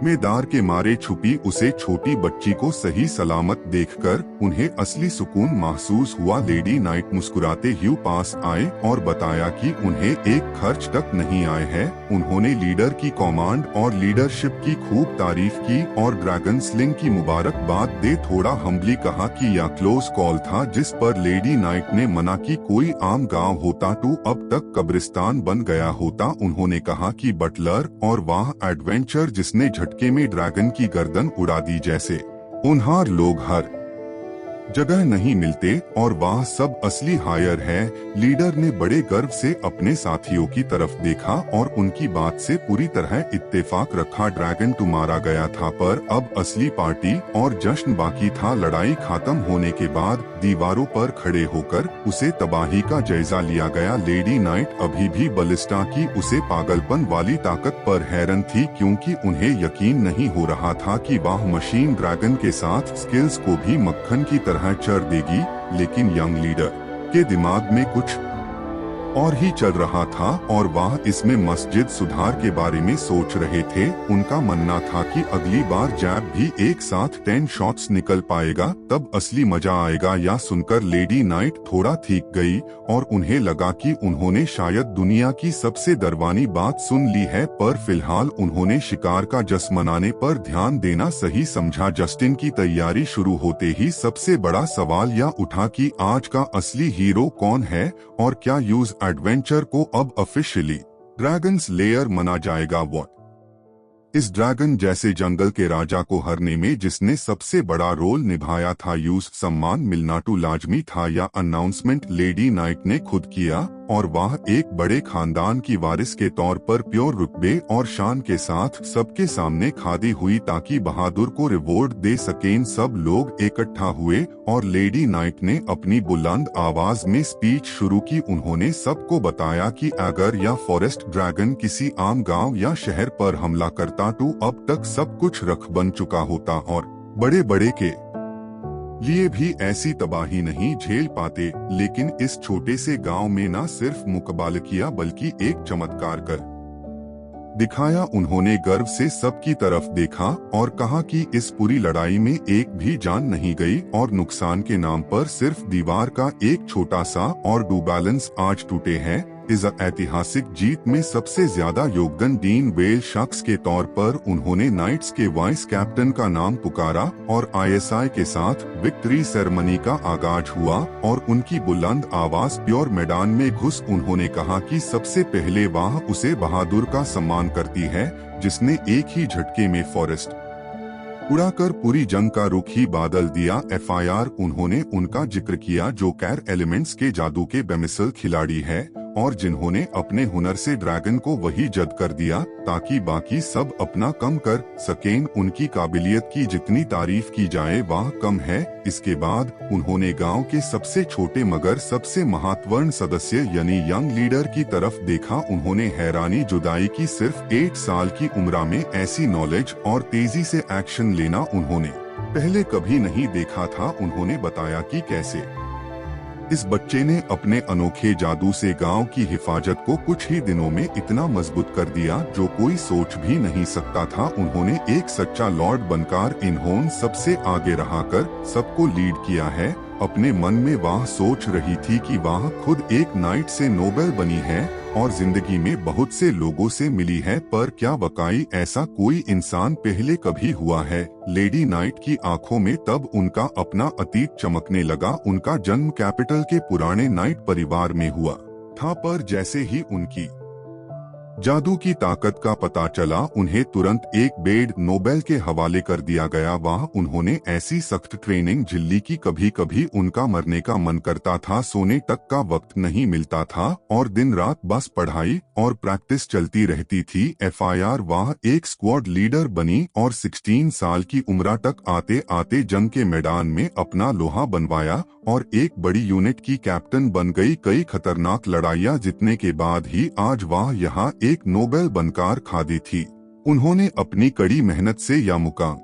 में दार के मारे छुपी उसे छोटी बच्ची को सही सलामत देखकर उन्हें असली सुकून महसूस हुआ। लेडी नाइट मुस्कुराते हुए पास आए और बताया कि उन्हें एक खर्च तक नहीं आए हैं। उन्होंने लीडर की कमांड और लीडरशिप की खूब तारीफ की और ड्रैगन स्लिंग की मुबारकबाद दे थोड़ा हम्बली कहा कि यह क्लोज कॉल था जिस पर लेडी नाइट ने मना की। कोई आम गांव होता तो अब तक कब्रिस्तान बन गया होता। उन्होंने कहा कि बटलर और वह एडवेंचर जिसने झटके में ड्रैगन की गर्दन उड़ा दी जैसे उन्हार लोग हर जगह नहीं मिलते और वह सब असली हायर है। लीडर ने बड़े गर्व से अपने साथियों की तरफ देखा और उनकी बात से पूरी तरह इत्तेफाक रखा। ड्रैगन तो मारा गया था पर अब असली पार्टी और जश्न बाकी था। लड़ाई खत्म होने के बाद दीवारों पर खड़े होकर उसे तबाही का जायजा लिया गया। लेडी नाइट अभी भी बलिस्टा की उसे पागलपन वाली ताकत पर हैरान थी क्योंकि उन्हें यकीन नहीं हो रहा था कि वह मशीन ड्रैगन के साथ स्किल्स को भी मक्खन की तरह चढ़ देगी। लेकिन यंग लीडर के दिमाग में कुछ और ही चल रहा था और वह इसमें मस्जिद सुधार के बारे में सोच रहे थे। उनका मानना था कि अगली बार जब भी एक साथ 10 शॉट्स निकल पाएगा तब असली मजा आएगा। या सुनकर लेडी नाइट थोड़ा ठीक गई और उन्हें लगा कि उन्होंने शायद दुनिया की सबसे डरावनी बात सुन ली है। पर फिलहाल उन्होंने शिकार का जश्न मनाने पर ध्यान देना सही समझा। जस्टिन की तैयारी शुरू होते ही सबसे बड़ा सवाल यह उठा कि आज का असली हीरो कौन है और क्या यूज एडवेंचर को अब ऑफिशियली ड्रैगन्स लेयर माना जाएगा। इस ड्रैगन जैसे जंगल के राजा को हरने में जिसने सबसे बड़ा रोल निभाया था यूज सम्मान मिलना तो लाजमी था। या अनाउंसमेंट लेडी नाइट ने खुद किया और वह एक बड़े खानदान की वारिस के तौर पर प्योर रुतबे और शान के साथ सबके सामने खड़ी हुई ताकि बहादुर को रिवॉर्ड दे सकें। सब लोग इकट्ठा हुए और लेडी नाइट ने अपनी बुलंद आवाज में स्पीच शुरू की। उन्होंने सबको बताया कि अगर यह फॉरेस्ट ड्रैगन किसी आम गांव या शहर पर हमला करता तो अब तक सब कुछ रख बन चुका होता और बड़े बड़े के लिए भी ऐसी तबाही नहीं झेल पाते। लेकिन इस छोटे से गांव में न सिर्फ मुकाबला किया बल्कि एक चमत्कार कर दिखाया। उन्होंने गर्व से सबकी तरफ देखा और कहा कि इस पूरी लड़ाई में एक भी जान नहीं गई और नुकसान के नाम पर सिर्फ दीवार का एक छोटा सा और डू बैलेंस आज टूटे हैं। इस ऐतिहासिक जीत में सबसे ज्यादा योगदान डीन वेल शख्स के तौर पर उन्होंने नाइट्स के वाइस कैप्टन का नाम पुकारा और ISI के साथ विक्ट्री सेरेमनी का आगाज हुआ और उनकी बुलंद आवाज प्योर मैदान में घुस उन्होंने कहा कि सबसे पहले वह उसे बहादुर का सम्मान करती है जिसने एक ही झटके में फॉरेस्ट उड़ाकर पूरी जंग का रुख ही बदल दिया। FIR उन्होंने उनका जिक्र किया जो कैर एलिमेंट्स के जादू के बेमिसल खिलाड़ी है और जिन्होंने अपने हुनर से ड्रैगन को वही जद कर दिया ताकि बाकी सब अपना कम कर सकें। उनकी काबिलियत की जितनी तारीफ की जाए वह कम है। इसके बाद उन्होंने गांव के सबसे छोटे मगर सबसे महत्वपूर्ण सदस्य यानी यंग लीडर की तरफ देखा। उन्होंने हैरानी जुदाई की सिर्फ 8 साल की उम्र में ऐसी नॉलेज और तेजी से एक्शन लेना उन्होंने पहले कभी नहीं देखा था। उन्होंने बताया कि कैसे इस बच्चे ने अपने अनोखे जादू से गांव की हिफाजत को कुछ ही दिनों में इतना मजबूत कर दिया जो कोई सोच भी नहीं सकता था। उन्होंने एक सच्चा लॉर्ड बनकर इन्होंने सबसे आगे रहकर सबको लीड किया है अपने मन में वह सोच रही थी कि वह खुद एक नाइट से नोबेल बनी है और जिंदगी में बहुत से लोगों से मिली है, पर क्या वाकई ऐसा कोई इंसान पहले कभी हुआ है? लेडी नाइट की आंखों में तब उनका अपना अतीत चमकने लगा। उनका जन्म कैपिटल के पुराने नाइट परिवार में हुआ था, पर जैसे ही उनकी जादू की ताकत का पता चला, उन्हें तुरंत एक बेड नोबेल के हवाले कर दिया गया। वह उन्होंने ऐसी सख्त ट्रेनिंग झिल्ली की कभी कभी उनका मरने का मन करता था, सोने तक का वक्त नहीं मिलता था और दिन रात बस पढ़ाई और प्रैक्टिस चलती रहती थी। FIR वह एक स्क्वाड लीडर बनी और 16 साल की उम्र तक आते आते जंग के मैदान में अपना लोहा बनवाया और एक बड़ी यूनिट की कैप्टन बन गई। कई खतरनाक लड़ाइयां जीतने के बाद ही आज वह यहाँ एक नोबेल बनकर खड़ी थी। उन्होंने अपनी कड़ी मेहनत से यह मुकाम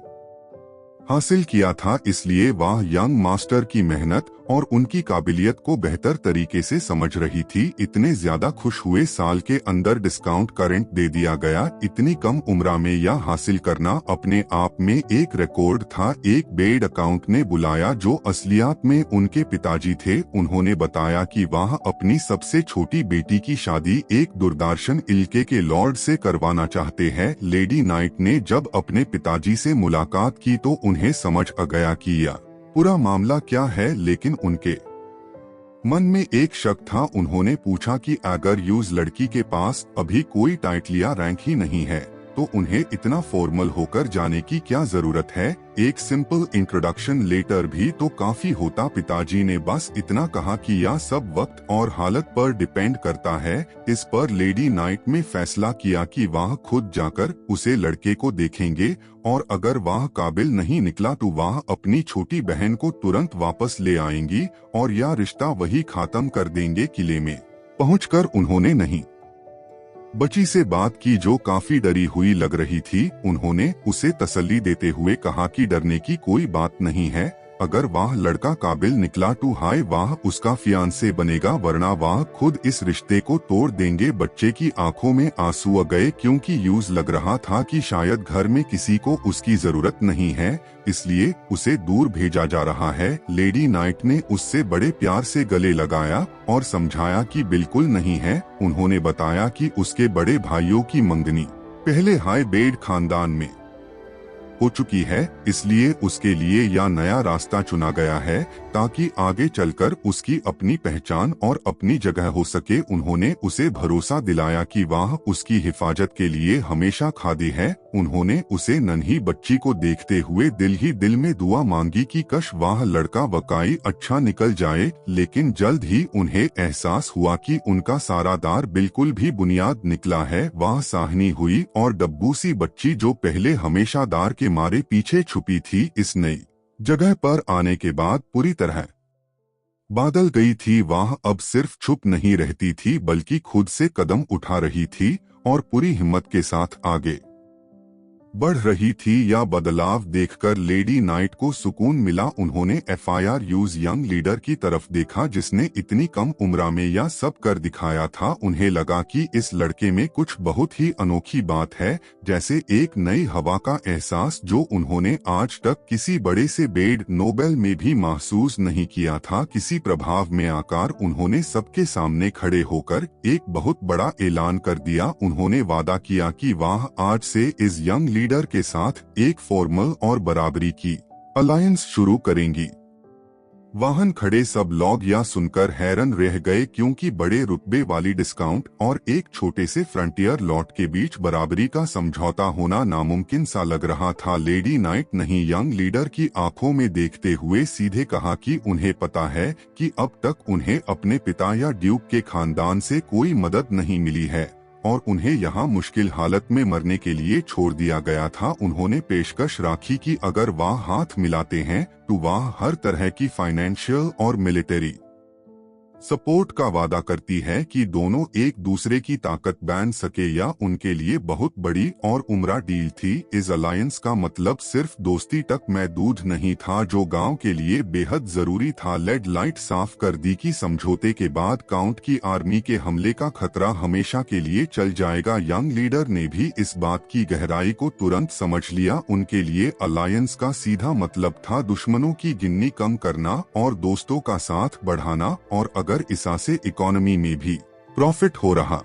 हासिल किया था, इसलिए वह यंग मास्टर की मेहनत और उनकी काबिलियत को बेहतर तरीके से समझ रही थी। इतने ज्यादा खुश हुए, साल के अंदर डिस्काउंट करंट दे दिया गया। इतनी कम उम्र में यह हासिल करना अपने आप में एक रिकॉर्ड था। एक बेड अकाउंट ने बुलाया जो असलियत में उनके पिताजी थे। उन्होंने बताया कि वह अपनी सबसे छोटी बेटी की शादी एक दूरदर्शन इलाके के लॉर्ड से करवाना चाहते हैं। लेडी नाइट ने जब अपने पिताजी से मुलाकात की तो उन्हें समझ आ गया कि यह पूरा मामला क्या है, लेकिन उनके मन में एक शक था। उन्होंने पूछा कि अगर यूज लड़की के पास अभी कोई टाइटल या रैंक ही नहीं है तो उन्हें इतना फॉर्मल होकर जाने की क्या जरूरत है? एक सिंपल इंट्रोडक्शन लेटर भी तो काफी होता। पिताजी ने बस इतना कहा कि यह सब वक्त और हालत पर डिपेंड करता है। इस पर लेडी नाइट ने फैसला किया कि वह खुद जाकर उसे लड़के को देखेंगे और अगर वह काबिल नहीं निकला तो वह अपनी छोटी बहन को तुरंत वापस ले आएंगी और यह रिश्ता वही खत्म कर देंगे। किले में पहुंचकर उन्होंने नहीं बच्ची से बात की जो काफी डरी हुई लग रही थी। उन्होंने उसे तसल्ली देते हुए कहा कि डरने की कोई बात नहीं है, अगर वह लड़का काबिल निकला तो हाय वह उसका फियांसे बनेगा, वरना वह खुद इस रिश्ते को तोड़ देंगे। बच्चे की आंखों में आंसू आ गए क्योंकि यूज लग रहा था कि शायद घर में किसी को उसकी जरूरत नहीं है, इसलिए उसे दूर भेजा जा रहा है। लेडी नाइट ने उससे बड़े प्यार से गले लगाया और समझाया कि बिल्कुल नहीं है। उन्होंने बताया कि उसके बड़े भाइयों की मंगनी पहले हाई बेड खानदान में हो चुकी है, इसलिए उसके लिए यह नया रास्ता चुना गया है ताकि आगे चलकर उसकी अपनी पहचान और अपनी जगह हो सके। उन्होंने उसे भरोसा दिलाया कि वह उसकी हिफाजत के लिए हमेशा खड़ी है। उन्होंने उसे नन्ही बच्ची को देखते हुए दिल ही दिल में दुआ मांगी कि कश वह लड़का वाकई अच्छा निकल जाए, लेकिन जल्द ही उन्हें एहसास हुआ कि उनका सारा दार बिल्कुल भी बुनियाद निकला है। वह साहनी हुई और डब्बू सी बच्ची जो पहले हमेशा दार के मारे पीछे छुपी थी, इस नई जगह पर आने के बाद पूरी तरह बदल गई थी। वह अब सिर्फ चुप नहीं रहती थी बल्कि खुद से कदम उठा रही थी और पूरी हिम्मत के साथ आगे बढ़ रही थी। यह बदलाव देखकर लेडी नाइट को सुकून मिला। उन्होंने FIR यूज यंग लीडर की तरफ देखा जिसने इतनी कम उम्र में यह सब कर दिखाया था। उन्हें लगा कि इस लड़के में कुछ बहुत ही अनोखी बात है, जैसे एक नई हवा का एहसास जो उन्होंने आज तक किसी बड़े से बेड नोबेल में भी महसूस नहीं किया था। किसी प्रभाव में आकर उन्होंने सबके सामने खड़े होकर एक बहुत बड़ा ऐलान कर दिया। उन्होंने वादा किया कि वह आज से इस यंग लीडर के साथ एक फॉर्मल और बराबरी की अलायंस शुरू करेंगी। वाहन खड़े सब लोग यह सुनकर हैरान रह गए क्योंकि बड़े रुतबे वाली डिस्काउंट और एक छोटे से फ्रंटियर लॉट के बीच बराबरी का समझौता होना नामुमकिन सा लग रहा था। लेडी नाइट नहीं यंग लीडर की आंखों में देखते हुए सीधे कहा कि उन्हें पता है कि अब तक उन्हें अपने पिता या ड्यूक के खानदान से कोई मदद नहीं मिली है और उन्हें यहाँ मुश्किल हालत में मरने के लिए छोड़ दिया गया था। उन्होंने पेशकश राखी कि अगर वह हाथ मिलाते हैं तो वह हर तरह की फाइनेंशियल और मिलिट्री सपोर्ट का वादा करती है कि दोनों एक दूसरे की ताकत बांध सके या उनके लिए बहुत बड़ी और उम्रा डील थी। इस अलायंस का मतलब सिर्फ दोस्ती तक महदूद नहीं था, जो गांव के लिए बेहद जरूरी था। लेड लाइट साफ कर दी कि समझौते के बाद काउंट की आर्मी के हमले का खतरा हमेशा के लिए चल जाएगा। यंग लीडर ने भी इस बात की गहराई को तुरंत समझ लिया। उनके लिए अलायंस का सीधा मतलब था दुश्मनों की गिनती कम करना और दोस्तों का साथ बढ़ाना, और अगर इससे इकोनॉमी में भी प्रॉफिट हो रहा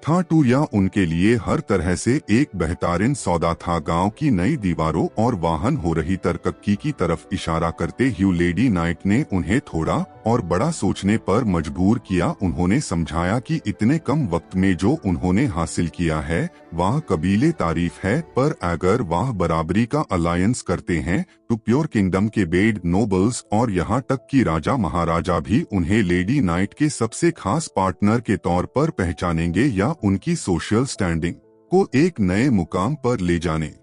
था तो यह उनके लिए हर तरह से एक बेहतरीन सौदा था। गांव की नई दीवारों और वाहन हो रही तरक्की की तरफ इशारा करते हुए लेडी नाइट ने उन्हें थोड़ा और बड़ा सोचने पर मजबूर किया। उन्होंने समझाया कि इतने कम वक्त में जो उन्होंने हासिल किया है वह काबिले तारीफ है, पर अगर वह बराबरी का अलायंस करते हैं तो प्योर किंगडम के बेड नोबल्स और यहाँ तक कि राजा महाराजा भी उन्हें लेडी नाइट के सबसे खास पार्टनर के तौर पर पहचानेंगे या उनकी सोशल स्टैंडिंग को एक नए मुकाम पर ले जाने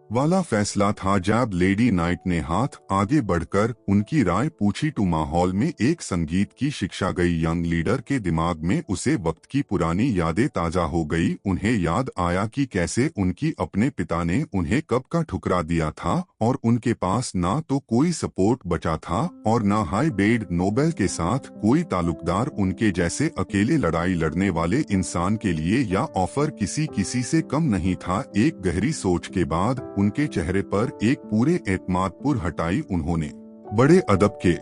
वाला फैसला था। जब लेडी नाइट ने हाथ आगे बढ़कर उनकी राय पूछी तो माहौल में एक संगीत की शिक्षा गई। यंग लीडर के दिमाग में उसे वक्त की पुरानी यादें ताजा हो गई। उन्हें याद आया कि कैसे उनकी अपने पिता ने उन्हें कब का ठुकरा दिया था और उनके पास ना तो कोई सपोर्ट बचा था और ना हाई बेड नोबेल के साथ कोई ताल्लुकदार। उनके जैसे अकेले लड़ाई लड़ने वाले इंसान के लिए यह ऑफर किसी से कम नहीं था। एक गहरी सोच के बाद उनके चेहरे पर एक पूरे एतमादपुर हटाई। उन्होंने बड़े अदब के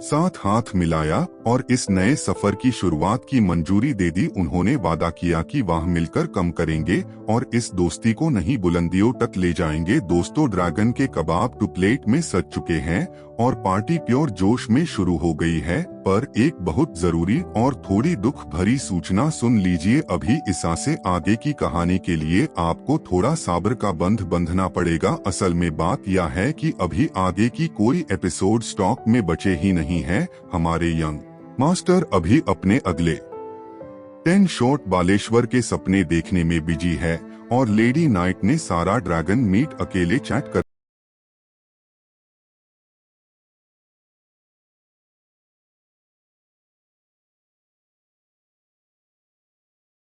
साथ हाथ मिलाया और इस नए सफर की शुरुआत की मंजूरी दे दी। उन्होंने वादा किया कि वह मिलकर कम करेंगे और इस दोस्ती को नई बुलंदियों तक ले जाएंगे। दोस्तों, ड्रैगन के कबाब टू प्लेट में सज चुके हैं और पार्टी प्योर जोश में शुरू हो गई है। पर एक बहुत जरूरी और थोड़ी दुख भरी सूचना सुन लीजिए। अभी इससे आगे की कहानी के लिए आपको थोड़ा सब्र का बंध बंधना पड़ेगा। असल में बात यह है कि अभी आगे की कोई एपिसोड स्टॉक में बचे ही नहीं है। हमारे यंग मास्टर अभी अपने अगले 10 शॉट बालेश्वर के सपने देखने में बिजी है और लेडी नाइट ने सारा ड्रैगन मीट अकेले चैट कर